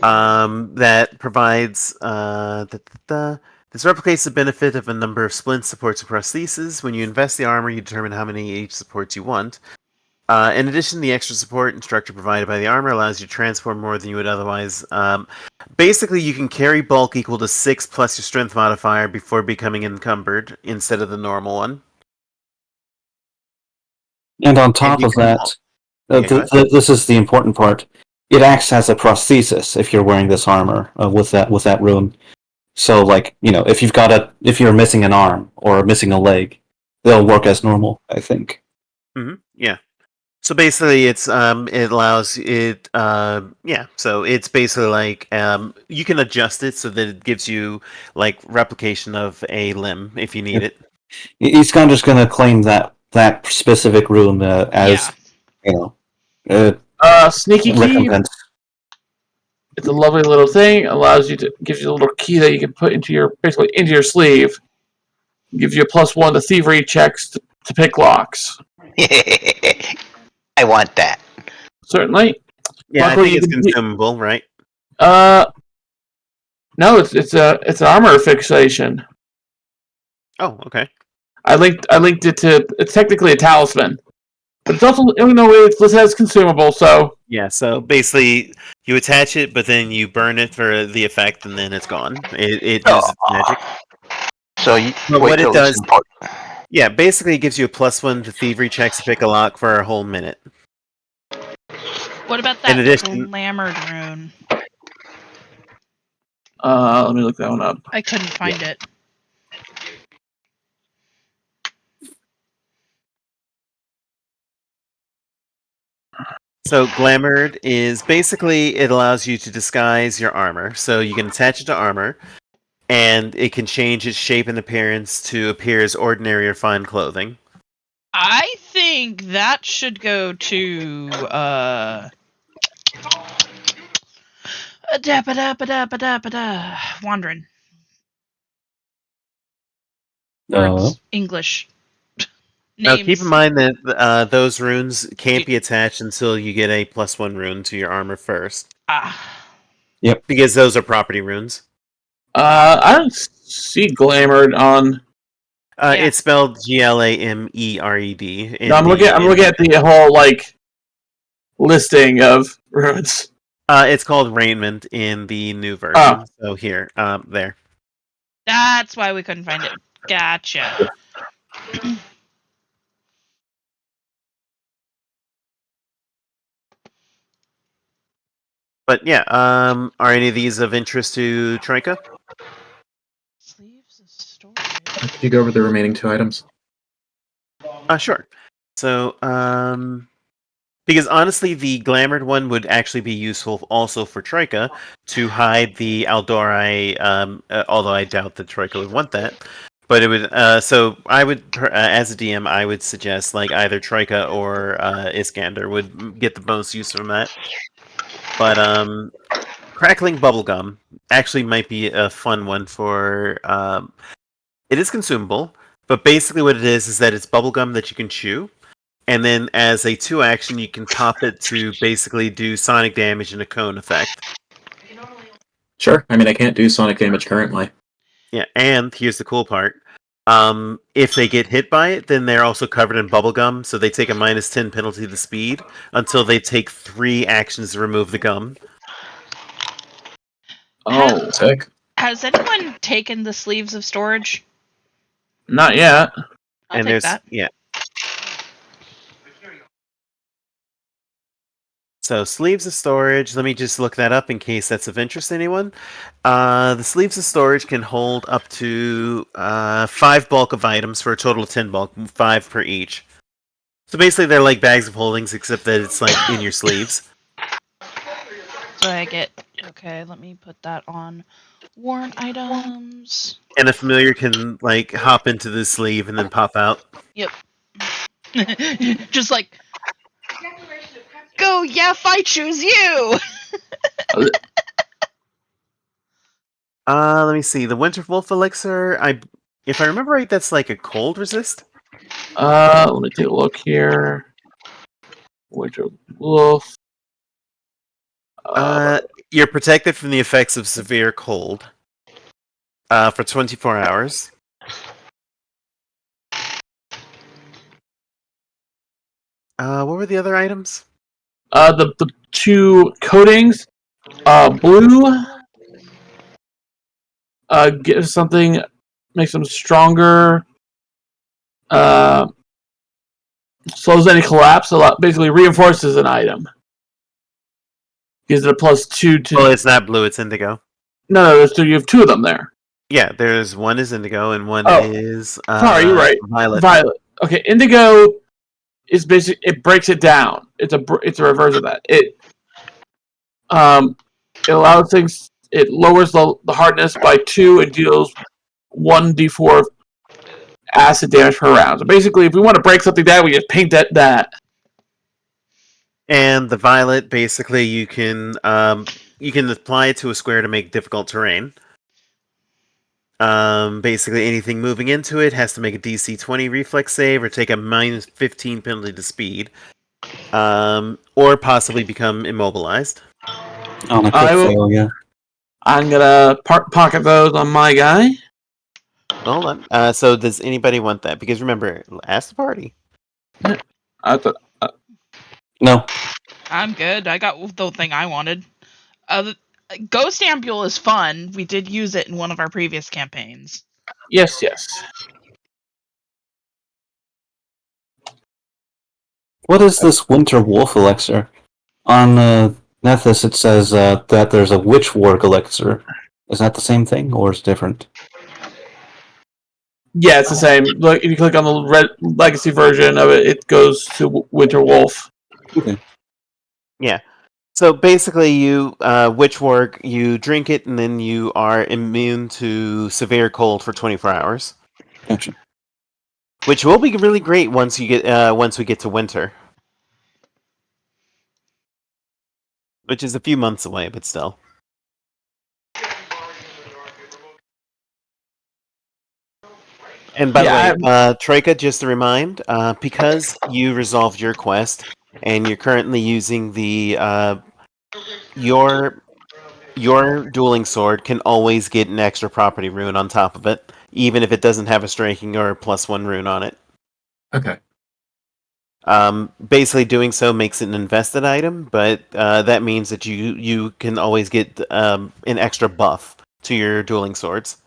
that provides. This replicates the benefit of a number of splint supports and prostheses. When you invest the armor, you determine how many each supports you want. In addition, the extra support and structure provided by the armor allows you to transport more than you would otherwise. Basically, you can carry bulk equal to 6 plus your strength modifier before becoming encumbered, instead of the normal one. And on top you of can that, Yeah, go ahead. this is the important part. It acts as a prosthesis if you're wearing this armor with that rune. So, like, if you're missing an arm or missing a leg, they'll work as normal, I think. Yeah. So basically, it allows it. So it's basically like you can adjust it so that it gives you like replication of a limb if you need Yeah. it. Iskander's going to claim that specific rune as Sneaky key. recompense. It's a lovely little thing. Allows you to gives you a little key that you can put into your sleeve. Gives you a +1 to thievery checks to pick locks. I want that. Certainly. Yeah, Luckily, I think it's consumable, right? No, it's an armor fixation. Oh, okay. I linked it to. It's technically a talisman, but it's also it's listed as consumable. So Yeah, so basically you attach it, but then you burn it for the effect, and then it's gone. It does its magic. So But wait what it till does, it's important. yeah, basically it gives you a +1 to thievery checks to pick a lock for a whole minute. What about In that addition, glamored rune? let me look that one up. I couldn't find it. so Glamored is basically it allows you to disguise your armor. So you can attach it to armor, and it can change its shape and appearance to appear as ordinary or fine clothing. I think that should go to Wandren. Words, English Now, names. keep in mind that those runes can't be attached until you get a +1 rune to your armor first. Yep. Because those are property runes. I don't see glamored on. It's spelled Glamered. No, I'm looking at the whole listing of runes. It's called Raiment in the new version. So here, there. That's why we couldn't find it. Gotcha. But yeah, are any of these of interest to Troyka? Sleeves of storage. Could you go over the remaining 2 items? Sure. So, because honestly, the Glamored one would actually be useful also for Troyka to hide the Aldori, although I doubt that Troyka would want that. But it would, so I would, as a DM, I would suggest either Troyka or Iskander would get the most use from that. But Crackling Bubblegum actually might be a fun one for, it is consumable, but basically what it is that it's bubblegum that you can chew. And then as a 2 action, you can pop it to basically do sonic damage and a cone effect. Sure. I mean, I can't do sonic damage currently. Yeah, and here's the cool part. If they get hit by it, then they're also covered in bubblegum, so they take a -10 penalty to speed until they take 3 actions to remove the gum. Oh, sick. Has anyone taken the sleeves of storage? Not yet. I'll take that. Yeah. So, sleeves of storage, let me just look that up in case that's of interest to anyone. The sleeves of storage can hold up to 5 bulk of items for a total of 10 bulk, 5 per each. So basically they're like bags of holdings, except that it's in your sleeves. So I get, okay, let me put that on worn items. And a familiar can hop into the sleeve and then pop out. Yep. Just go, Yef, I choose you! Let me see. The Winter Wolf Elixir, If I remember right, that's like a cold resist. Let me take a look here. Winter Wolf. You're protected from the effects of severe cold for 24 hours. What were the other items? The two coatings. Blue gives something, makes them stronger. Slows any collapse a lot. Basically, reinforces an item. Gives it a +2 to. Well, it's not blue; it's indigo. No, so you have two of them there. Yeah, there's one is indigo and one Oh, is sorry, you're right. violet. Okay, indigo is basically, it breaks it down. It's a reverse of that. It allows things. It lowers the hardness by 2 and deals 1d4 of acid damage per round. So basically, if we want to break something down, we just paint that. And the violet, basically, you can apply it to a square to make difficult terrain. Basically, anything moving into it has to make a DC 20 reflex save or take a -15 penalty to speed, or possibly become immobilized. On a crit fail, yeah. I'm gonna pocket those on my guy. Hold on. So does anybody want that? Because remember, ask the party. No. I'm good. I got the thing I wanted. Ghost Ampule is fun. We did use it in one of our previous campaigns. Yes. What is this Winter Wolf elixir? On Nethys it says that there's a Witch Warg elixir. Is that the same thing, or is it different? Yeah, it's the same. Look, if you click on the red legacy version of it, it goes to Winter Wolf. Okay. Yeah. So basically, you Witch Warg, you drink it, and then you are immune to severe cold for 24 hours. Gotcha. Which will be really great once we get to winter, which is a few months away, but still. And by the way, Troyka, just to remind, because you resolved your quest and you're currently using the your dueling sword can always get an extra property rune on top of it, even if it doesn't have a striking or a +1 rune on it. Okay. Basically, doing so makes it an invested item, but that means that you can always get an extra buff to your dueling swords.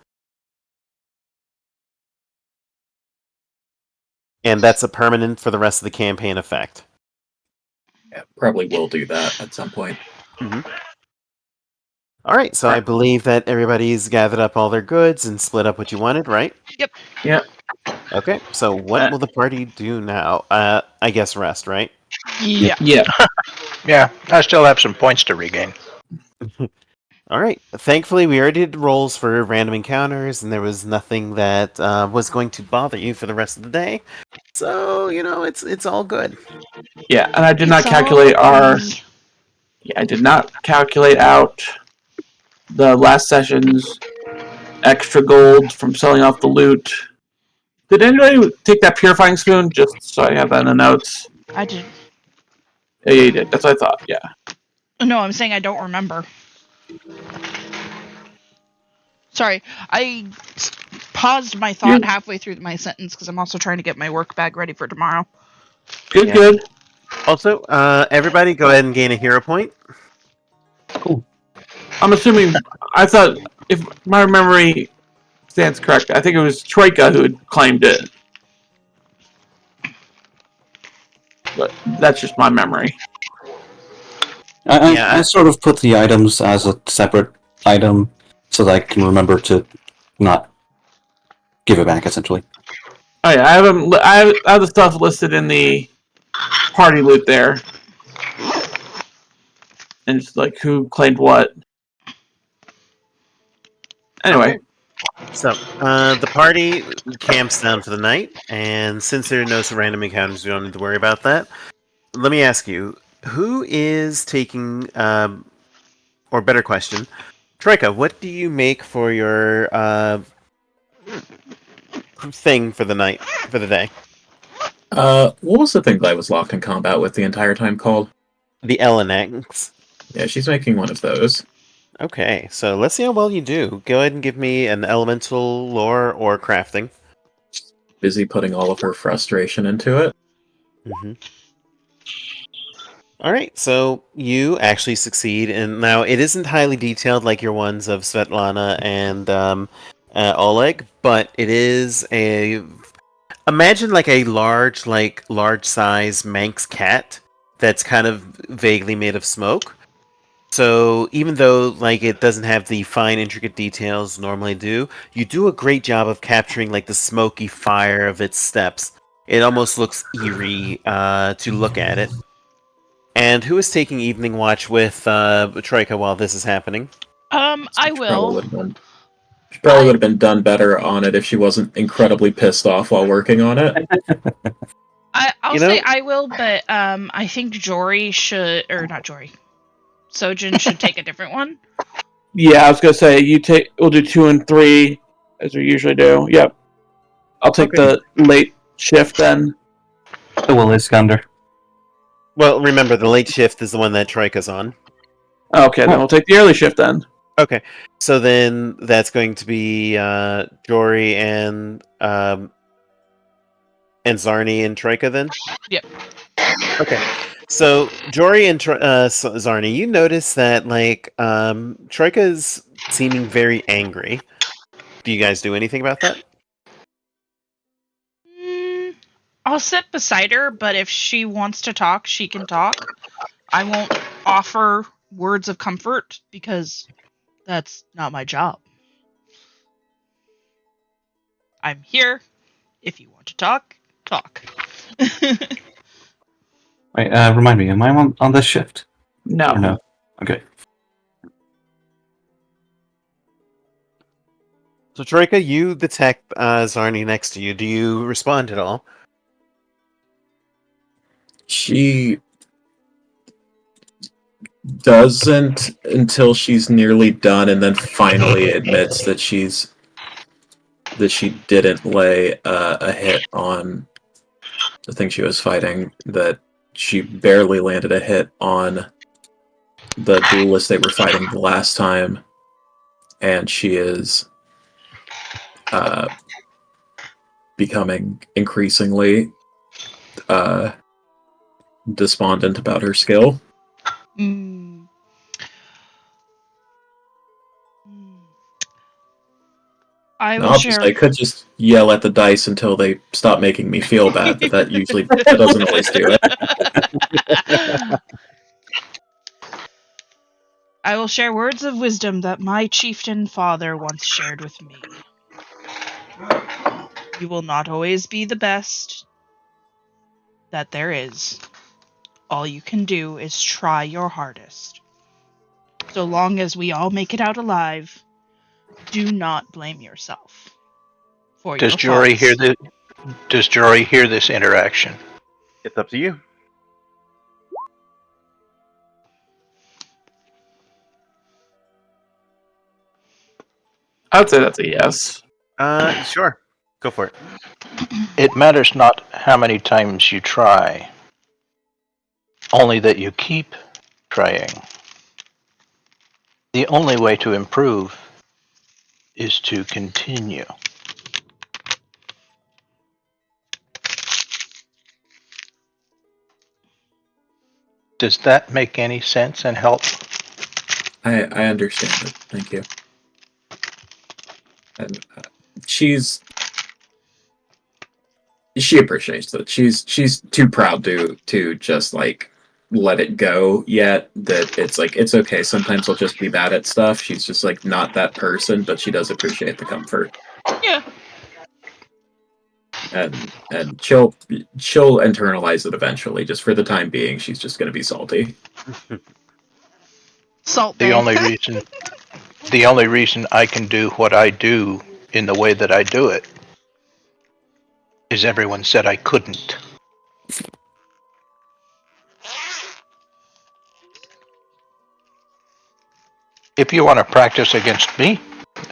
And that's a permanent for the rest of the campaign effect. Yeah, probably will do that at some point. Mm-hmm. All right, so I believe that everybody's gathered up all their goods and split up what you wanted, right? Yep. Okay, so what will the party do now? I guess rest, right? Yeah. Yeah, I still have some points to regain. All right. Thankfully, we already did rolls for random encounters, and there was nothing that was going to bother you for the rest of the day. So it's all good. Yeah, and I did not calculate I did not calculate out the last session's extra gold from selling off the loot. Did anybody take that purifying spoon? Just so I have that in the notes. I did. Yeah, you did. That's what I thought. Yeah. No, I'm saying I don't remember. Sorry, I paused my thought halfway through my sentence because I'm also trying to get my work bag ready for tomorrow. Good. Also, everybody go ahead and gain a hero point. Cool. I'm assuming, I thought, if my memory stands correct, I think it was Troyka who had claimed it. But that's just my memory. I sort of put the items as a separate item so that I can remember to not give it back, essentially. Oh yeah, I have the stuff listed in the party loot there. And it's like who claimed what. Anyway. So, the party camps down for the night, and since there are no random encounters, we don't need to worry about that. Let me ask you, who is taking, or better question, Troyka, what do you make for your thing for the night, for the day. What was the thing that I was locked in combat with the entire time called? The LNX. Yeah, she's making one of those. Okay, so let's see how well you do. Go ahead and give me an elemental lore or crafting. Busy putting all of her frustration into it. Mm-hmm. All right, so you actually succeed, and now it isn't highly detailed like your ones of Svetlana and Oleg, but it is a imagine like a large size Manx cat that's kind of vaguely made of smoke. So even though like it doesn't have the fine intricate details normally do, you do a great job of capturing like the smoky fire of its steps. It almost looks eerie to look at it. And who is taking evening watch with Troyka while this is happening? I will. She probably would have been done better on it if she wasn't incredibly pissed off while working on it. I'll say I will, but I think Jory should, or not Jory, Sojin should take a different one. Yeah, I was gonna say we'll do 2 and 3 as we usually do. Yep. I'll take the late shift then. So will Iskander. Well, remember the late shift is the one that Troyka's on. Okay, then we'll take the early shift then. Okay, so then that's going to be Jory and Zarni and Troyka then? Yep. Okay, so Jory and Zarni, you notice that like Troyka's seeming very angry. Do you guys do anything about that? I'll sit beside her, but if she wants to talk, she can talk. I won't offer words of comfort because that's not my job. I'm here. If you want to talk, talk. Wait, remind me, am I on this shift? No. Or no? Okay. So Troyka, you detect Zarni next to you. Do you respond at all? She doesn't until she's nearly done, and then finally admits that she didn't lay a hit on the thing she was fighting. That she barely landed a hit on the duelist they were fighting the last time, and she is becoming increasingly despondent about her skill. I will share. I could just yell at the dice until they stop making me feel bad, but that doesn't always do it. I will share words of wisdom that my chieftain father once shared with me. You will not always be the best that there is. All you can do is try your hardest. So long as we all make it out alive, do not blame yourself. Does Jory hear this? Does Jory hear this interaction? It's up to you. I'd say that's a yes. Sure. Go for it. It matters not how many times you try, only that you keep trying. The only way to improve is to continue. Does that make any sense and help? I understand it. Thank you. And she appreciates it. She's too proud to just like let it go yet. That it's okay. Sometimes I'll just be bad at stuff. She's just like not that person, but she does appreciate the comfort. Yeah. And she'll internalize it eventually. Just for the time being, she's just going to be salty. Salt. The only reason I can do what I do in the way that I do it is everyone said I couldn't. If you want to practice against me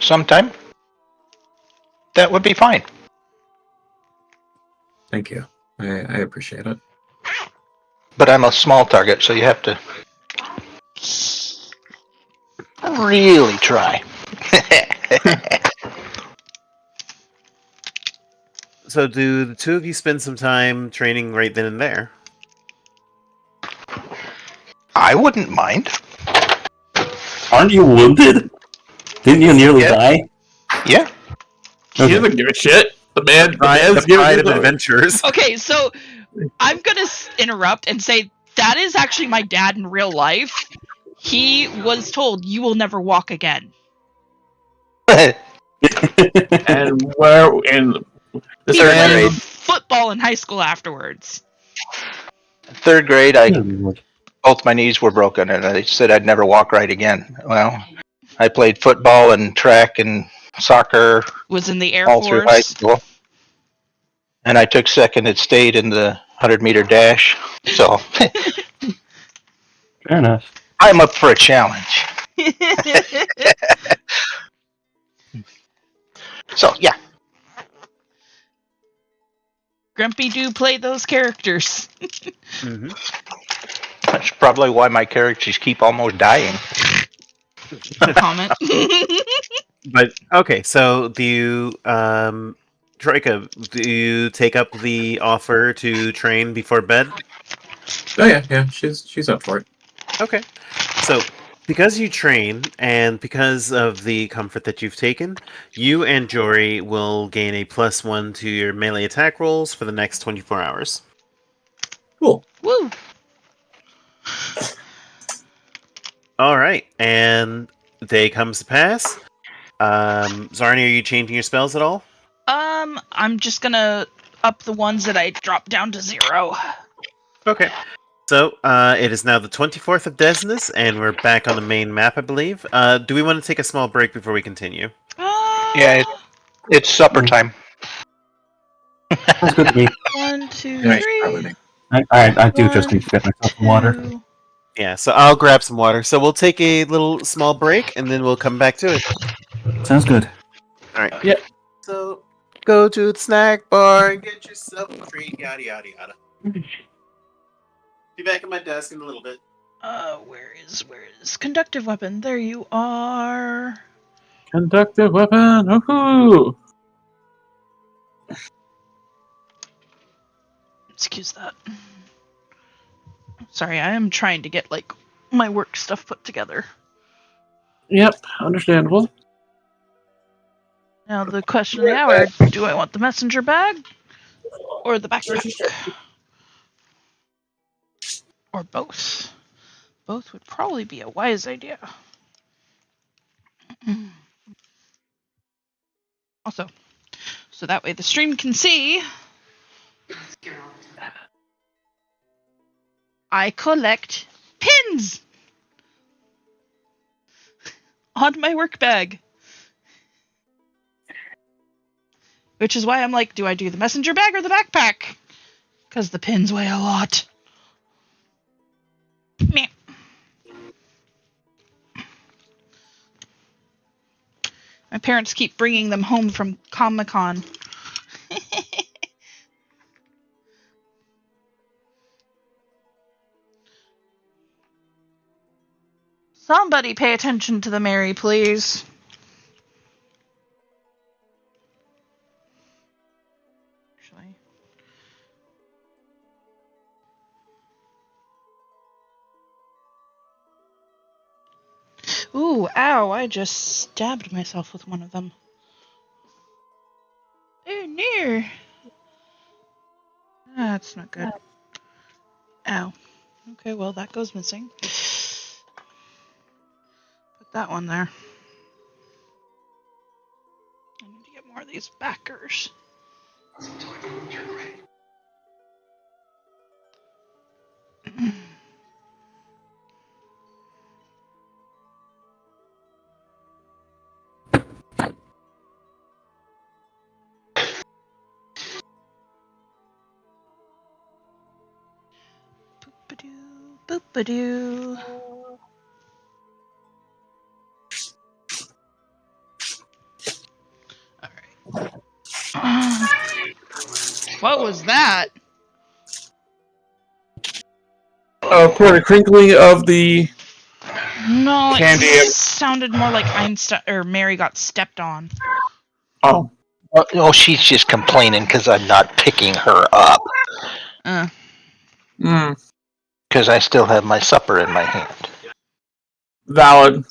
sometime, that would be fine. Thank you. I appreciate it. But I'm a small target, so you have to really try. So, do the two of you spend some time training right then and there? I wouldn't mind. Aren't you wounded? Didn't you nearly Yeah. die? Yeah. He doesn't give a shit. The man's The giving pride it of a- adventurers. Okay, so I'm gonna interrupt and say that is actually my dad in real life. He was told you will never walk again. And where in this He Third played grade. football in high school afterwards. Third grade, both my knees were broken, and they said I'd never walk right again. Well, I played football and track and soccer Was in the Air all through high Force. school, and I took second at state in the 100-meter dash. So Fair enough. I'm up for a challenge. So yeah, Grumpy do play those characters. Mm-hmm. that's probably why my characters keep almost dying. No comment. But okay, so do you, Troyka, do you take up the offer to train before bed? Oh yeah, she's up for it. Okay, so because you train and because of the comfort that you've taken, you and Jory will gain a +1 to your melee attack rolls for the next 24 hours. Cool. Woo! All right, and day comes to pass. Zarni, are you changing your spells at all? I'm just gonna up the ones that I dropped down to 0. Okay. So, it is now the 24th of Desnus, and we're back on the main map, I believe. Do we want to take a small break before we continue? Yeah, it's supper time. Sounds good to me. 1, 2, Yeah, 3. probably me. I do just One, need to get myself some water. 2. Yeah, so I'll grab some water. So we'll take a little small break, and then we'll come back to it. Sounds good. All right. Yeah. So, go to the snack bar and get yourself a treat, yada, yada, yada. Be back at my desk in a little bit. Where is conductive weapon? There you are. conductive weapon. Woohoo! Excuse that. Sorry, I am trying to get like my work stuff put together. Yep, understandable. Now the question of the hour: do I want the messenger bag or the backpack, or both? Both would probably be a wise idea. Also, so that way the stream can see. I collect pins on my work bag. Which is why I'm like, do I do the messenger bag or the backpack? Because the pins weigh a lot. Meh. My parents keep bringing them home from Comic-Con. Somebody pay attention to the Mary, please. Actually. Ooh, ow, I just stabbed myself with one of them. Oh, near. That's not good. Ow. Okay, well, that goes missing. Put that one there. I need to get more of these backers. Boop-a-doo, boop-a-doo. Alright. What was that? For the crinkling of the No, Candy. it sounded more like Mary got stepped on. oh, Oh, she's just complaining because I'm not picking her up. Because I still have my supper in my hand. valid.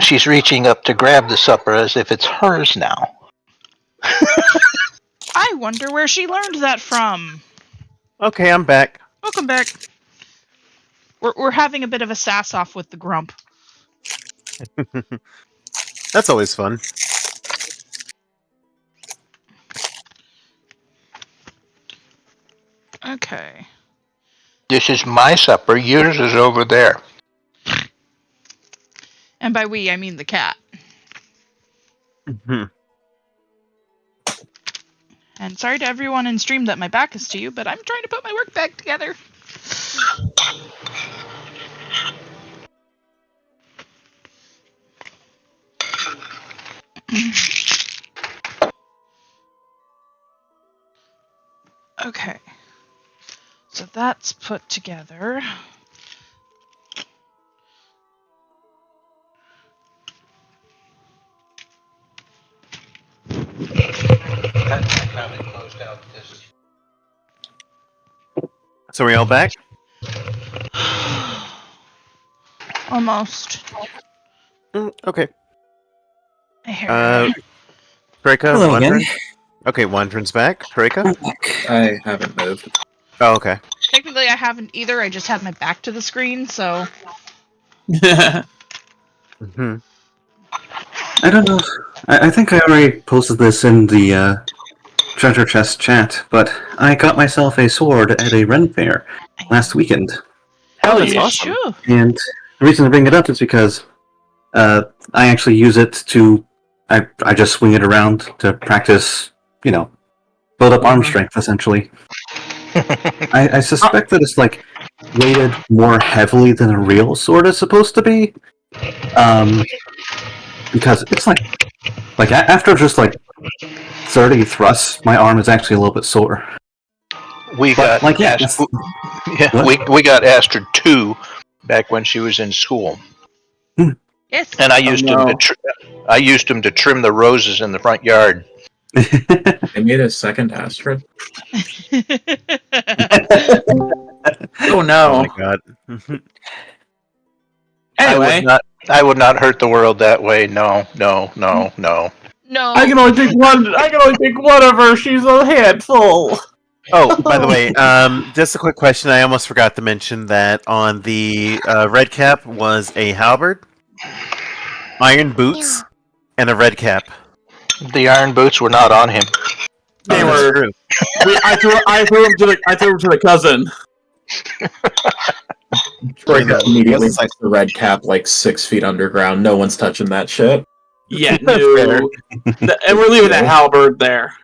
She's reaching up to grab the supper as if it's hers now. I wonder where she learned that from. Okay, I'm back. Welcome back. We're having a bit of a sass off with the grump. That's always fun. Okay. This is my supper. Yours is over there. And by we, I mean the cat. Mhm. And sorry to everyone in stream that my back is to you, but I'm trying to put my work back together. Okay. So that's put together. So are we all back? Almost. Okay. I hear Troyka, Hello Wandren? again. Okay, Wandren's back. Troyka? I haven't moved. Oh, okay. Technically, I haven't either. I just had my back to the screen, so. Mm-hmm. I don't know. I think I already posted this in the treasure chest chat, but I got myself a sword at a Ren fair last weekend. Hell That's yeah. awesome. Sure. And the reason I bring it up is because I actually use it to... I just swing it around to practice, build up arm strength, essentially. I suspect that it's, weighted more heavily than a real sword is supposed to be. Because it's after just 30 thrusts, my arm is actually a little bit sore. We But, got yeah, we got Astrid 2 back when she was in school, Yes. and I used him to trim the roses in the front yard. I made a second Astrid. Oh Oh no. my god. Anyway, I would not hurt the world that way. No. No. I can only take one. I can only take one of her. She's a handful. Oh, by the way, just a quick question. I almost forgot to mention that on the red cap was a halberd, iron boots, and a red cap. The iron boots were not on him. They Oh, that's were. true. I threw him to the cousin. Troyka it immediately wasn't puts the red cap 6 feet underground. No one's touching that shit. Yeah, no. And we're leaving that halberd there.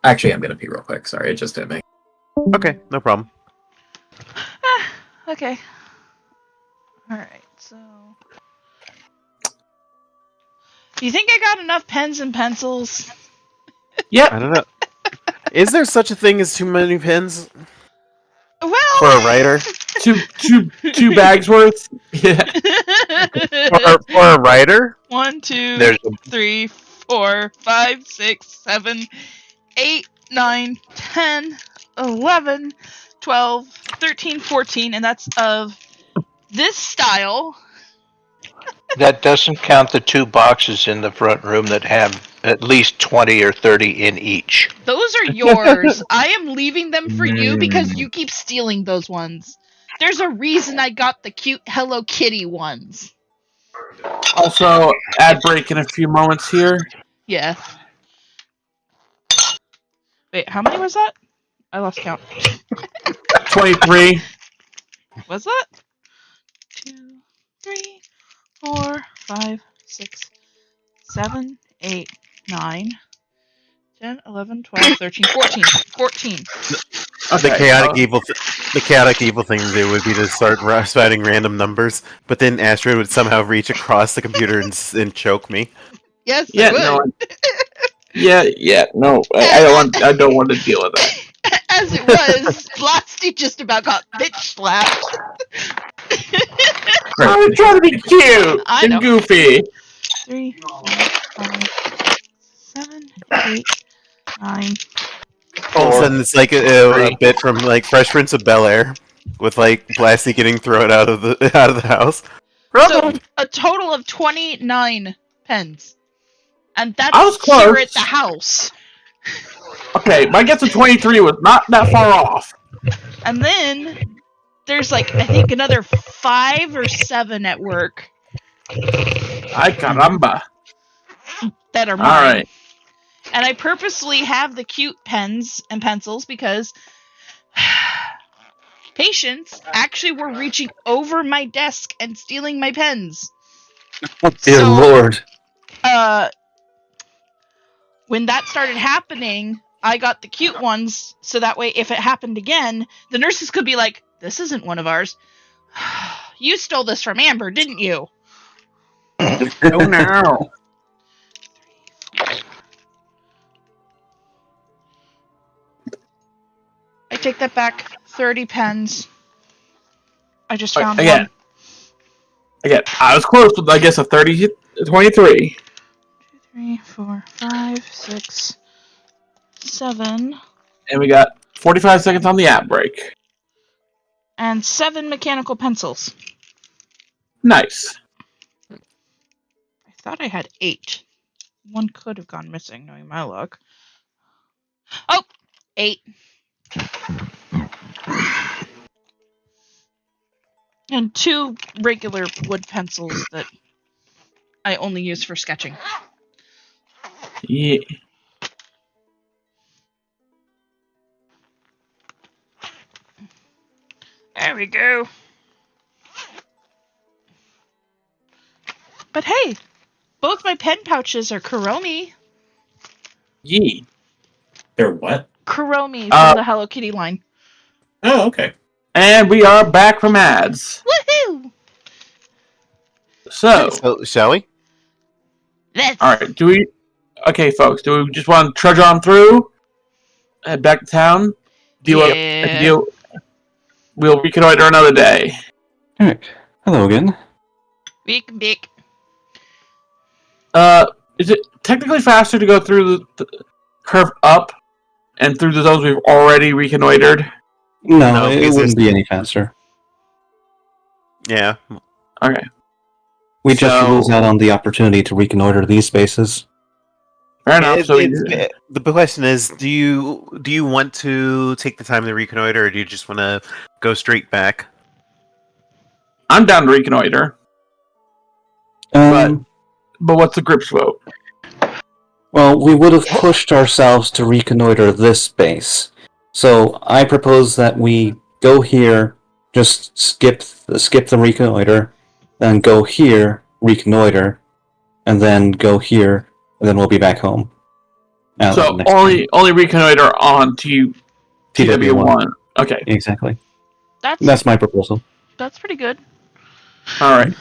Actually, I'm gonna pee real quick. Sorry, it just hit me. Okay, no problem. Okay. Alright, so. Do you think I got enough pens and pencils? Yep. I don't know. Is there such a thing as too many pens Well. for a writer? Two bags worth. Yeah. For a writer? 1, 2, There's 3, 4, 5, 6, 7, 8, 9, 10, 11, 12, 13, 14, and that's of this style. That doesn't count the 2 boxes in the front room that have at least 20 or 30 in each. Those are yours. I am leaving them for you because you keep stealing those ones. There's a reason I got the cute Hello Kitty ones. Also, ad break in a few moments here. Yeah. Wait, how many was that? I lost count. 23. Was that? 2, 3, 4, 5, 6, 7, 8, 9, 10, 11, 12, 13, 14. 14. The chaotic evil thing to do would be to start spouting random numbers, but then Astrid would somehow reach across the computer and choke me. Yes, Yeah, I would. no. No, I don't want to deal with that. As it was, Blasty just about got bitch slapped. I'm trying to be cute I know. and goofy. 3, 4, 5, 7, 8, 9. All of a sudden, it's like a bit from like Fresh Prince of Bel Air, with like Blasty getting thrown out of the house. So a total of 29 pens, and I was that's here close. at the house. Okay, my guess of 23 was not that far off. And then there's like I think another 5 or 7 at work Ay caramba. that are mine. All right. And I purposely have the cute pens and pencils because patients actually were reaching over my desk and stealing my pens. Oh, dear Lord. When that started happening, I got the cute ones, so that way if it happened again, the nurses could be like, this isn't one of ours. You stole this from Amber, didn't you? Oh no. I take that back. 30 pens. I just found Again, I was close with, I guess, a 23. 1. 2, 3, 4, 5, 6, 7. And we got 45 seconds on the app break. And 7 mechanical pencils. Nice. I thought I had 8. One could have gone missing, knowing my luck. Oh! 8. And 2 regular wood pencils that I only use for sketching. Yeah. There we go. But hey, both my pen pouches are Kuromi. Yee. They're what? Kuromi from the Hello Kitty line. Oh, okay. And we are back from ads. Woohoo! So, Shall we? Let's. all right. Okay, folks. Do we just want to trudge on through? Head back to town. Yeah. We'll reconnoiter another day. Alright. Hello again. Big. Is it technically faster to go through the curve up and through the zones we've already reconnoitered? No, it because wouldn't be any faster. Yeah. Okay. We just So- lose out on the opportunity to reconnoiter these spaces. Fair enough. The question is, do you want to take the time to reconnoiter, or do you just want to go straight back? I'm down to reconnoiter. But what's the group's vote? Well, we would have pushed ourselves to reconnoiter this space. So I propose that we go here, just skip the reconnoiter, then go here, reconnoiter, and then go here, and then we'll be back home. So next only reconnoiter on TW1. Okay. Exactly. That's That's my proposal. That's pretty good. All right.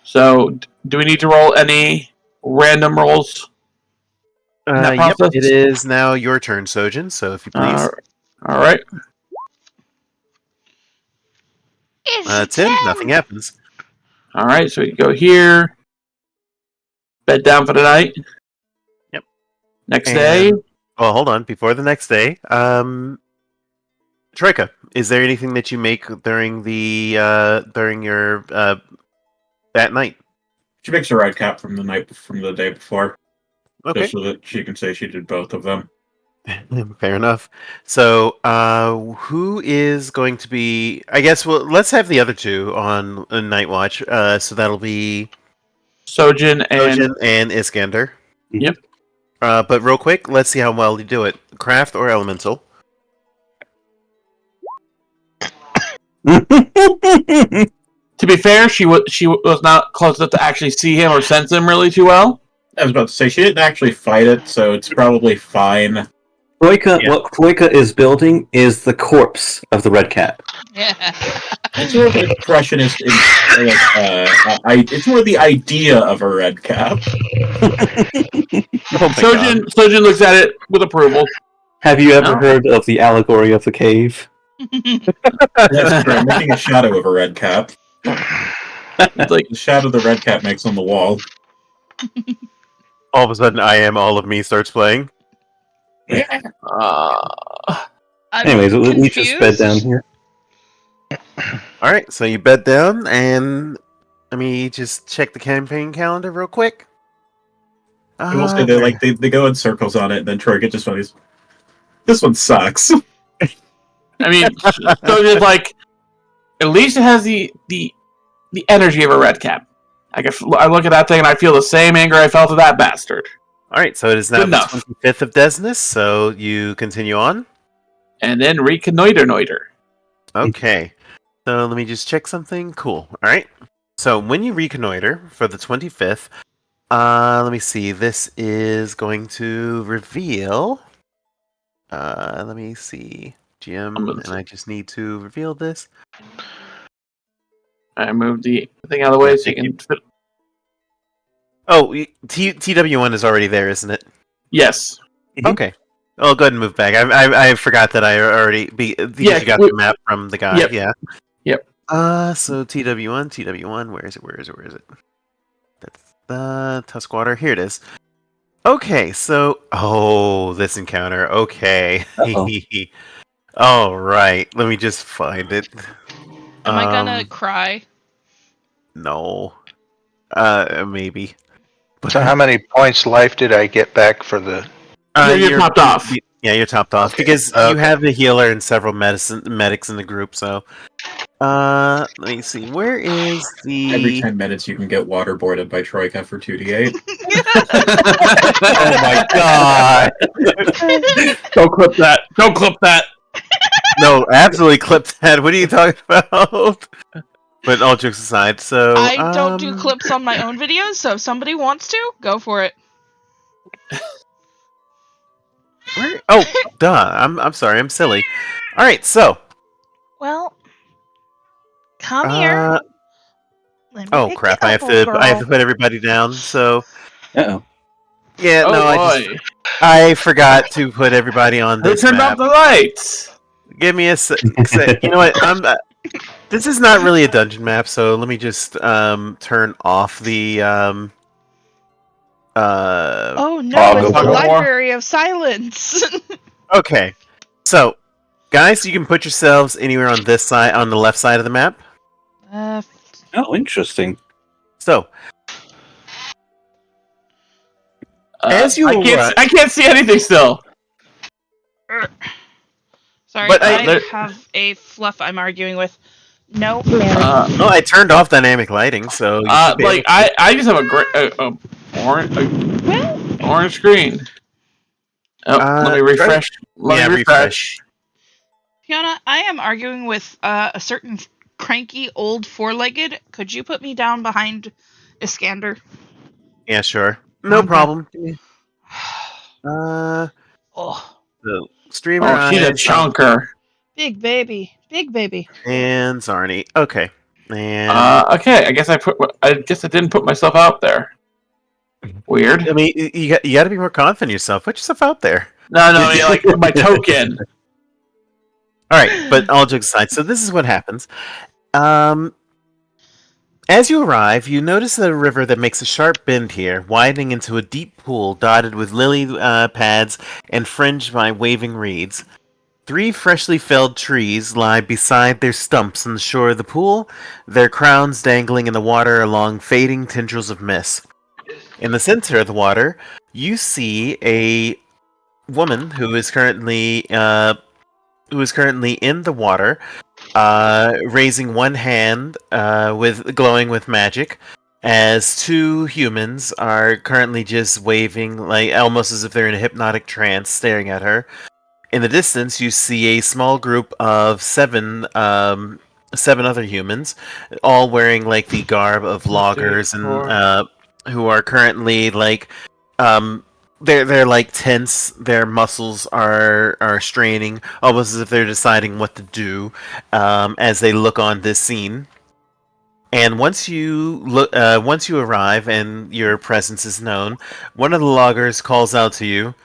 So do we need to roll any random rolls? that Yep, process? it is now your turn, Sojin, so if you please. All right. That's it, nothing happens. All right. So we go here. Bed down for the night. Yep. Next day. Well, hold on. Before the next day, Troyka, is there anything that you make during your that night? She makes a red cap from the day before. Okay, Just so that she can say she did both of them. fair enough. So, who is going to be? I guess. Well, let's have the other two on Night Watch. So that'll be Sojin and Iskander. Yep. But real quick, let's see how well you do it. Craft or elemental? To be fair, she was not close enough to actually see him or sense him really too well. I was about to say, she didn't actually fight it, so it's probably fine. Troyka, Yeah. what Troyka is building is the corpse of the red cap. Yeah. It's more of an impressionist. It's more the idea of a red cap. Oh my Sojin, god. Sojin looks at it with approval. Have you ever No. heard of the allegory of the cave? That's true. I'm making a shadow of a red cap. It's like, The shadow the red cap makes on the wall. All of a sudden, I Am All of Me starts playing. uh, I'm Anyways, we just bed down confused. here. Alright, so you bed down, and let me just check the campaign calendar real quick. I will say they go in circles on it, and then Troyka just goes, "This one sucks." I mean, Sojin's like, at least it has the energy of a red cap. I look at that thing and I feel the same anger I felt at that bastard. Alright, so it is now Good the enough. 25th of Desnus, so you continue on. And then reconnoiter. Okay. So let me just check something. Cool. Alright. So when you reconnoiter for the 25th, let me see. This is going to reveal. Let me see. GM, and I just need to reveal this. I moved the thing out of the way so you can fit. Oh, TW1 is already there, isn't it? Yes. Okay. Oh, go ahead and move back. I forgot that I already because Yeah, you got the map from the guy. Yep. Yeah. Yep. So TW1, where is it? That's the Tuskwater. Here it is. Okay, so this encounter. Okay. Uh-oh. All right. Let me just find it. Am I gonna cry? No. Maybe. So how many points life did I get back for the... You're topped off. Yeah, you're topped off Okay, because you okay. have the healer and several medics in the group. So, let me see. Where is Every the? 10 minutes, you can get waterboarded by Troyka for 2d8. Oh my god! Don't clip that. Don't clip that. No, absolutely clip that. What are you talking about? But all jokes aside, so I don't do clips on my own videos, so if somebody wants to, go for it. Where? Oh, duh. I'm sorry. I'm silly. All right, so. Well, come here. Let me Oh pick crap! you I up, have old to. I have to girl. put everybody down. So. Uh-oh. Yeah. Oh no. boy. I forgot to put everybody on Who this turned map. off the lights? Give me a sec. You know what? This is not really a dungeon map, so let me just turn off the Oh no, I'll it's go the for it. Library of Silence. Okay, so guys, you can put yourselves anywhere on this side, on the left side of the map. Oh, interesting. So as you I can't see anything still. Sorry, But I have a fluff I'm arguing with. No. oh, I turned off dynamic lighting, so you should be Like I just have a great orange screen. Oh, let me refresh. Let me refresh. Fiona, I am arguing with a certain cranky old four-legged. Could you put me down behind Iskander? Yeah, sure, no Okay. problem. Oh, The streamer. Oh, she's a eyes, chunker. big baby, big baby. and Zarni. Okay, and Okay. I guess I didn't put myself out there. Weird. I mean, you got to be more confident in yourself. Put yourself out there. No, I mean like my token. All right, but all jokes aside, so this is what happens. As you arrive, you notice a river that makes a sharp bend here, widening into a deep pool dotted with lily pads and fringed by waving reeds. 3 freshly felled trees lie beside their stumps on the shore of the pool, their crowns dangling in the water along fading tendrils of mist. In the center of the water, you see a woman who is currently in the water, raising one hand with glowing with magic, as 2 humans are currently just waving, like almost as if they're in a hypnotic trance, staring at her. In the distance, you see a small group of 7 other humans, all wearing like the garb of loggers and who are currently like they're like tense. Their muscles are straining, almost as if they're deciding what to do as they look on this scene. And once you arrive and your presence is known, one of the loggers calls out to you.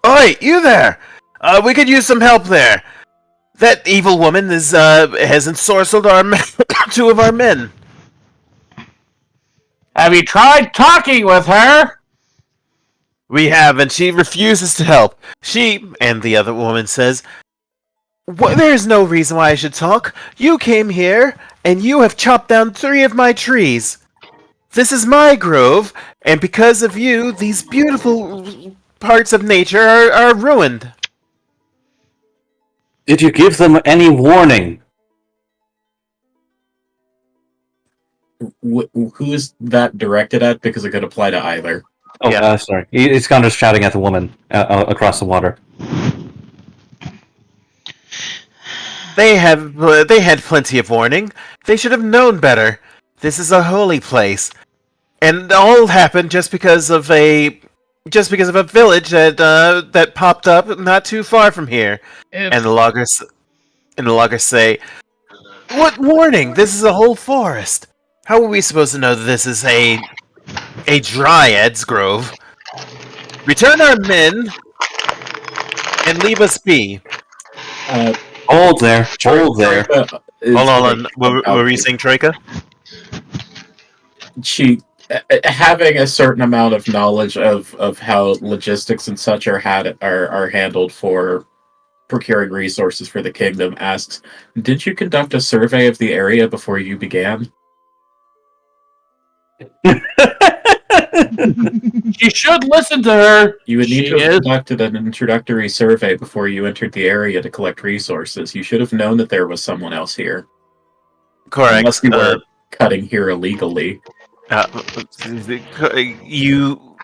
Oi, you there! We could use some help there. That evil woman has ensorcelled two of our men. Have you tried talking with her? We have, and she refuses to help. She, and the other woman says, there is no reason why I should talk. You came here, and you have chopped down 3 of my trees. This is my grove, and because of you, these beautiful parts of nature are ruined. Did you give them any warning? Who's that directed at? Because it could apply to either. Oh, Yeah. Sorry. Iskander's shouting at the woman across the water. They had plenty of warning. They should have known better. This is a holy place, and all happened just because of a village that popped up not too far from here. And the loggers say, "What warning? This is a whole forest. How are we supposed to know that this is a dryad's grove? Return our men and leave us be." Hold there. Hold there. Hold on. What were you saying, Troyka? She having a certain amount of knowledge of how logistics and such are handled for procuring resources for the kingdom asks, did you conduct a survey of the area before you began? You should listen to her. You would need She to have is. conducted an introductory survey before you entered the area to collect resources. You should have known that there was someone else here. Correct. Unless you were cutting here illegally. You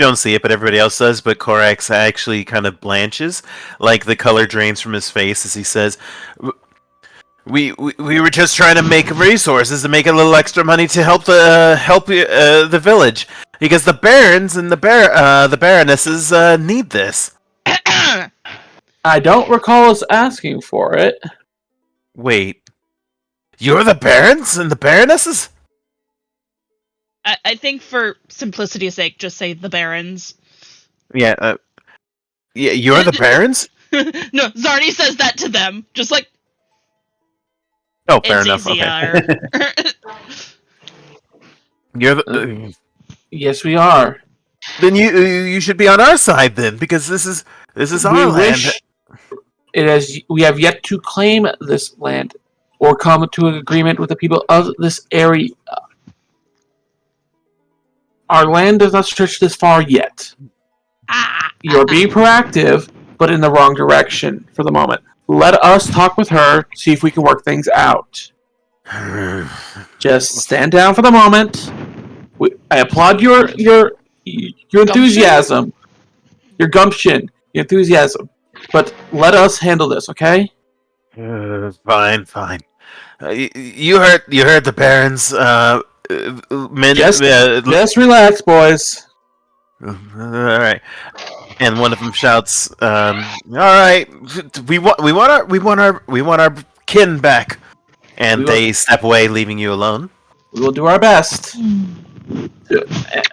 don't see it, but everybody else does. But Korax actually kind of blanches, like the color drains from his face as he says, "We were just trying to make resources to make a little extra money to help the village because the barons and the baronesses need this." I don't recall us asking for it. Wait, you're the barons and the baronesses? I think for simplicity's sake, just say the barons. Yeah, you're the barons? No, Zarni says that to them. Just like, Oh, fair it's enough. Okay. easier. You're the. Yes, we are. Then you should be on our side then, because this is our land. We have yet to claim this land or come to an agreement with the people of this area. Our land does not stretch this far yet. You're being proactive, but in the wrong direction for the moment. Let us talk with her, see if we can work things out. Just stand down for the moment. I applaud your enthusiasm, your gumption, your enthusiasm. But let us handle this, okay? Fine. You heard the barons. Men. Just relax, boys. All right. And one of them shouts, "All right, we want our kin back." And they step away, leaving you alone. We will do our best to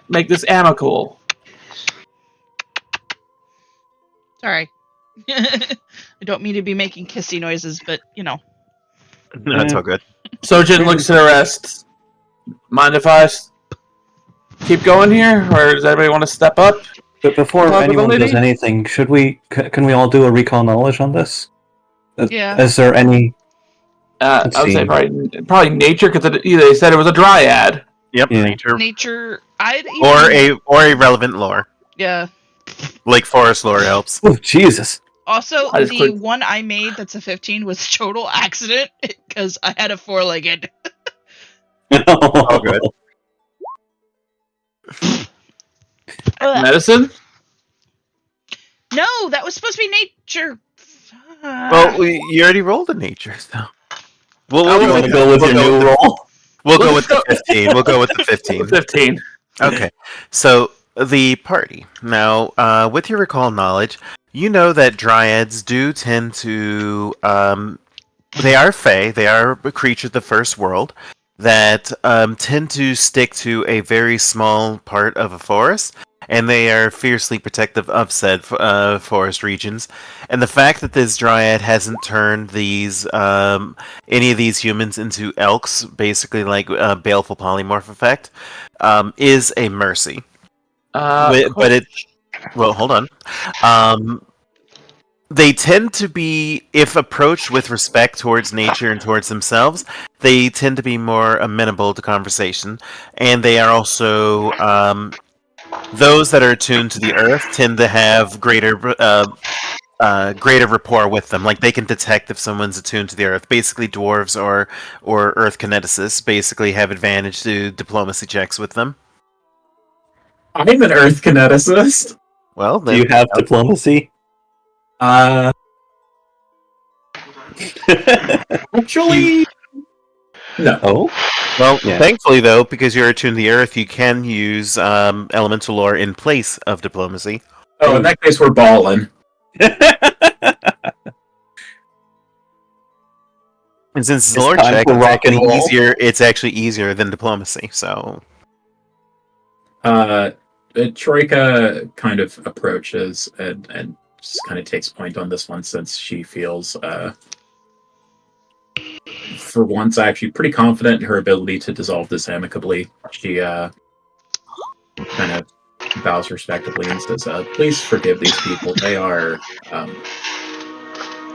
make this amicable. Sorry. I don't mean to be making kissy noises, but, you know. No, that's all good. Sojin looks to the rest. Mind if I keep going here, or does anybody want to step up? But before Talk with the anyone does lady? anything, can we all do a recall knowledge on this? Yeah. Is there any? I Let's would say see. probably nature, because they said it was a dryad. Yep, Yeah. Nature. I'd even, or a relevant lore, yeah. like forest lore helps. Oh, Jesus! Also, I just the clicked- one I made that's a 15 was total accident because I had a 4-legged. All good. Medicine? No, that was supposed to be nature. Well, you already rolled a nature, so we'll You want to go with your new roll? We'll go with the 15. We'll go with the 15. 15. Okay, so the party. Now, with your recall knowledge, you know that dryads do tend to. They are fae. They are a creature of the first world that tend to stick to a very small part of a forest, and they are fiercely protective of said forest regions. And the fact that this dryad hasn't turned these any of these humans into elks, basically like baleful polymorph effect, is a mercy. But it. Well, hold on. They tend to be, if approached with respect towards nature and towards themselves, they tend to be more amenable to conversation. And they are also those that are attuned to the earth tend to have greater rapport with them. Like they can detect if someone's attuned to the earth. Basically, dwarves or earth kineticists basically have advantage to diplomacy checks with them. I'm an Earth kineticist. Well, Do then you have diplomacy? Actually, no. Oh, Well, Yeah. thankfully though, because you're attuned to the earth, you can use elemental lore in place of diplomacy. Oh, in that case, we're balling. And since it's a It's lore time check, for rock and roll. it's actually easier than diplomacy. So Troyka kind of approaches and just kind of takes point on this one since she feels, for once, actually pretty confident in her ability to dissolve this amicably. She kind of bows respectfully and says, "Please forgive these people. They are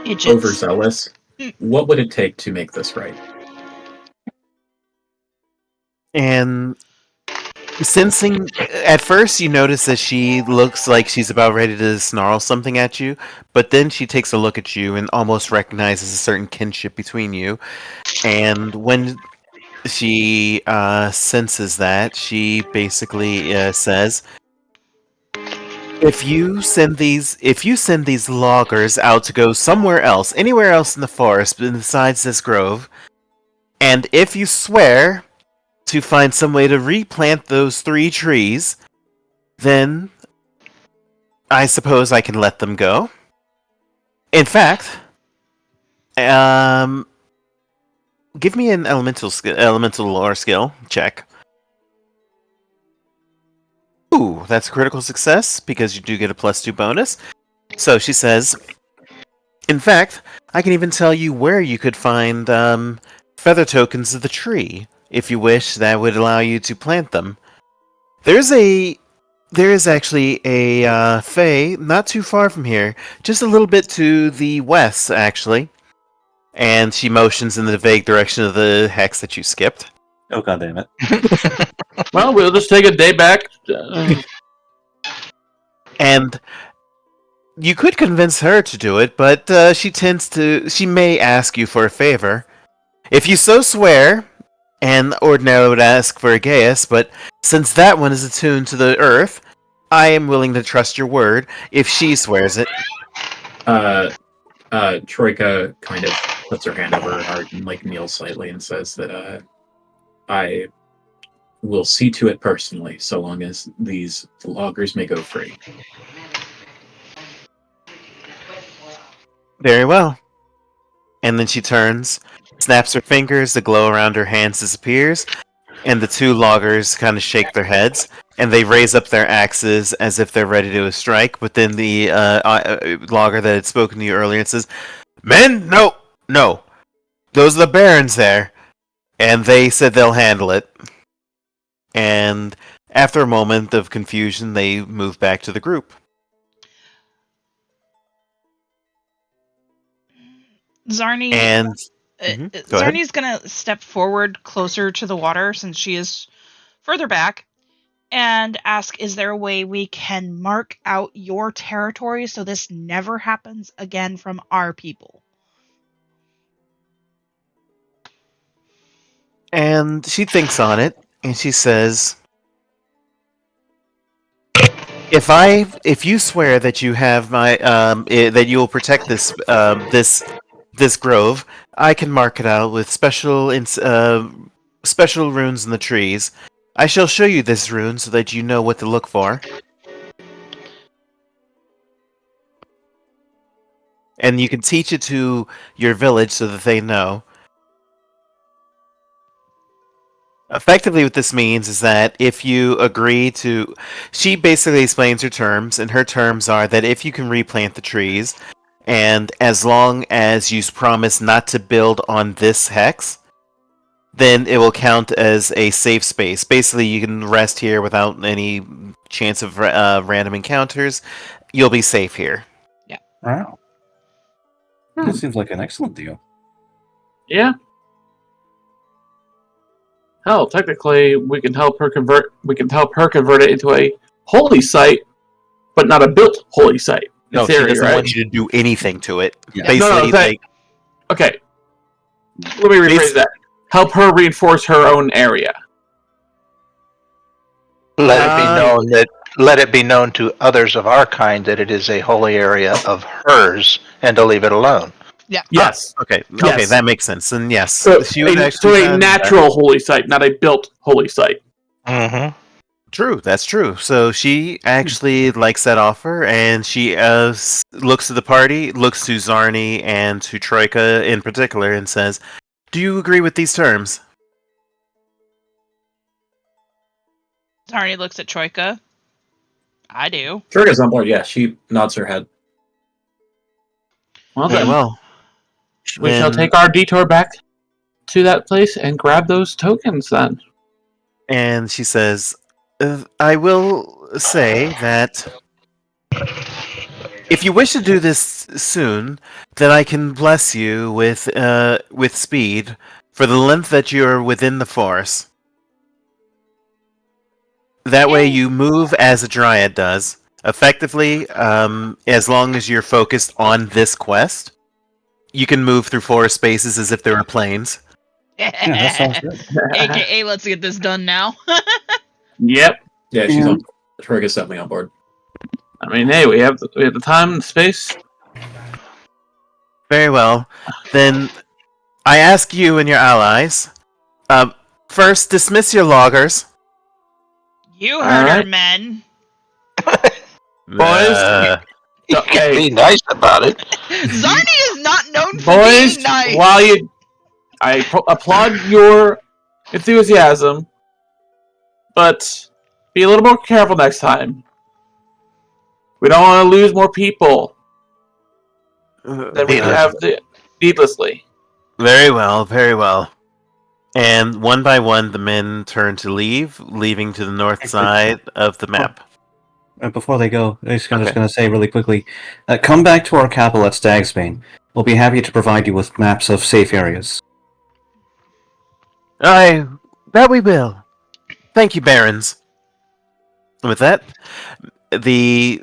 Idiots. overzealous. What would it take to make this right?" and sensing at first you notice that she looks like she's about ready to snarl something at you, but then she takes a look at you and almost recognizes a certain kinship between you. And when she senses that, she basically says, if you send these loggers out to go somewhere else, anywhere else in the forest besides this grove, and if you swear to find some way to replant those 3 trees, then I suppose I can let them go. In fact, give me an elemental lore skill check. Ooh, that's a critical success because you do get a +2 bonus. So she says, in fact, I can even tell you where you could find feather tokens of the tree. If you wish, that would allow you to plant them. There is actually a fae not too far from here, just a little bit to the west, actually. And she motions in the vague direction of the hex that you skipped. oh god damn it! Well, we'll just take a day back. And you could convince her to do it, but she may ask you for a favor. If you so swear, and ordinarily would ask for a Gaius, but since that one is attuned to the earth, I am willing to trust your word if she swears it. Troyka kind of puts her hand over her heart and kneels slightly and says that I will see to it personally, so long as these loggers may go free. Very well. And then she turns, snaps her fingers, the glow around her hands disappears, and the 2 loggers kind of shake their heads, and they raise up their axes as if they're ready to strike, but then the logger that had spoken to you earlier says, "Men, no. Those are the barons there, and they said they'll handle it." And after a moment of confusion, they move back to the group. Zarni And Go ahead. Zarni's gonna step forward closer to the water since she is further back and ask, is there a way we can mark out your territory so this never happens again from our people? And she thinks on it, and she says, "If you swear that you have my that you will protect this grove, I can mark it out with special runes in the trees, I shall show you this rune so that you know what to look for. And you can teach it to your village so that they know. Effectively, what this means is that if you agree to... She basically explains her terms, and her terms are that if you can replant the trees, and as long as you promise not to build on this hex, then it will count as a safe space. Basically, you can rest here without any chance of random encounters. You'll be safe here. Wow. That seems like an excellent deal. Yeah. Hell, technically, we can help her convert it into a holy site, but not a built holy site. In No, theory, she doesn't right? want you to do anything to it. Yeah. Basically, No, okay. Let me rephrase that. Help her reinforce her own area. Let it be known to others of our kind that it is a holy area of hers, and to leave it alone. Yes. okay, Yes. that makes sense. And yes, So, she would so actually a natural holy site, not a built holy site. Mm-hmm. True, that's true. So she actually likes that offer, and she looks to the party, looks to Zarni and to Troyka in particular, and says, "Do you agree with these terms?" Zarni looks at Troyka. I do. Troyka's on board. Yeah, she nods her head. Well, Very then, well. we shall Then- take our detour back to that place and grab those tokens then. And she says, I will say that if you wish to do this soon, then I can bless you with speed for the length that you're within the forest. That way you move as a dryad does. Effectively, as long as you're focused on this quest, you can move through forest spaces as if they were planes. Yeah, that sounds good. AKA, let's get this done now. Yep. Yeah, she's on. Troyka's definitely on board. I mean, hey, we have the time and space. Very well. Then I ask you and your allies, first, dismiss your loggers. You heard her, Alright. men. Boys. You can be nice about it. Zarni is not known for Boys, being nice. I applaud your enthusiasm, but be a little more careful next time. We don't want to lose more people than we have needlessly. Very well, very well. And one by one, the men turn to leave, leaving to the north side of the map. Before they go, I'm just Okay. going to say really quickly, come back to our capital at Stagsbane. We'll be happy to provide you with maps of safe areas. Aye, that we will. Thank you, barons. With that, the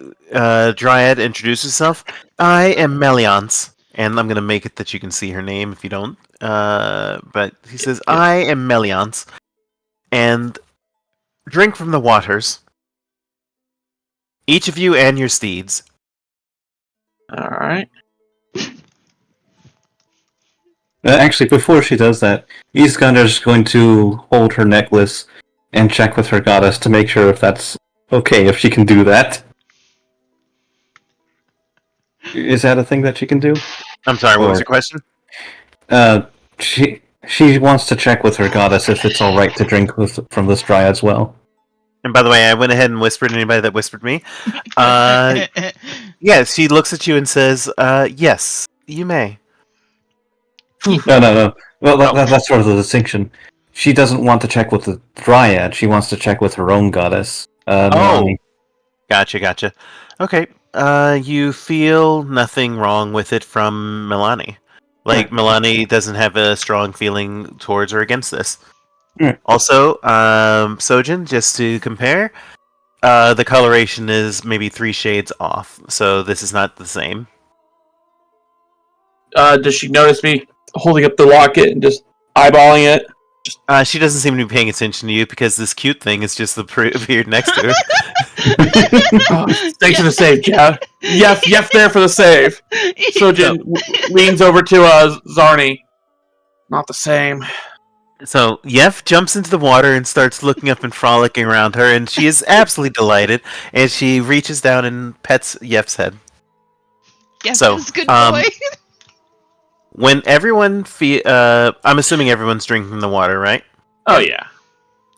dryad introduces herself. I am Meliance, and I'm going to make it that you can see her name if you don't. But he says, I am Meliance, and drink from the waters. Each of you and your steeds. Alright. Actually, before she does that, Iskander's going to hold her necklace and check with her goddess to make sure if that's okay, if she can do that. Is that a thing that she can do? I'm sorry, what was your question? She wants to check with her goddess if it's alright to drink from this dryad's well. And by the way, I went ahead and whispered anybody that whispered me. Yeah, she looks at you and says, yes, you may. No. Well, that's sort of the distinction. She doesn't want to check with the dryad. She wants to check with her own goddess. Milani. Gotcha. Okay, you feel nothing wrong with it from Milani. Like, Milani doesn't have a strong feeling towards or against this. Also, Sojin, just to compare, the coloration is maybe 3 shades off, so this is not the same. Does she notice me holding up the locket and just eyeballing it? She doesn't seem to be paying attention to you because this cute thing is just the beard next to her. Thanks for the save, Jeff. Yep, there for the save. Sojin leans over to Zarni. Not the same. So Yef jumps into the water and starts looking up and frolicking around her, and she is absolutely delighted. And she reaches down and pets Yef's head. Yes, So, this good boy. When everyone I'm assuming everyone's drinking the water, right? Oh yeah.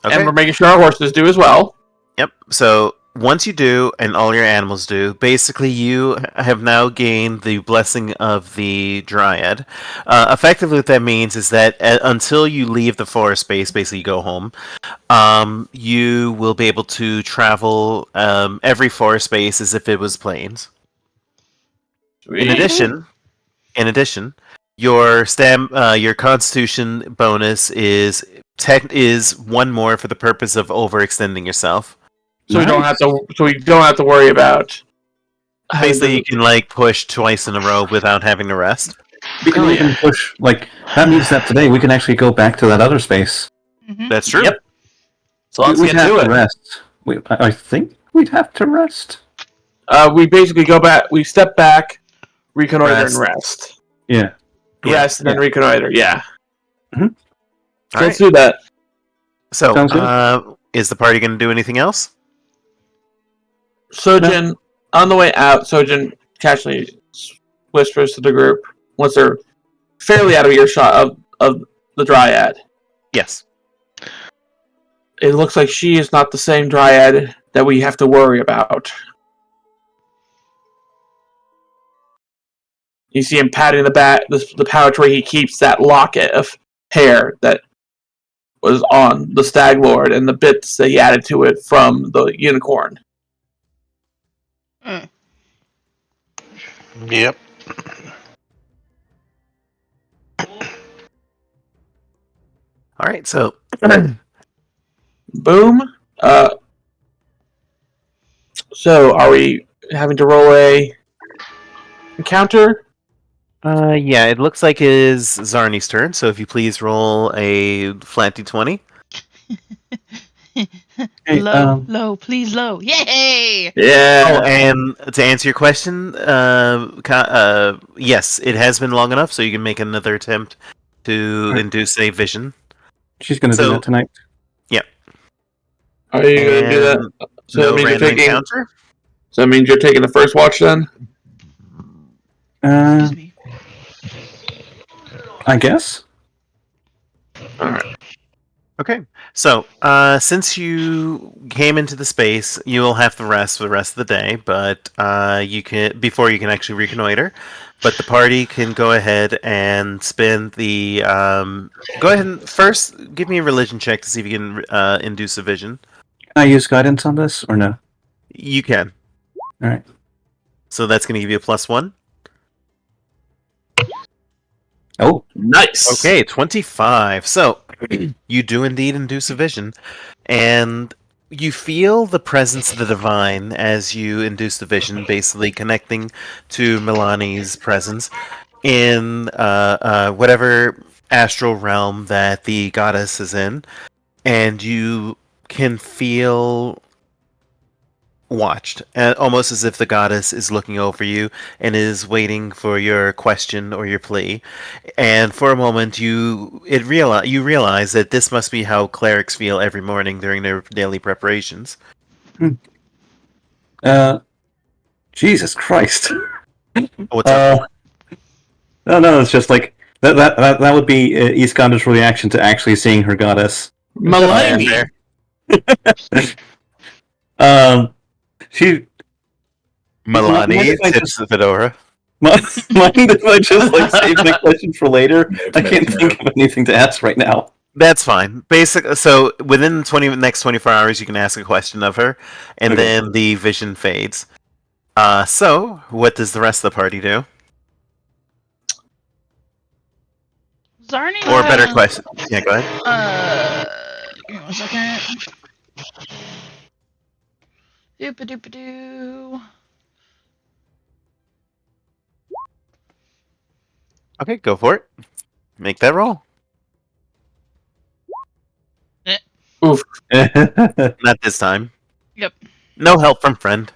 Okay. And we're making sure our horses do as well. Yep. So once you do, and all your animals do, basically you have now gained the blessing of the Dryad. Effectively, what that means is that until you leave the forest space, basically you go home, you will be able to travel every forest space as if it was plains. Sweet. In addition, your your Constitution bonus is one more for the purpose of overextending yourself. So we don't have to worry about. Basically, you can push twice in a row without having to rest. Because we can push, that means that today we can actually go back to that other space. Mhm. That's true. Yep. So let's We'd get have to to it. rest. I think we'd have to rest. We basically go back. We step back, reconnoiter, Rest. and rest. Yeah. Rest and then reconnoiter. Yeah. Mhm. So let's do that. So, Sounds good. is the party going to do anything else? Sojin, on the way out, Sojin casually whispers to the group once they're fairly out of earshot of the Dryad. Yes. It looks like she is not the same Dryad that we have to worry about. You see him patting the pouch where he keeps that locket of hair that was on the Stag Lord and the bits that he added to it from the unicorn. Mm. Yep. All right. So, Boom. So are we having to roll a encounter? yeah, it looks like it is Zarni's turn. So, if you please roll a flat d20. Hey, Low, please low. Yay! Yeah. Oh, and to answer your question, yes, it has been long enough, so you can make another attempt to Right. induce a vision. She's going to do So- that tonight. Are you going to do that? And So no that means you're random taking. encounter. So that means you're taking the first watch then. Excuse me. I guess. All right. Okay, so since you came into the space, you will have to rest for the rest of the day. But you can before you can actually reconnoiter. But the party can go ahead and spend the. Go ahead and first give me a religion check to see if you can induce a vision. Can I use guidance on this or no? You can. All right. So that's going to give you a +1. Oh, Nice. Okay, 25. So you do indeed induce a vision, and you feel the presence of the divine as you induce the vision, basically connecting to Milani's presence in whatever astral realm that the goddess is in, and you can feel watched, almost as if the goddess is looking over you and is waiting for your question or your plea. And for a moment, you realize that this must be how clerics feel every morning during their daily preparations. Jesus Christ. What's up? No, it's just like that would be Iskander's reaction to actually seeing her goddess. Milani. She Milani I tips the fedora. mind if I just save the question for later? I can't think of anything to ask right now. That's fine. So within the next 24 hours, you can ask a question of her, and Okay. then the vision fades. So what does the rest of the party do? Zarni. Or better question? Yeah, go ahead. Give me 1 second. Doop-a-doop-a-doo. Okay, go for it. Make that roll. Not this time. Yep. No help from friend.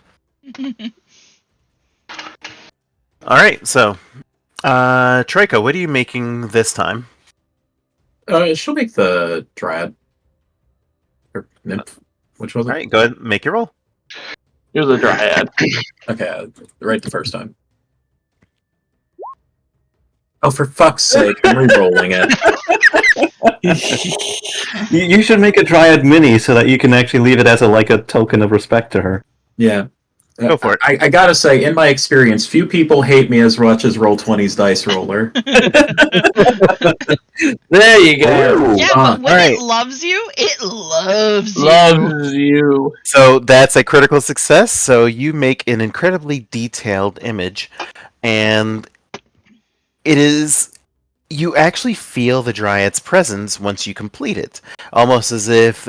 All right, so Troyka, what are you making this time? She'll make the Dryad. Or Nymph. Which was it? Alright, go ahead, make your roll. You're the Dryad. Okay, right the first time. Oh, for fuck's sake, I'm re-rolling it. You should make a Dryad mini so that you can actually leave it as a token of respect to her. Yeah. Go for it. I gotta say, in my experience, few people hate me as much as Roll20's Dice Roller. There you go. Yeah, but when alright. it loves you, it loves you. Loves you. So that's a critical success, so you make an incredibly detailed image, and it is... You actually feel the Dryad's presence once you complete it. Almost as if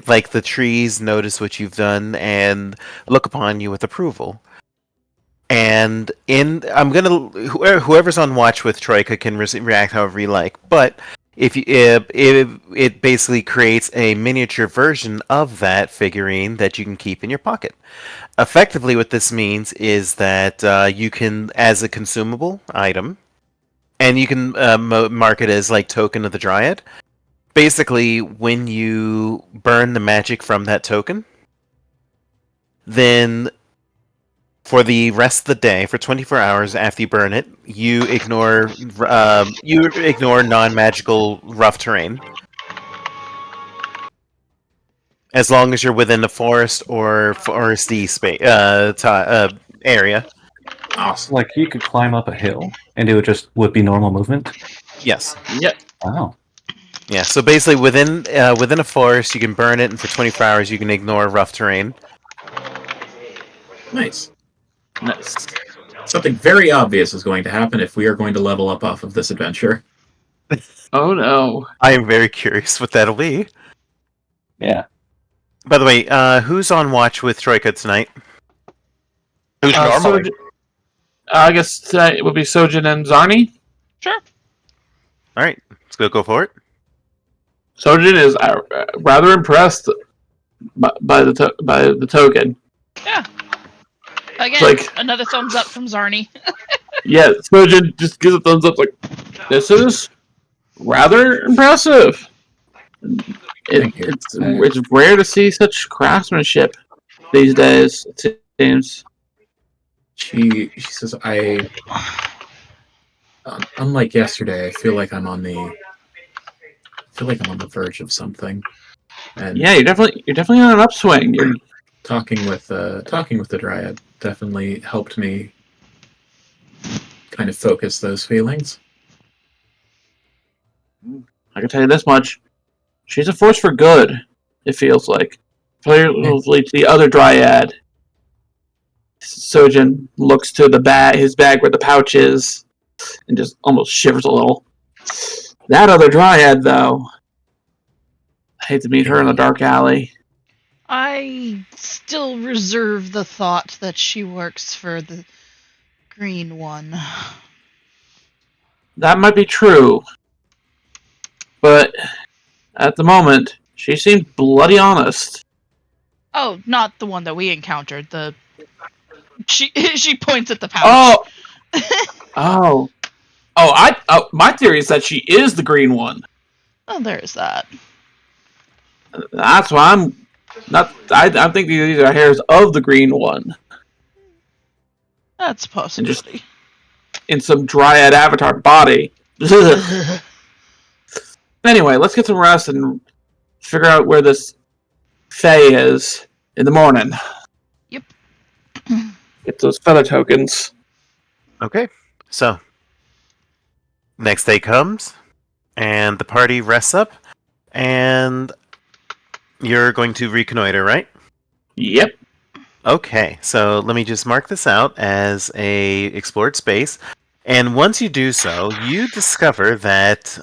like the trees notice what you've done and look upon you with approval. And whoever's on watch with Troyka can react however you like. But if it basically creates a miniature version of that figurine that you can keep in your pocket. Effectively, what this means is that you can, as a consumable item, and you can mark it as like token of the Dryad. Basically, when you burn the magic from that token, then for the rest of the day, for 24 hours after you burn it, you ignore non-magical rough terrain, as long as you're within the forest or foresty area. Awesome. Like, you could climb up a hill, and it would be normal movement? Yes. Yep. Wow. Yeah. So basically, within a forest, you can burn it, and for 24 hours, you can ignore rough terrain. Nice. Nice. Something very obvious is going to happen if we are going to level up off of this adventure. Oh no. I am very curious what that'll be. Yeah. By the way, who's on watch with Troyka tonight? Who's normally? I guess tonight it would be Sojin and Zarni. Sure. All right, let's go for it. Sojin is rather impressed by the token. Yeah. Again, Like- another thumbs up from Zarni. Yeah, Sojin just gives a thumbs up like, this is rather impressive. Thank you. It's rare to see such craftsmanship these days, it seems. She says, unlike yesterday, I feel like I'm on the verge of something. And Yeah, you're definitely on an upswing. You're talking with the Dryad definitely helped me kind of focus those feelings. I can tell you this much. She's a force for good, it feels like. Clearly to the other Dryad. Sojin looks to his bag where the pouch is, and just almost shivers a little. That other Dryad, though. I hate to meet her in a dark alley. I still reserve the thought that she works for the green one. That might be true. But at the moment, she seemed bloody honest. Oh, not the one that we encountered. She points at the pouch. Oh. My theory is that she is the green one. Oh, there's that. That's why I'm not. I think these are hairs of the green one That's a possibility. in some Dryad avatar body. Anyway, let's get some rest and figure out where this Fae is in the morning. Yep. Get those feather tokens. Okay, so next day comes, and the party rests up, and you're going to reconnoiter, right? Yep. Okay, so let me just mark this out as a explored space, and once you do so, you discover that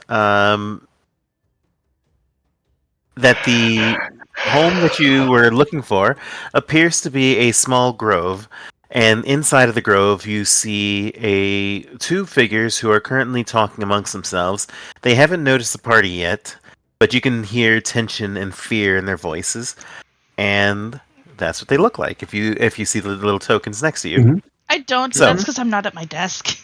that the home that you were looking for appears to be a small grove, and inside of the grove you see two figures who are currently talking amongst themselves. They haven't noticed the party yet, but you can hear tension and fear in their voices, and that's what they look like if you see the little tokens next to you. Mhm. I don't. So- That's because I'm not at my desk.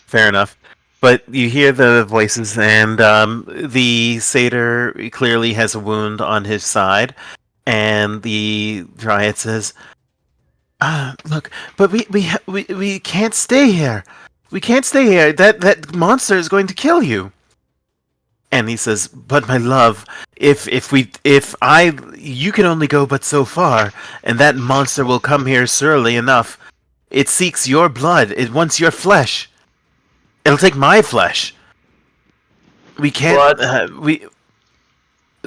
Fair enough. But you hear the voices, and the satyr clearly has a wound on his side, and the dryad says, "Look, but we can't stay here. We can't stay here. That monster is going to kill you." And he says, "But my love, you can only go but so far, and that monster will come here surely enough. It seeks your blood. It wants your flesh. It'll take my flesh. We can't.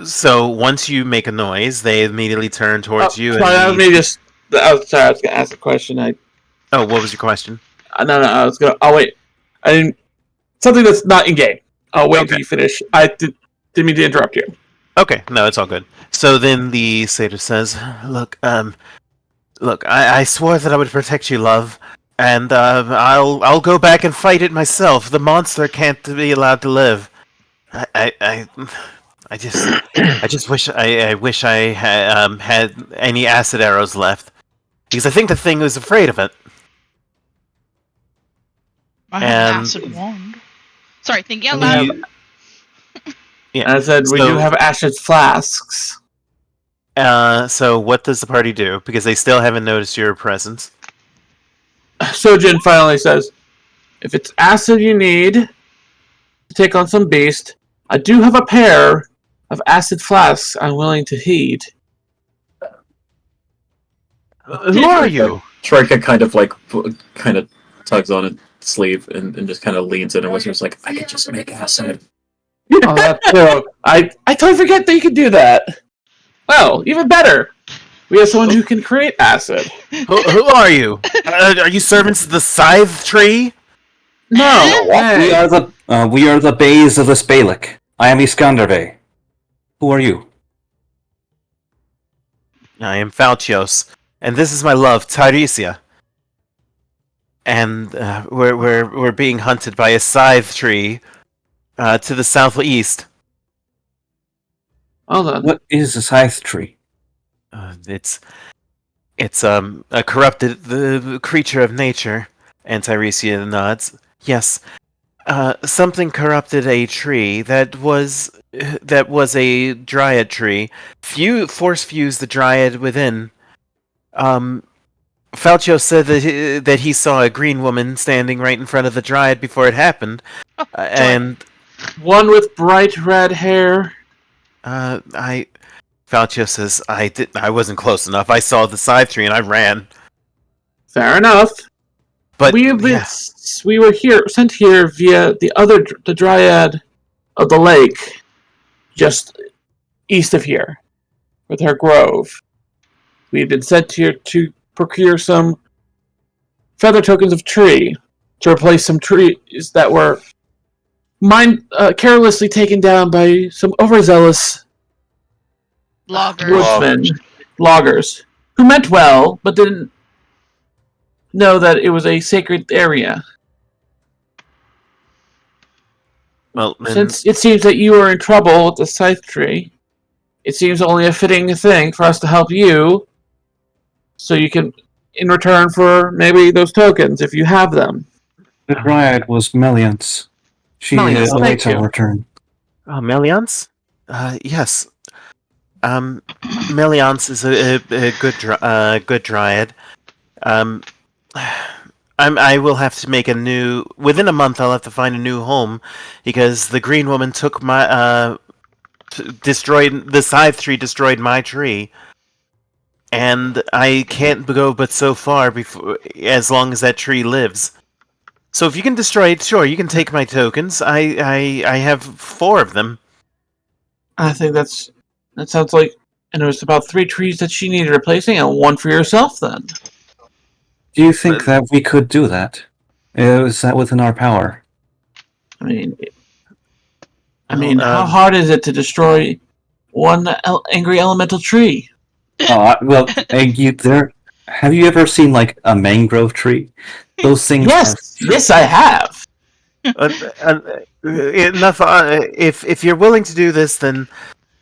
So once you make a noise, they immediately turn towards you. Sorry, I was going to ask a question. Oh, what was your question? No, I was going to. Oh, wait. I didn't. Something that's not in game. I'll wait until you finish. I didn't mean to interrupt you. Okay, no, it's all good. So then the satyr says, "Look, I swore that I would protect you, love, and I'll go back and fight it myself. The monster can't be allowed to live. I just wish I had any acid arrows left, because I think the thing was afraid of it." I have an acid wand. Sorry, thinking out loud. Yeah. I said we do have acid flasks. So what does the party do? Because they still haven't noticed your presence. Sojin finally says, "If it's acid you need to take on some beast, I do have a pair of acid flasks I'm willing to heed." Who are you? Troyka kind of tugs on its sleeve and just kind of leans in and whispers like, "I could just make acid." Oh, that's true. I totally forget that you can do that. Well, even better. We have someone who can create acid. Who are you? Are you servants of the Scythe Tree? No. We are the Bays of the Spalik. I am Iskander. Who are you? I am Falchios, and this is my love, Tiresias. And we're being hunted by a Scythe Tree to the southeast. Hold on. What is a scythe tree? It's a corrupted the creature of nature. And Tiresias nods. Yes, something corrupted a tree that was a dryad tree. Force fused the dryad within. Falchio said that he saw a green woman standing right in front of the dryad before it happened, and one with bright red hair. Falchio says I wasn't close enough. I saw the scythe tree and I ran. Fair enough. But we were sent here via the dryad of the lake, just east of here, with her grove. We had been sent here to procure some feather tokens of tree to replace some trees that were carelessly taken down by some overzealous loggers, who meant well, but didn't know that it was a sacred area. Well, since it seems that you are in trouble with the scythe tree, it seems only a fitting thing for us to help you, so you can, in return for maybe those tokens, if you have them. The dryad was Meliance. She awaits our return. Oh, Meliance? Yes. Meliance is a good dryad. I will have to make within a month I'll have to find a new home, because the green woman took the scythe tree destroyed my tree. And I can't go but so far as long as that tree lives. So if you can destroy it, sure, you can take my tokens. I have 4 of them. I think that sounds like, and it was about 3 trees that she needed replacing, and 1 for yourself then. Do you think that we could do that? Is that within our power? I mean, how hard is it to destroy one angry elemental tree? Well, have you ever seen like a mangrove tree? Those things. Yes, I have. Enough. If you're willing to do this, then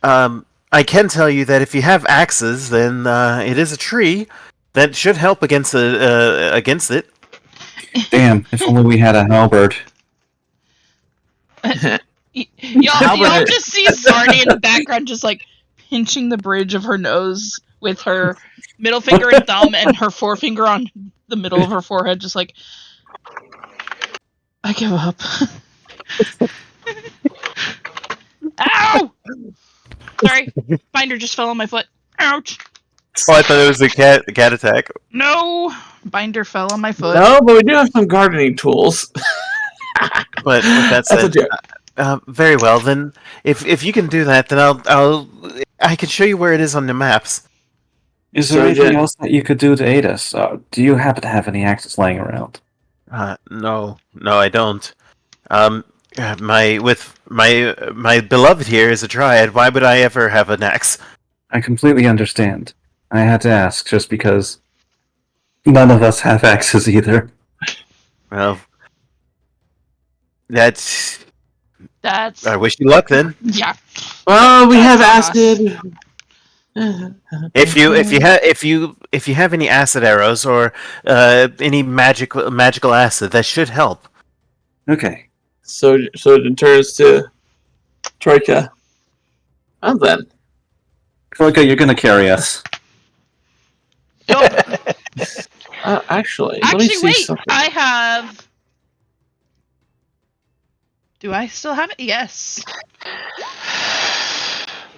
I can tell you that if you have axes, then it is a tree that should help against it. Damn! If only we had a halberd. Y'all just see Zarni in the background just like pinching the bridge of her nose with her middle finger and thumb and her forefinger on the middle of her forehead, just like, I give up. Ow! Sorry, Binder just fell on my foot. Ouch! Oh, I thought it was a cat attack. No! Binder fell on my foot. No, but we do have some gardening tools. But with that That's a said, joke. very well. Then, if you can do that, then I can show you where it is on the maps. Is there So, anything yeah. else that you could do to aid us? Do you happen to have any axes laying around? No, I don't. My beloved here is a dryad. Why would I ever have an axe? I completely understand. I had to ask just because none of us have axes either. Well, that's. That's I wish you luck then. yeah. Well, we have That's acid. If you have any acid arrows or any magical acid, that should help. Okay. So it turns to Troyka. Well then. Troyka, you're gonna carry us. Actually, let me Actually, see wait. something. I have. Do I still have it? Yes.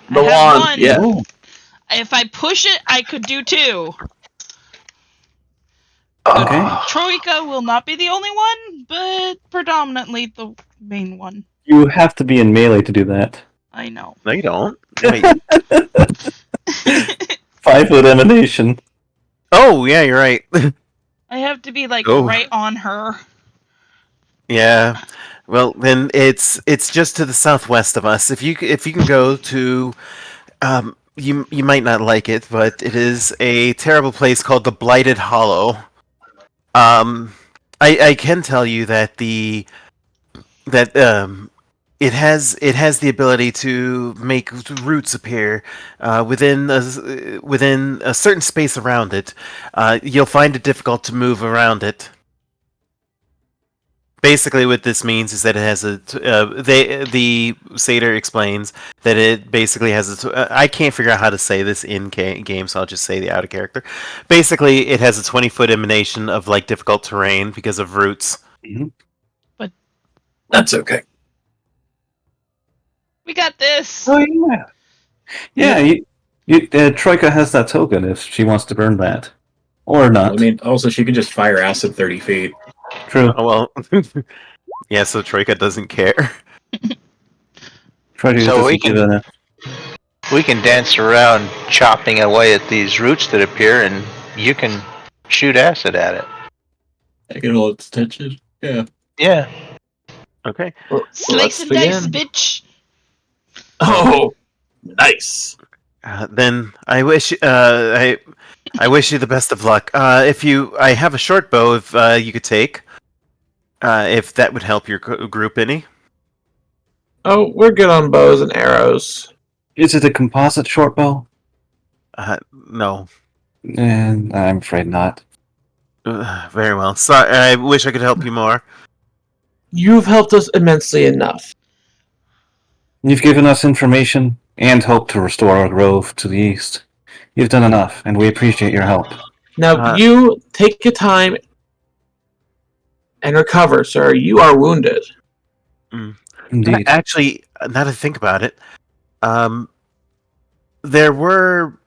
The I have wand, one. yeah. Oh, If I push it, I could do 2. okay. Troyka will not be the only one, but predominantly the main one. You have to be in melee to do that. I know. No, you don't. Wait. 5-foot emanation. Oh, yeah, you're right. I have to be like Oh. right on her. Yeah. Well, then it's just to the southwest of us. If you can go to, you might not like it, but it is a terrible place called the Blighted Hollow. I can tell you that it has the ability to make roots appear within a certain space around it. You'll find it difficult to move around it. Basically, what this means is that it has the satyr explains that it basically has I can't figure out how to say this in game, so I'll just say the out of character. Basically, it has a 20-foot emanation of like difficult terrain because of roots. That's okay. We got this. Oh yeah. Yeah, Troyka has that token if she wants to burn that. Or not. I mean, also, she could just fire acid 30 feet. True. Oh well. Yeah, so Troyka doesn't care. Troyka So we doesn't give a... We can dance around chopping away at these roots that appear, and you can shoot acid at it. I get all its attention. Yeah. Yeah. Okay. Well, Slice let's and dice, begin. bitch. Oh, nice. Then I wish I wish you the best of luck. I have a short bow if you could take. If that would help your group any. Oh, we're good on bows and arrows. Is it a composite short bow? No. I'm afraid not. Very well. Sorry, I wish I could help you more. You've helped us immensely enough. You've given us information and hope to restore our grove to the east. You've done enough, and we appreciate your help. Now, you take your time and recover, sir. You are wounded. Indeed. Actually, now that I think about it, there were.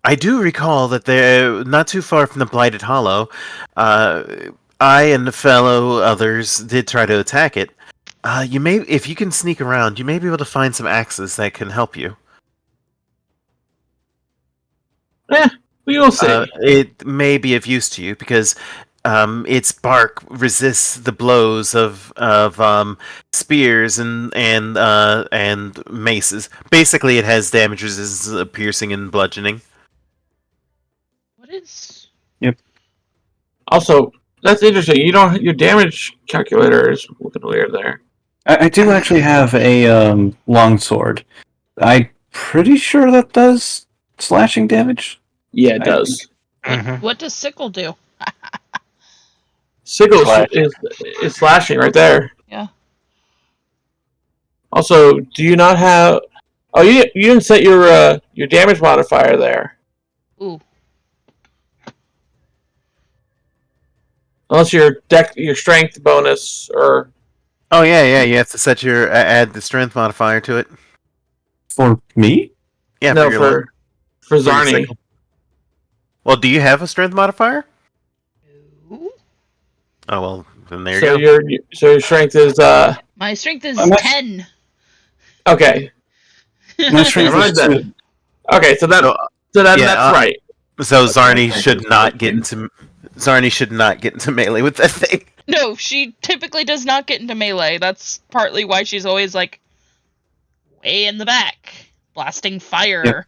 I do recall that they're not too far from the Blighted Hollow. I and the fellow others did try to attack it. You may, if you can sneak around, you may be able to find some axes that can help you. We will see. It may be of use to you because its bark resists the blows of spears and maces. Basically, it has damage resistance of piercing and bludgeoning. What is? Also, that's interesting. Your damage calculator is looking weird there. I do actually have a longsword. I'm pretty sure that does slashing damage. Yeah, it does. Mhm. What does sickle do? Sickle Slash. is slashing right there. Yeah. Also, do you not have? Oh, you didn't set your damage modifier there. Ooh. Unless your strength bonus or Oh yeah. You have to set your add the strength modifier to it. For me? Yeah, no for your lung, for for your Zarni. sickle. Well, do you have a strength modifier? Ooh. Oh well, then there you So go. your strength is My strength is I'm not- 10. okay. My strength Never is mind that. 2. Okay, so So, that's yeah, right. So Zarni Okay. should not get into melee with that thing. No, she typically does not get into melee. That's partly why she's always like way in the back, blasting fire. Yep.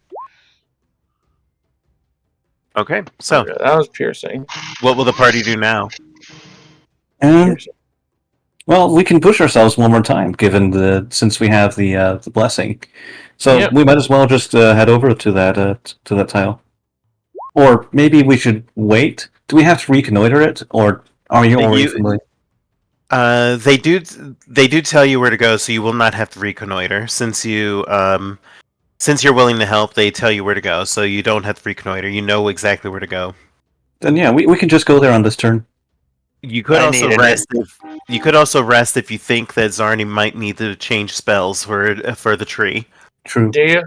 Okay, so Okay, that was piercing. what will the party do now? Piercing. Well, we can push ourselves one more time, since we have the blessing. So Yep. we might as well just head over to that tile. Or maybe we should wait. Do we have to reconnoiter it, or are you already familiar? They do tell you where to go, so you will not have to reconnoiter. Since you're willing to help, they tell you where to go, so you don't have to reconnoiter. You know exactly where to go. Then yeah, we can just go there on this turn. You could I also need an rest. You could also rest if you think that Zarni might need to change spells for the tree. True. Do you?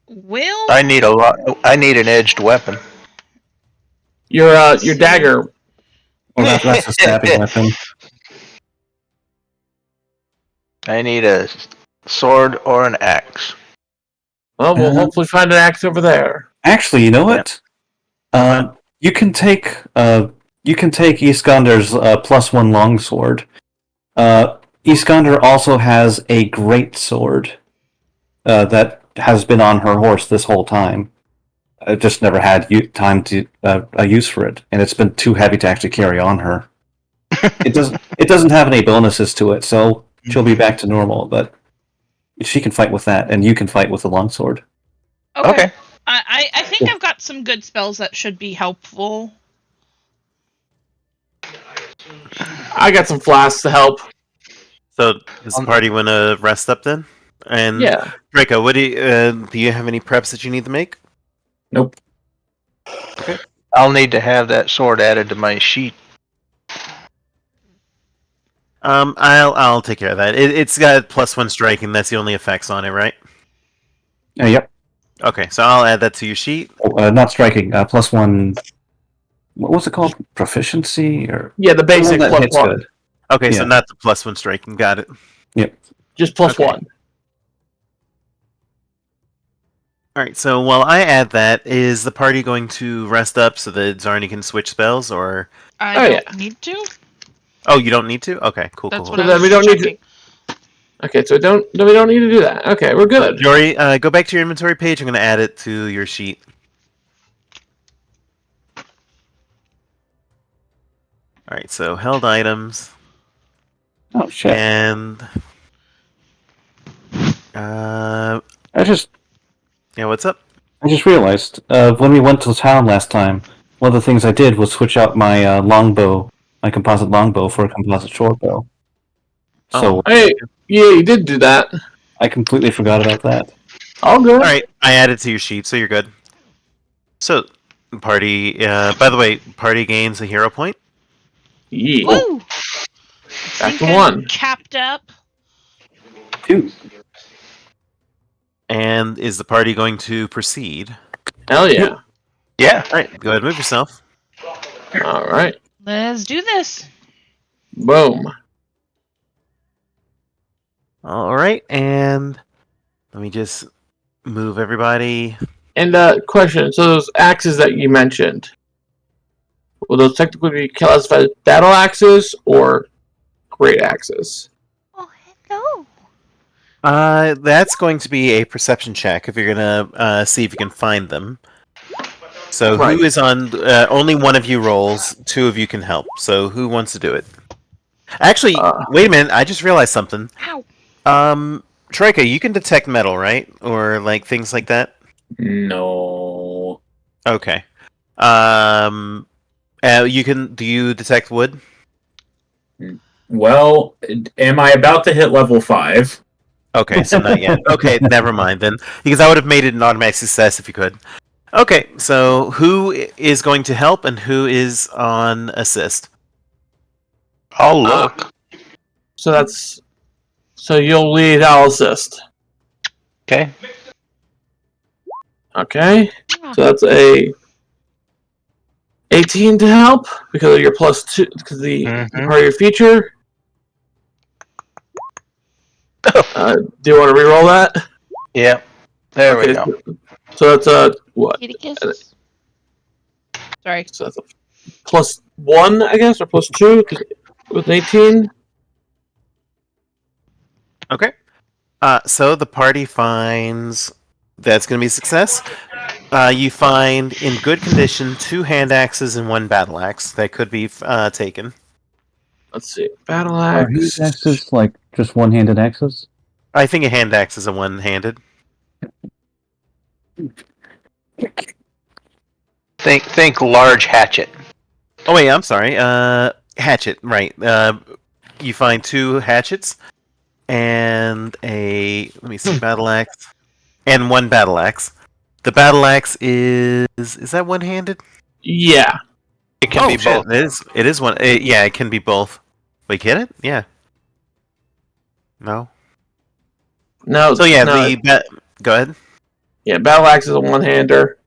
Will I need an edged weapon. Your dagger. Well, that's a stabbing weapon. I need a sword or an axe. Well, we'll hopefully find an axe over there. Actually, you know what? You can take Iskander's +1 longsword. Iskander also has a great sword that has been on her horse this whole time. I just never had time to a use for it, and it's been too heavy to actually carry on her. It doesn't have any bonuses to it, so she'll be back to normal. But she can fight with that, and you can fight with the longsword. Okay. I think I've got some good spells that should be helpful. I got some flasks to help. So does the party want to rest up then? And Yeah. Troyka, what do you have any preps that you need to make? Nope. I'll need to have that sword added to my sheet. I'll take care of that. It's got +1 striking. That's the only effects on it, right? Yep. Okay, so I'll add that to your sheet. Not striking. +1. What was it called? Proficiency or Yeah, the basic that plus hits one. good. Okay, so Yeah. not the +1 striking. Got it. Just plus Okay. one. All right. So while I add that, is the party going to rest up so that Zarni can switch spells, or? I Oh, don't need to. Oh, you don't need to. Okay, cool. That's cool. what So I then was we don't need to- checking. Okay, so we don't need to do that. Okay, we're good. Jory, go back to your inventory page. I'm going to add it to your sheet. All right. So held items Oh shit! and I just yeah. What's up? realized when we went to town last time, one of the things I did was switch out my longbow, my composite longbow, for a composite shortbow. So Hey, yeah, you did do that. I completely forgot about that. All good. All right, I added to your sheet, so you're good. So, party. By the way, party gains a hero point. Yeah. Woo! Back Think to I'm one. Capped up. 2. And is the party going to proceed? Hell yeah. Yeah. All right, go ahead, move yourself. All right. Let's do this. Boom. All right, and let me just move everybody. And question. So those axes that you mentioned, will those technically be classified as battle axes or great axes? Oh, hello. That's going to be a perception check if you're gonna see if you can find them. So Right. who is on? Only one of you rolls. 2 of you can help. So who wants to do it? Actually, wait a minute. I just realized something. Ow. Troyka, you can detect metal, right? Or like things like that. No. Okay. You can. Do you detect wood? Well, am I about to hit level 5? Okay, so not yet. Okay, never mind then, because I would have made it an automatic success if you could. Okay, so who is going to help and who is on assist? I'll look. So you'll lead, I'll assist. Okay. Okay. So that's a 18 to help because of your +2 because of the part of your feature. Do you want to reroll that? Yeah. There we go. So that's what? Kitty kisses. Sorry. So that's a +1, I guess, or +2 with an 18. Okay. So the party finds that's going to be a success. You find in good condition 2 hand axes and 1 battle axe that could be taken. Let's see. Battle Are axe. these axes like just one-handed axes? I think a hand axe is a one-handed. Think large hatchet. Oh wait, I'm sorry. Hatchet, right? You find 2 hatchets and let me see, battle axe and 1 battle axe. The battle axe is that one-handed? Yeah. It can be shit, both. It is one. Yeah, it can be both. Wait, can it? Yeah. No. No. So yeah, no. Go ahead. Yeah, battle axe is a one-hander.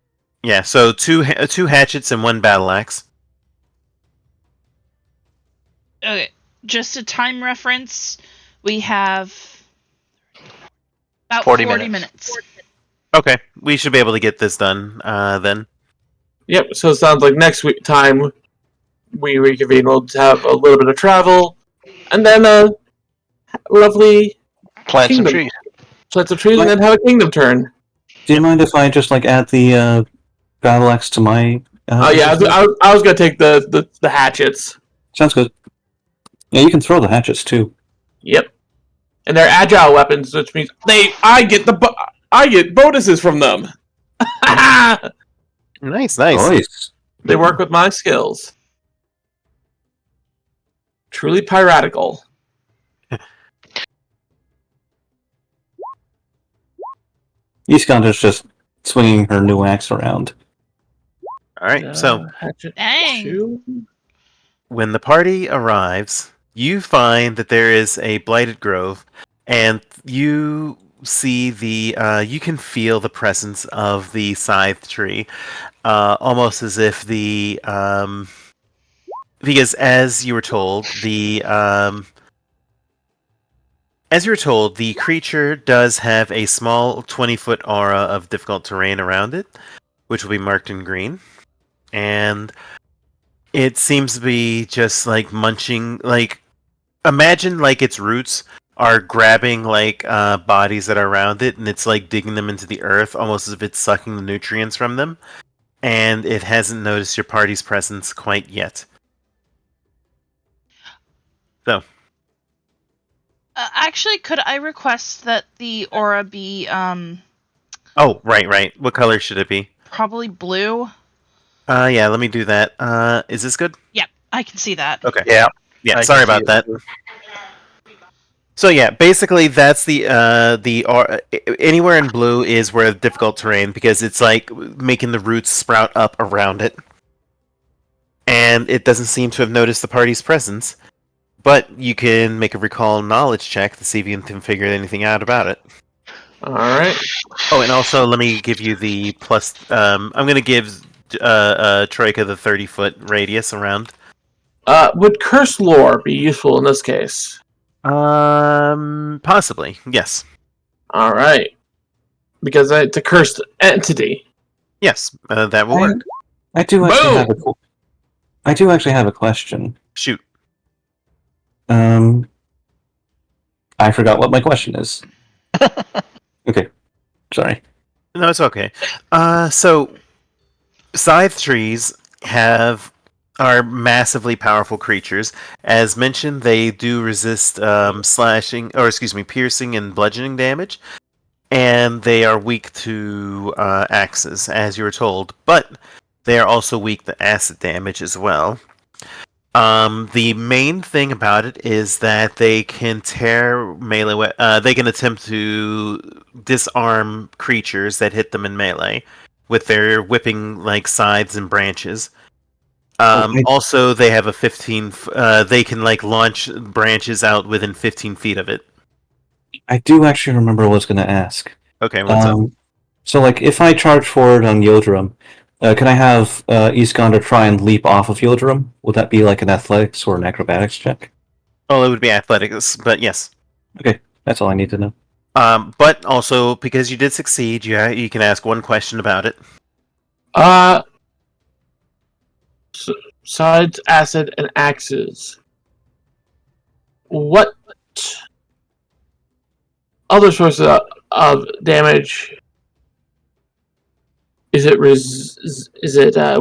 Yeah, so 2 hatchets and 1 battle axe. Okay, just a time reference. We have about 40 40 minutes. minutes. Okay, we should be able to get this done then. Yep. So it sounds like next time we reconvene, we'll have a little bit of travel, and then a lovely Plant some kingdom. trees. Plant some trees, and then have a kingdom turn. Do you mind if I just add the battle axe to my? Yeah, I was gonna take the hatchets. Sounds good. Yeah, you can throw the hatchets too. Yep. And they're agile weapons, which means I get bonuses from them. Nice. Nice. They work with my skills. Truly piratical. Iskander's just swinging her new axe around. All right. So hatchet Dang. 2. when the party arrives, you find that there is a blighted grove, and you see you can feel the presence of the scythe tree, almost as if because as you were told, the creature does have a small 20-foot aura of difficult terrain around it, which will be marked in green, and it seems to be just like munching, like imagine like its roots are grabbing like bodies that are around it, and it's like digging them into the earth, almost as if it's sucking the nutrients from them, and it hasn't noticed your party's presence quite yet. So Actually, could I request that the aura be oh, right. What color should it be? probably blue? Yeah, let me do that. Is this good? Yep, I can see that. Okay. Yeah. Yeah, I sorry can see about it. that. So yeah, basically that's the anywhere in blue is where difficult terrain, because it's like making the roots sprout up around it, and it doesn't seem to have noticed the party's presence. But you can make a recall knowledge check to see if you can figure anything out about it. All right. Oh, and also let me give you the plus. I'm going to give Troyka the 30-foot radius around. Would curse lore be useful in this case? Possibly, yes. All right. Because it's a cursed entity. Yes, that will work. I do actually have a question. Shoot. I forgot what my question is. Okay, sorry. No, it's okay. So, scythe trees are massively powerful creatures. As mentioned, they do resist piercing and bludgeoning damage, and they are weak to axes, as you were told. But they are also weak to acid damage as well. The main thing about it is that they can tear melee. They can attempt to disarm creatures that hit them in melee with their whipping like sides and branches. Also, they have a 15. They can like launch branches out within 15 feet of it. I do actually remember what I was going to ask. Okay, what's up? So, like, if I charge forward on Yildirim, can I have Iskander try and leap off of Yildirim? Would that be like an athletics or an acrobatics check? Oh, it would be athletics, but yes. Okay, that's all I need to know. But also because you did succeed, you can ask one question about it. Sides, acid, and axes. What other sources of damage is it?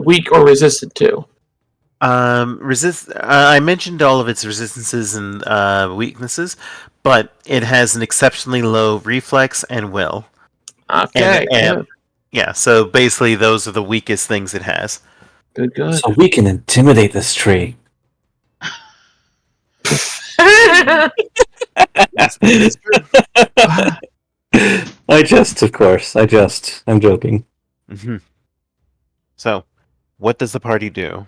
Weak or resistant to? I mentioned all of its resistances and weaknesses, but it has an exceptionally low reflex and will. Okay. And yeah, so basically those are the weakest things it has. Good. So we can intimidate this tree. I jest, of course. I'm joking. Mm-hmm. So, what does the party do?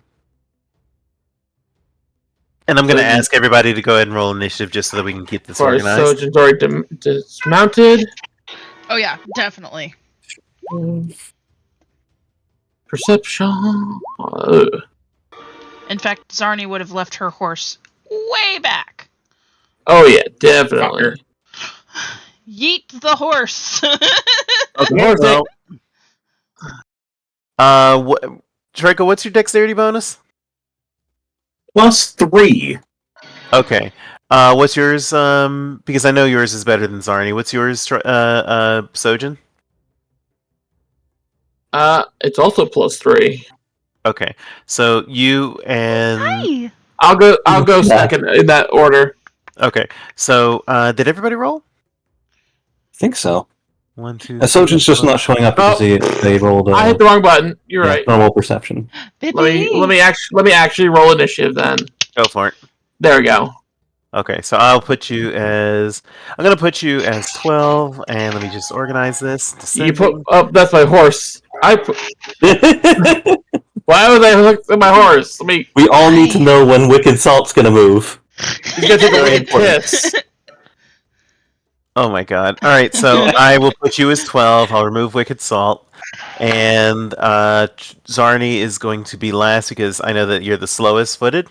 And I'm going to ask everybody to go ahead and roll initiative just so that we can keep this organized. Sojin's already dismounted. Oh yeah, definitely. Perception. In fact, Zarni would have left her horse way back. Oh yeah, definitely. Yeet the horse. Okay, Troyka, what's your dexterity bonus? +3. Okay. What's yours? Because I know yours is better than Zarni. What's yours, Sojin? It's also +3. Okay. So you and Hi. I'll go second in that order. Okay. So did everybody roll? I think so. 1, 2. Sojin's just not showing up because they rolled. I hit the wrong button. You're right. Normal perception. Let me actually roll initiative then. Go for it. There we go. Okay, so I'm gonna put you as 12, and let me just organize this. You put that's my horse. Why would I look at my horse? We all need to know when Wicked Salt's gonna move. He's gonna take a wicked piss. Oh my god. Alright, so I will put you as 12, I'll remove Wicked Salt, and Zarni is going to be last because I know that you're the slowest footed.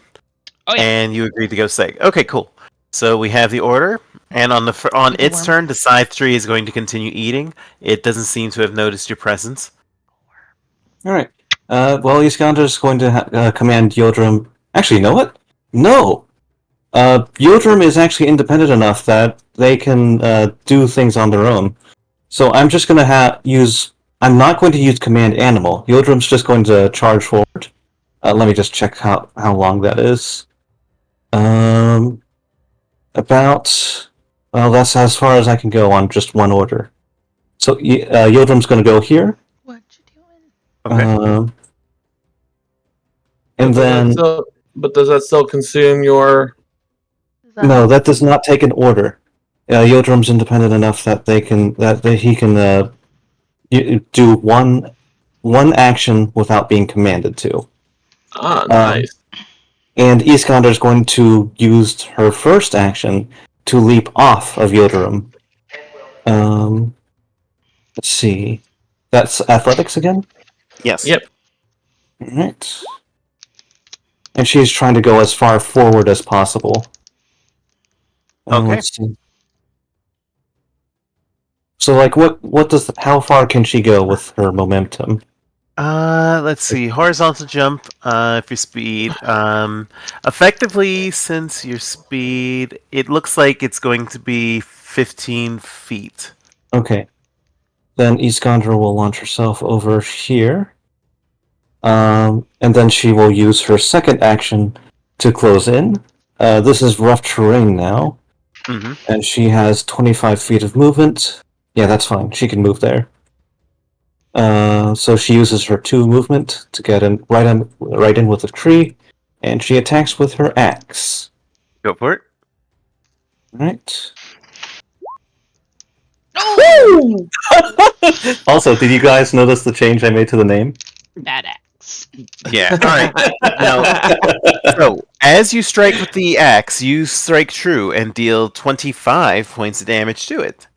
Oh, yeah. And you agreed to go second. Okay, cool. So we have the order, and on its turn, the scythe tree is going to continue eating. It doesn't seem to have noticed your presence. Alright. Well, Iskander's going to command Yildirim. Actually, you know what? No! Yildirim is actually independent enough that they can do things on their own. So I'm just going to I'm not going to use command animal. Yildirim's just going to charge forward. Let me just check how long that is. That's as far as I can go on just one order. So Yildirim's going to go here. What you doing? Okay. And then... But does that still consume your... No, that does not take an order. Yildirim's independent enough that he can do one action without being commanded to. Ah, nice. And Iskander's going to use her first action to leap off of Yildirim. Let's see. That's athletics again? Yes. Yep. Alright. And she's trying to go as far forward as possible. Okay. Let's see. So, like, how far can she go with her momentum? Let's see. Horizontal jump, if your speed. Effectively, since your speed, it looks like it's going to be 15 feet. Okay. Then Iskander will launch herself over here. And then she will use her second action to close in. This is rough terrain now. Mm-hmm. And she has 25 feet of movement. Yeah, that's fine. She can move there. So she uses her 2 movement to get in right in with the tree, And she attacks with her axe. Go for it. Right. Oh, Also, did you guys notice the change I made to the name? bad axe. Yeah. All right. Now, so as you strike with the axe, you strike true and deal 25 points of damage to it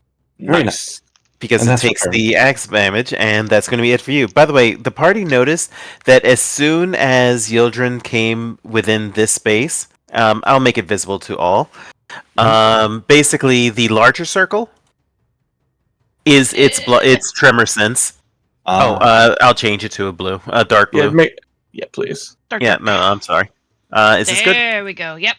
Very nice. because And it that's takes her turn. the axe damage, and that's going to be it for you. By the way, the party noticed that as soon as Yildren came within this space, I'll make it visible to all. Basically, the larger circle is its tremor sense. I'll change it to a blue, a dark blue. Yeah, please. Dark, Yeah, dark. no, I'm sorry. Is this good? There we go. Yep.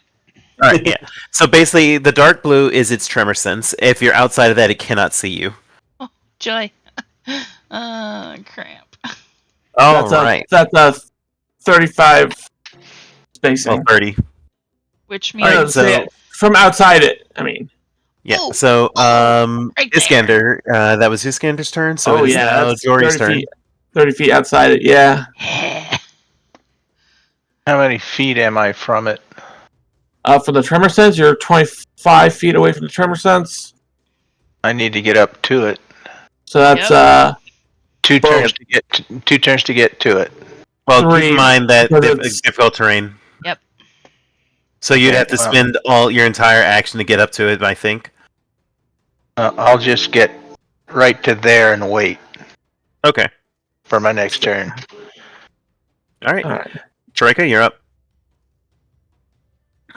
All right, yeah. So basically, the dark blue is its tremor sense. If you're outside of that, it cannot see you. Joy. Cramp. All right. That's a 35 spacing. Well, 30. Which I means don't so- say it. From outside it, I mean. Yeah. Oh, So, right there. Iskander, that was Iskander's turn. So it is now that's Jory's 30 turn. feet, 30 feet outside it, yeah. How many feet am I from it? For the tremor sense, you're 25 feet away from the tremor sense. I need to get up to it. So that's Yep. Two turns to get to it. Well, keep 3, in mind that because it's difficult terrain. Yep. So you'd Okay, have to well. spend all your entire action to get up to it, I think. I'll just get right to there and wait Okay. for my next turn. All right. Alright. Troyka, you're up.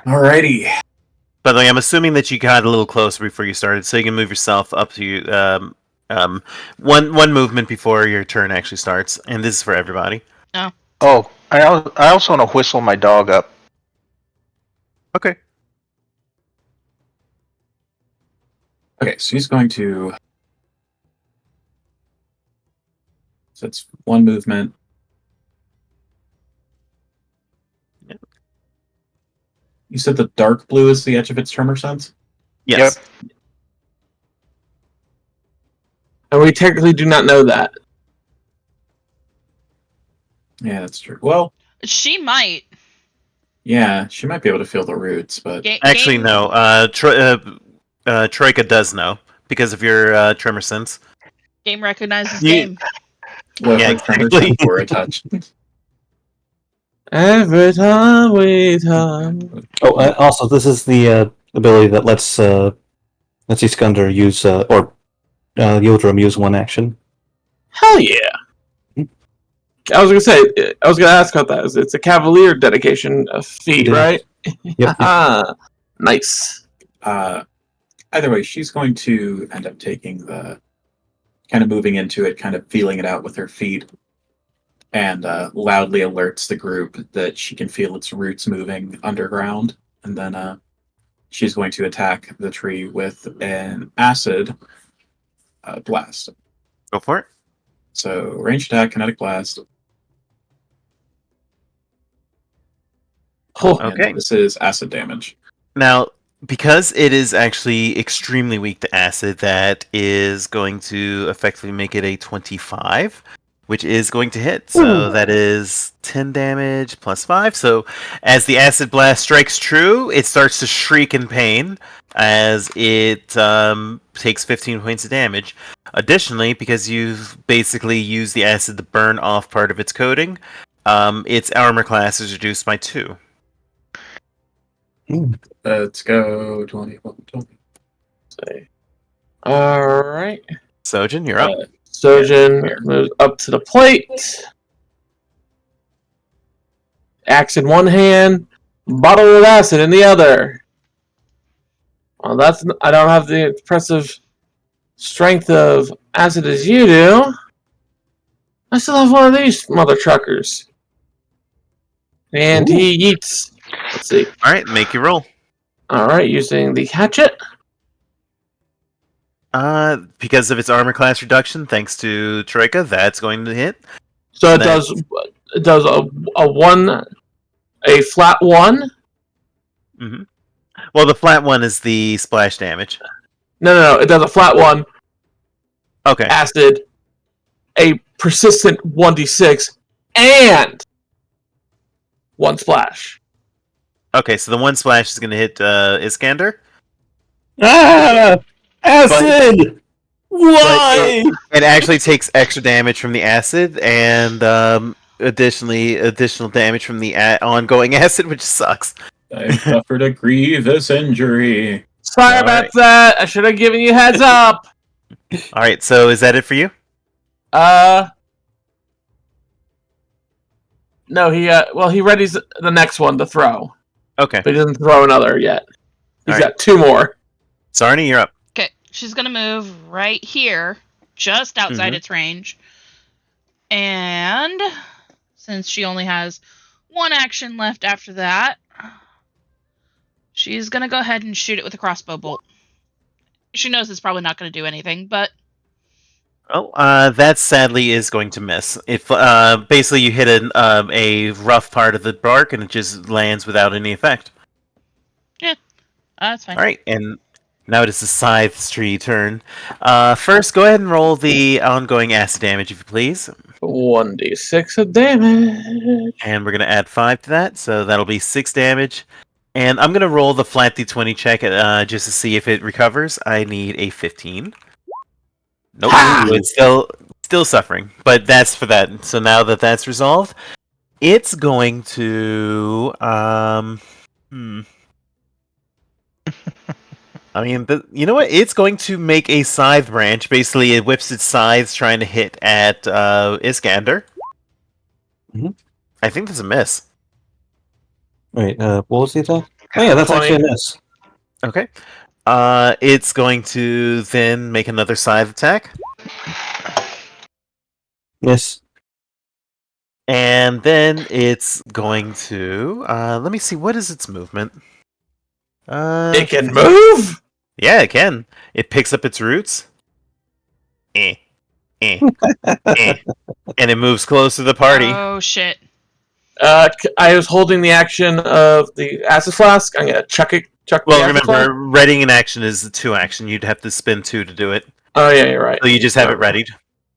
Alrighty. By the way, I'm assuming that you got a little closer before you started, so you can move yourself up to one movement before your turn actually starts, and this is for everybody. Oh, I also want to whistle my dog up. Okay. Okay, so he's going to. So it's one movement. Yep. You said the dark blue is the edge of its tremor sense? Yes. And we technically do not know that. Yeah, that's true. Well, She might. yeah, she might be able to feel the roots, but Actually, Game- no. Troyka does know because of your tremor sense. Game recognizes You- game. what Yeah, her tremor exactly. sense were a touch. Every time we talk. Oh, also, this is the ability that lets Iskander use or Yildrim use one action. Hell yeah. I was gonna ask about that. It's a Cavalier dedication feat, It is. right? Yep. Nice. Either way, she's going to end up taking the kind of moving into it, kind of feeling it out with her feet, and loudly alerts the group that she can feel its roots moving underground. And then she's going to attack the tree with an acid blast. Go for it. So ranged attack, kinetic blast. Oh, And Okay. this is acid damage. Now, because it is actually extremely weak to acid, that is going to effectively make it a 25, which is going to hit. So that is 10 damage plus 5. So as the acid blast strikes true, it starts to shriek in pain as it takes 15 points of damage. Additionally, because you've basically used the acid to burn off part of its coating, its armor class is reduced by 2. Let's go 21, 20. alright. Sojin, you're up. Sojin moves up to the plate. Axe in one hand, bottle of acid in the other. Well, I don't have the impressive strength of acid as you do. I still have one of these mother truckers. And he eats. Let's see. All right, make your roll. Alright, using the hatchet. Because of its armor class reduction, thanks to Troyka, that's going to hit. So it Nice. does a flat 1. Well, the flat one is the splash damage. No, it does a flat 1. Okay. Acid, a persistent 1d6, and 1 splash. Okay, so the 1 splash is going to hit Iskander. Ah! Acid! Why? It actually takes extra damage from the acid, and additional damage from the ongoing acid, which sucks. I suffered a grievous injury. Sorry about Alright. that. I should have given you heads up. All right, so is that it for you? No, he readies the next one to throw, Okay, but he doesn't throw another yet. He's Alright. got 2 more. Zarni, you're up. Okay, she's gonna move right here, just outside its range. And since she only has 1 action left after that, she's gonna go ahead and shoot it with a crossbow bolt. She knows it's probably not gonna do anything, but Oh, that sadly is going to miss. If basically you hit a rough part of the bark and it just lands without any effect. that's fine. All right, and now it is the Scythe's tree turn. First, go ahead and roll the ongoing acid damage, if you please. 1d6 of damage. And we're going to add 5 to that, so that'll be 6 damage. And I'm going to roll the flat d20 check just to see if it recovers. I need a 15. Nope, it's still suffering, but that's for that. So now that that's resolved, it's going to... I mean, you know what? It's going to make a scythe branch. Basically, it whips its scythes trying to hit at Iskander. Mhm. I think that's a miss. Wait, what was the attack? Oh yeah, that's 20. actually a miss. Okay. It's going to then make another scythe attack. Yes. And then it's going to... let me see, what is its movement? It can move? Yeah, it can. It picks up its roots. And it moves close to the party. Oh shit. I was holding the action of the acid flask. I'm gonna chuck the Well, acid flask. remember, readying an action is a 2 action. You'd have to spend 2 to do it. Oh yeah, you're right. So you just have it readied.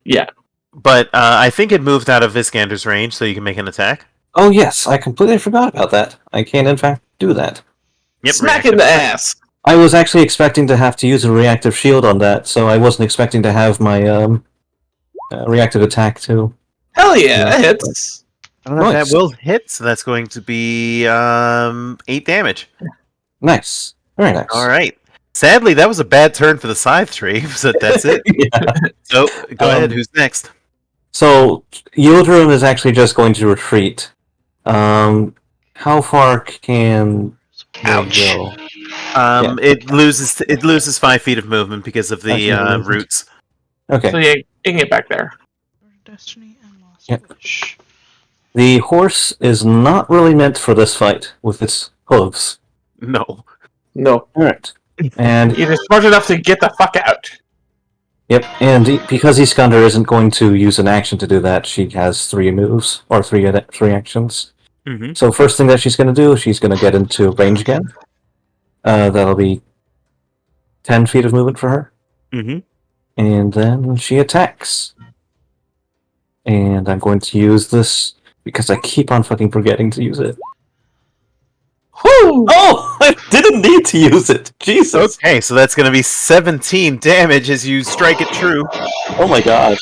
Yeah. But I think it moved out of Iskander's range, so you can make an attack. Oh yes, I completely forgot about that. I can in fact do that. Yep, Smack in the ass. I was actually expecting to have to use a reactive shield on that, so I wasn't expecting to have my reactive attack too. Hell yeah, that Yeah. hits. Nice. That will hit, so that's going to be 8 damage. Nice. Very nice. All right. Sadly, that was a bad turn for the scythe tree, so that's it. Yeah. So, go ahead, who's next? So Yildirim is actually just going to retreat. How far can they go? It loses 5 feet of movement because of the roots. Okay. So yeah, you can get back there. Destiny and Lost Yeah. Witch. The horse is not really meant for this fight with its hooves. No. No. Alright. And You're smart enough to get the fuck out. yep, and because Iskander isn't going to use an action to do that, she has 3 moves, or 3 actions. Mm-hmm. So first thing that she's going to do, she's going to get into range again. That'll be 10 feet of movement for her. Mm-hmm. And then she attacks. And I'm going to use this because I keep on fucking forgetting to use it. Whoo! Oh! I didn't need to use it! Jesus! Okay, so that's going to be 17 damage as you strike it true. Oh my god.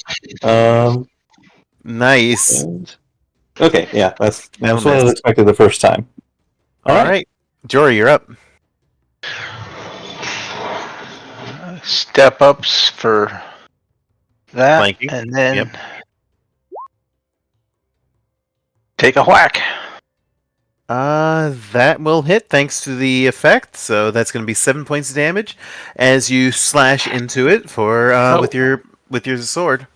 Nice. Okay, yeah, that's what I missed. expected the first time. All right. Jory, you're up. Step ups for that, Flanking. and then Yep. take a whack. That will hit thanks to the effect. So that's going to be 7 points of damage as you slash into it for with your sword.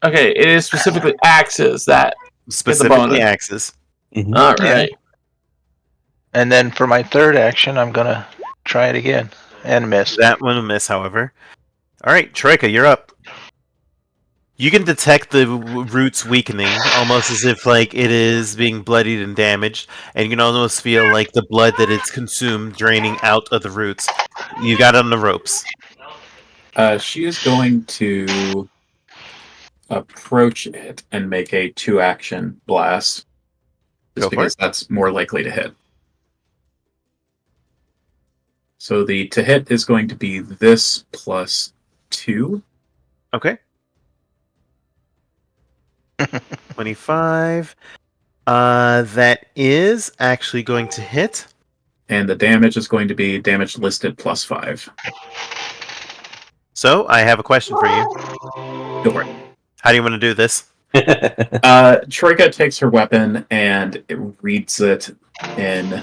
Okay, it is specifically axes that. Specifically bonus. axes. All right. And then for my third action, I'm gonna try it again and miss. That one will miss, however. All right, Troyka, you're up. You can detect the roots weakening, almost as if like it is being bloodied and damaged, and you can almost feel like the blood that it's consumed draining out of the roots. You got it on the ropes. She is going to approach it and make a 2-action blast. just Go for because it. that's more likely to hit. So the to hit is going to be this plus 2. Okay. 25. That is actually going to hit. And the damage is going to be damage listed plus 5. So I have a question for you. Go for it. How do you want to do this? Troyka takes her weapon and it reads it in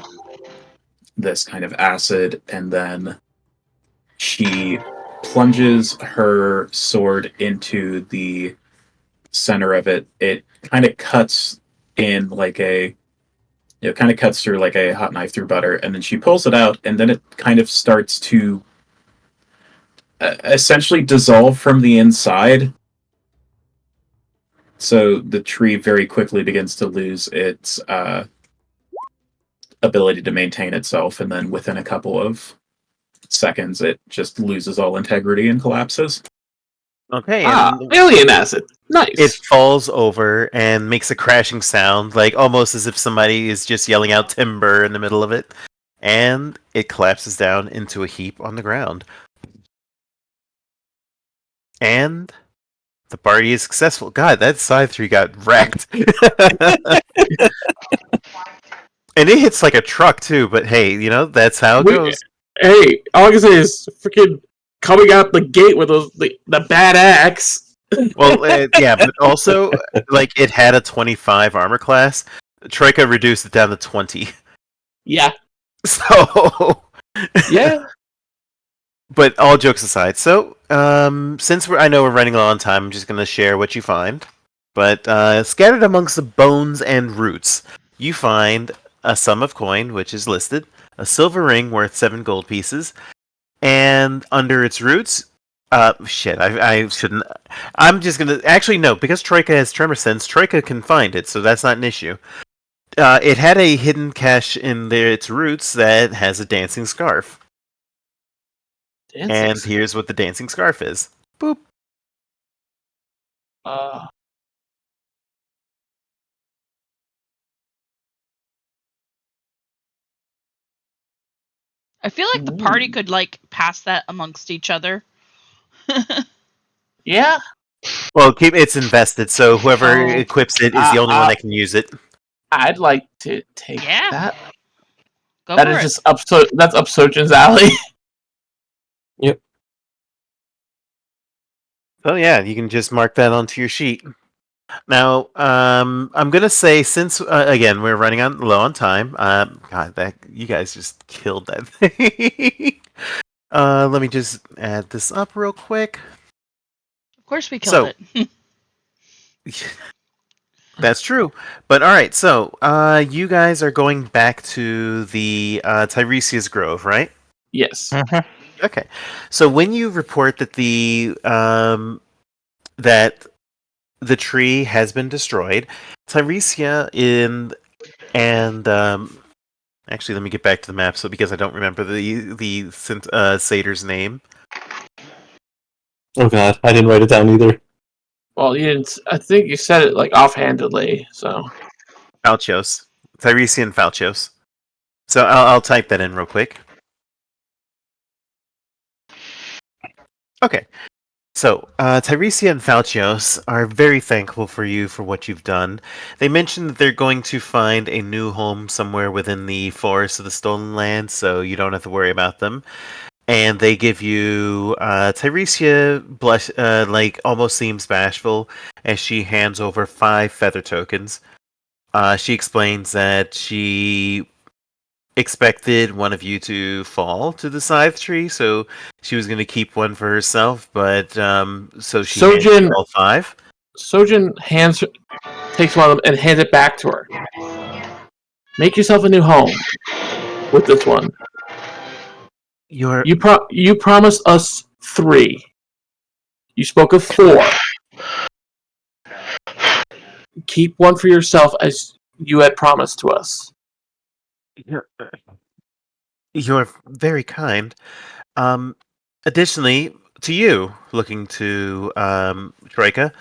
this kind of acid, and then she plunges her sword into the center of it. It kind of cuts in like a, it kind of cuts through like a hot knife through butter, and then she pulls it out, and then it kind of starts to essentially dissolve from the inside. So the tree very quickly begins to lose its ability to maintain itself, and then within a couple of seconds, it just loses all integrity and collapses. Okay, Ah, and alien acid. Nice. it falls over and makes a crashing sound, like almost as if somebody is just yelling out timber in the middle of it. And it collapses down into a heap on the ground. And the party is successful. God, that scythe tree got wrecked. And it hits like a truck too, but hey, that's how it goes. Hey, all I can say is freaking coming out the gate with the bad axe. Well, yeah, but also, like, it had a 25 armor class. Troyka reduced it down to 20. Yeah. So, Yeah. but all jokes aside, so since I know we're running low on time, I'm just going to share what you find. But scattered amongst the bones and roots, you find a sum of coin, which is listed, a silver ring worth 7 gold pieces, and under its roots, I shouldn't. I'm just gonna actually no, because Troyka has tremor sense. Troyka can find it, so that's not an issue. It had a hidden cache in its roots that has a dancing scarf. And here's what the dancing scarf is. Boop. I feel like the party could like pass that amongst each other. Yeah. Well, it's invested, so whoever equips it is the only one that can use it. I'd like to take Yeah. that. Go That for is it. just that's up Sojin's alley. Oh yeah, you can just mark that onto your sheet. Now, I'm gonna say since again we're running low on time. God, that you guys just killed that thing. Let me just add this up real quick. Of course we killed it. That's true. But all right, so you guys are going back to the Tiresias Grove, right? Yes. Okay. So when you report that the tree has been destroyed, Tiresia actually, let me get back to the map. So because I don't remember the satyr's name. Oh god, I didn't write it down either. Well, you didn't. I think you said it like offhandedly. So. Falchios, Tiresian Falchios. So I'll type that in real quick. Okay. So, Tiresia and Falchios are very thankful for you for what you've done. They mentioned that they're going to find a new home somewhere within the forest of the Stolen Land, so you don't have to worry about them. And they give you Tiresia almost seems bashful as she hands over 5 feather tokens. She explains that she expected one of you to fall to the scythe tree, so she was going to keep one for herself, but so she hands you all 5. Sojin takes one of them and hands it back to her. Make yourself a new home with this one. You promised us 3. You spoke of 4. Keep one for yourself as you had promised to us. You're very kind. Additionally, to you, looking to Troyka,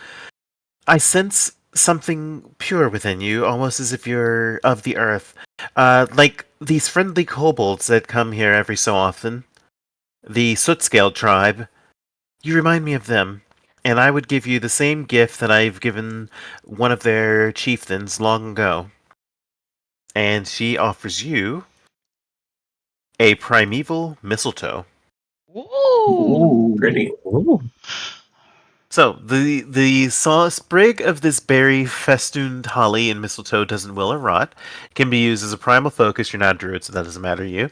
I sense something pure within you, almost as if you're of the earth. Like these friendly kobolds that come here every so often, the Soot-Scaled tribe. You remind me of them, and I would give you the same gift that I've given one of their chieftains long ago. And she offers you a primeval mistletoe. Ooh. Pretty. Ooh. So the sprig of this berry festooned holly and mistletoe doesn't will or rot. It can be used as a primal focus. You're not a druid, so that doesn't matter to you.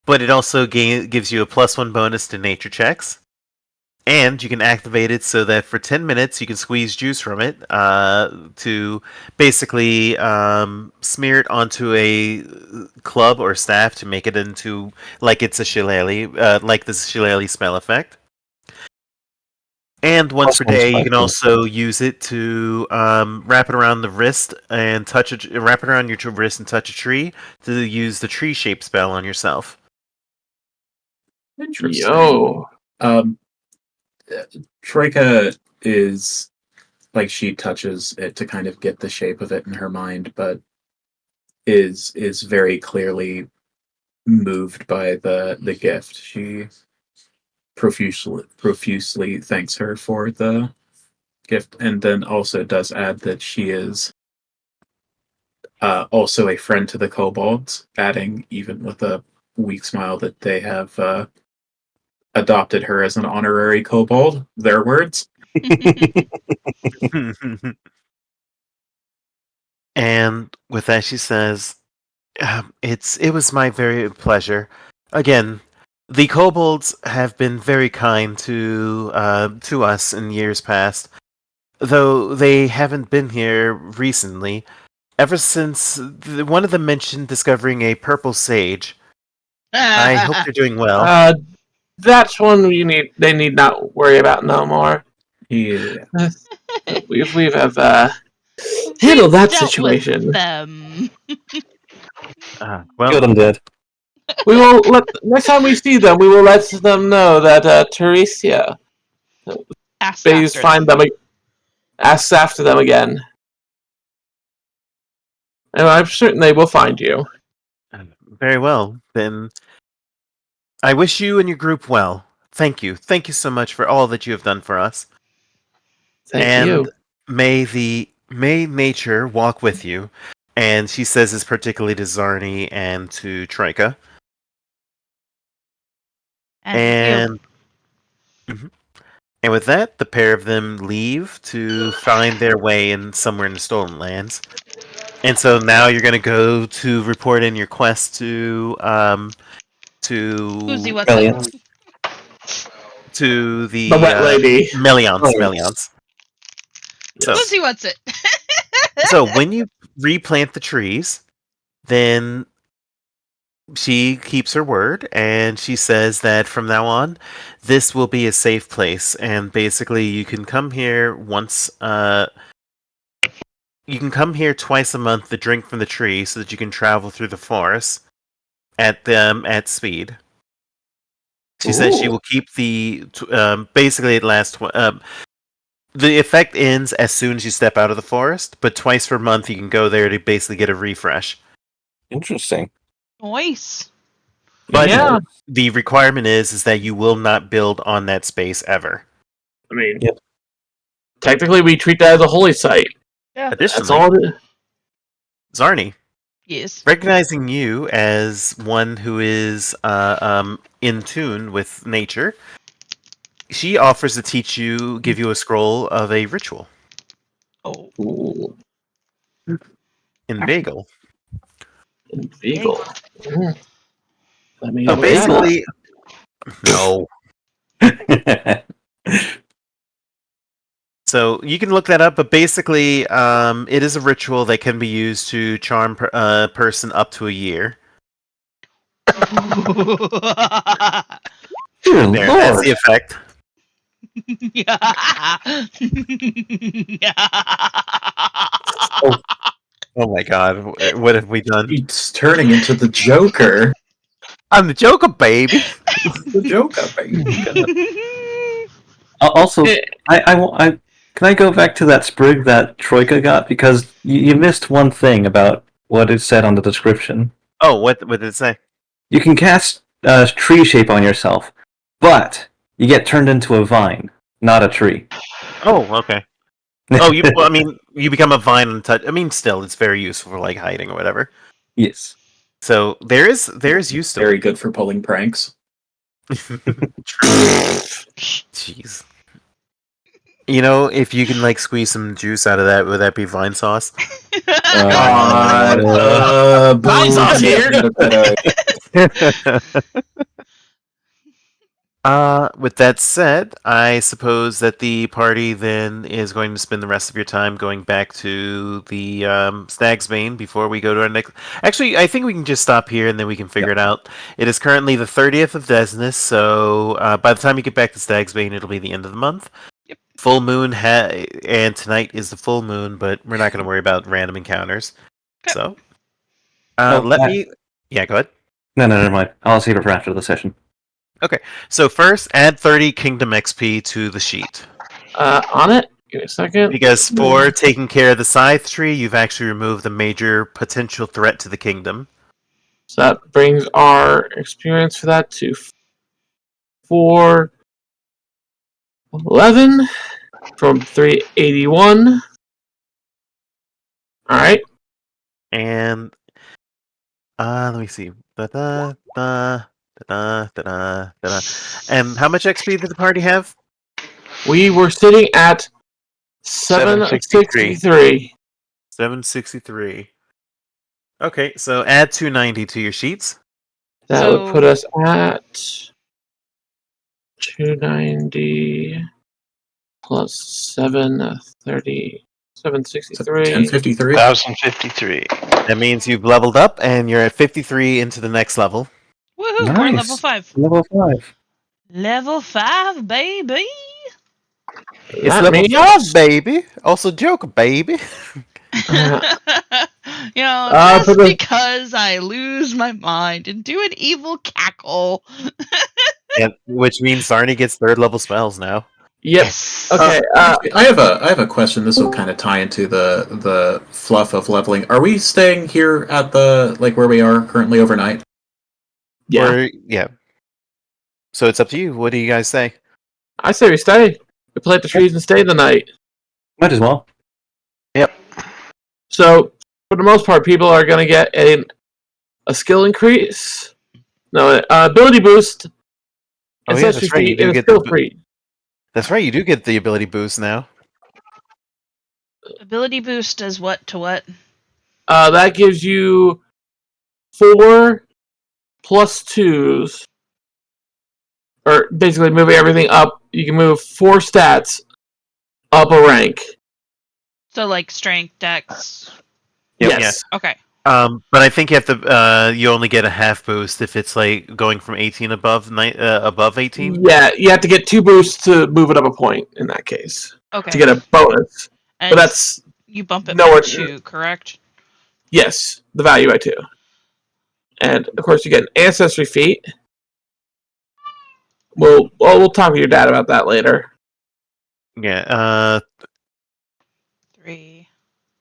But it also gives you a +1 bonus to nature checks. And you can activate it so that for 10 minutes you can squeeze juice from it to basically smear it onto a club or staff to make it into like it's a shillelagh, like this shillelagh smell effect. And once per Plus day, you one's can spicy. also use it to wrap it around the wrist and wrap it around your wrist and touch a tree to use the tree shape spell on yourself. Interesting. Yo. Troyka is like she touches it to kind of get the shape of it in her mind, but is very clearly moved by the gift. She profusely thanks her for the gift, and then also does add that she is also a friend to the kobolds, adding even with a weak smile that they have adopted her as an honorary kobold. Their words. And with that, she says, it was my very pleasure. Again, the kobolds have been very kind to us in years past, though they haven't been here recently. Ever since one of them mentioned discovering a purple sage. I hope they're doing well. That's one they need not worry about no more. Yeah. We have handle that Dealt situation. with them. Well, Good, I'm dead. We will next time we see them. We will let them know that Teresia Asked please after find them. Asks after them again, and I'm certain they will find you. very well. Then I wish you and your group well. Thank you. Thank you so much for all that you have done for us. Thank you. May nature walk with you. And she says this particularly to Zarni and to Troyka. And Mhm. And with that, the pair of them leave to find their way in somewhere in the Stolen Lands. And so now you're going to go to report in your quest to Who's he? What's Brilliant. it? to The wet the lady. Melions. So, Who's he? What's it? so when you replant the trees, then she keeps her word and she says that from now on, this will be a safe place. And basically, you can come here once. You can come here twice a month to drink from the tree, so that you can travel through the forest at speed. She says she Ooh. will keep the basically it lasts. The effect ends as soon as you step out of the forest, but twice per month you can go there to basically get a refresh. Interesting. Nice. But Yeah. the requirement is that you will not build on that space ever. I mean, Yep. technically, we treat that as a holy site. Yeah. That's Additionally, all it is. Zarni, Yes. recognizing you as one who is in tune with nature, she offers to give you a scroll of a ritual Oh. Ooh. in Bagel. Beagle. Let me So look that up. basically, no. So you can look that up, but basically, it is a ritual that can be used to charm a person up to a year. Dear There, that's Lord. the effect. Oh my god, what have we done? It's turning into the Joker. I'm the Joker, baby. The Joker, baby. Also, Eh. I Can I go back to that sprig that Troyka got? Because you missed one thing about what it said on the description. Oh, what did it say? You can cast tree shape on yourself, but you get turned into a vine, not a tree. Oh, okay. Oh, well, I mean, you become a vine and touch. I mean, still, it's very useful for like hiding or whatever. Yes. So there's use to Very good for pulling pranks. Jeez. You know, if you can like squeeze some juice out of that, would that be vine sauce? Vine sauce here. With that said, I suppose that the party then is going to spend the rest of your time going back to the Stag's Bane before we go to our next. Actually, I think we can just stop here and then we can figure it out. It is currently the 30th of Desnus, so by the time you get back to Stag's Bane, it'll be the end of the month. Yep. Full moon, and tonight is the full moon, but we're not going to worry about random encounters. Okay. So, Oh, Yeah, go ahead. No, never mind. I'll save it for after the session. So first, add 30 Kingdom XP to the sheet. On it. Give me a second. Because for taking care of the Scythe tree, you've actually removed a major potential threat to the kingdom. So that brings our experience for that to 411 from 381. All right. And let me see. Da-da, da, da-da, da-da, da-da. And how much XP did the party have? We were sitting at 763. 763. Okay, so add 290 to your sheets. That So- would put us at 290 plus 730. 763. 1053. 1053. That means you've leveled up and you're at 53 into the next level. Woohoo! We're Nice. level 5. Level 5. Level 5, baby. It's That level means- 5, baby. Also joke, baby. Just for the- because I lose my mind and do an evil cackle. Yeah, which means Zarni gets third level spells now. Yep. Yes. Okay. I have a question. This will kind of tie into the fluff of leveling. Are we staying here at the where we are currently overnight? Yeah. Or, yeah. So it's up to you. What do you guys say? I say we stay. We plant the trees and stay the night. Might as well. So, for the most part, people are going to get a skill increase. No, ability boost. Oh, yeah, that's right. You do and a get skill the- free. That's right, you do get the ability boost now. Ability boost does what to what? That gives you 4 plus 2s. Or basically moving everything up. You can move 4 stats up a rank. So like strength, dex. Yep, Yes. Okay. But I think you have to. You only get a half boost if it's like going from 18 above 18. Yeah, you have to get 2 boosts to move it up a point in that case. Okay. To get a bonus. And But that's, you bump it nowhere- by 2, correct? yes, the value by 2. And, of course, you get an Ancestry feat. We'll talk with your dad about that later. Yeah. 3.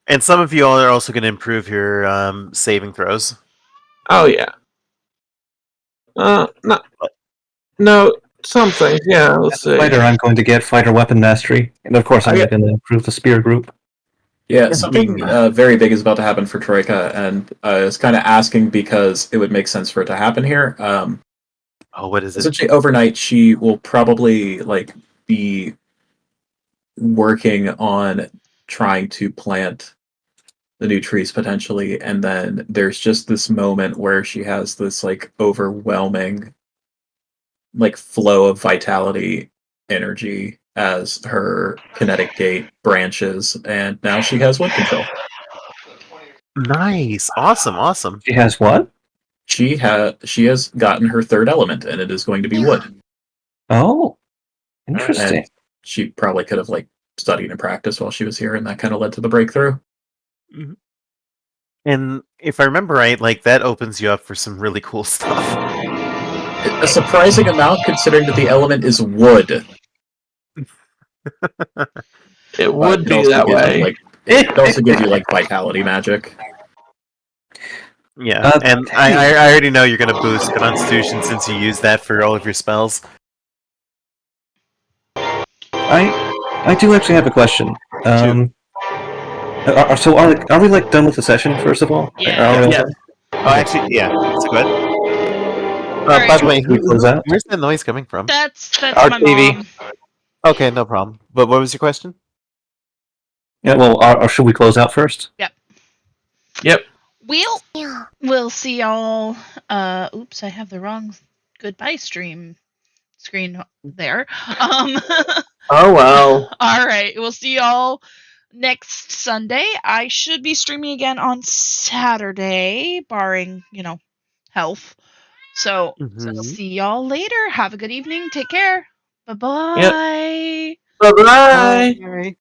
And some of you all are also going to improve your saving throws. Oh, yeah. No, some things, yeah, let's see. Fighter, I'm going to get fighter weapon mastery. And of course, I'm Okay. going to improve the spear group. Yeah, something very big is about to happen for Troyka, and I was kind of asking because it would make sense for it to happen here. Oh, what is it? Essentially, overnight, she will probably be working on trying to plant the new trees potentially, and then there's just this moment where she has this overwhelming flow of vitality energy as her kinetic gate branches, and now she has wind control. Nice. Awesome. She has what? She has gotten her third element, and it is going to be wood. Oh, interesting. And she probably could have studied and practiced while she was here, and that kind of led to the breakthrough. And if I remember right, that opens you up for some really cool stuff. A surprising amount, considering that the element is wood. It but would it be also that gives you, way. like, it also gives you like vitality magic. Yeah, and I already know you're going to boost Constitution since you use that for all of your spells. I do actually have a question. So are we like done with the session first of all? Yeah. Are we all Yeah. done? Oh, actually, yeah. So go ahead. Alright. By the way, Should we close out? where's the noise coming from? That's Our my TV. mom. Okay, no problem. But what was your question? Yeah. Well, or should we close out first? Yep. We'll see y'all. Oops, I have the wrong goodbye stream screen there. Oh well. All right, we'll see y'all next Sunday. I should be streaming again on Saturday, barring health. So see y'all later. Have a good evening. Take care. Bye bye. Bye bye. Bye.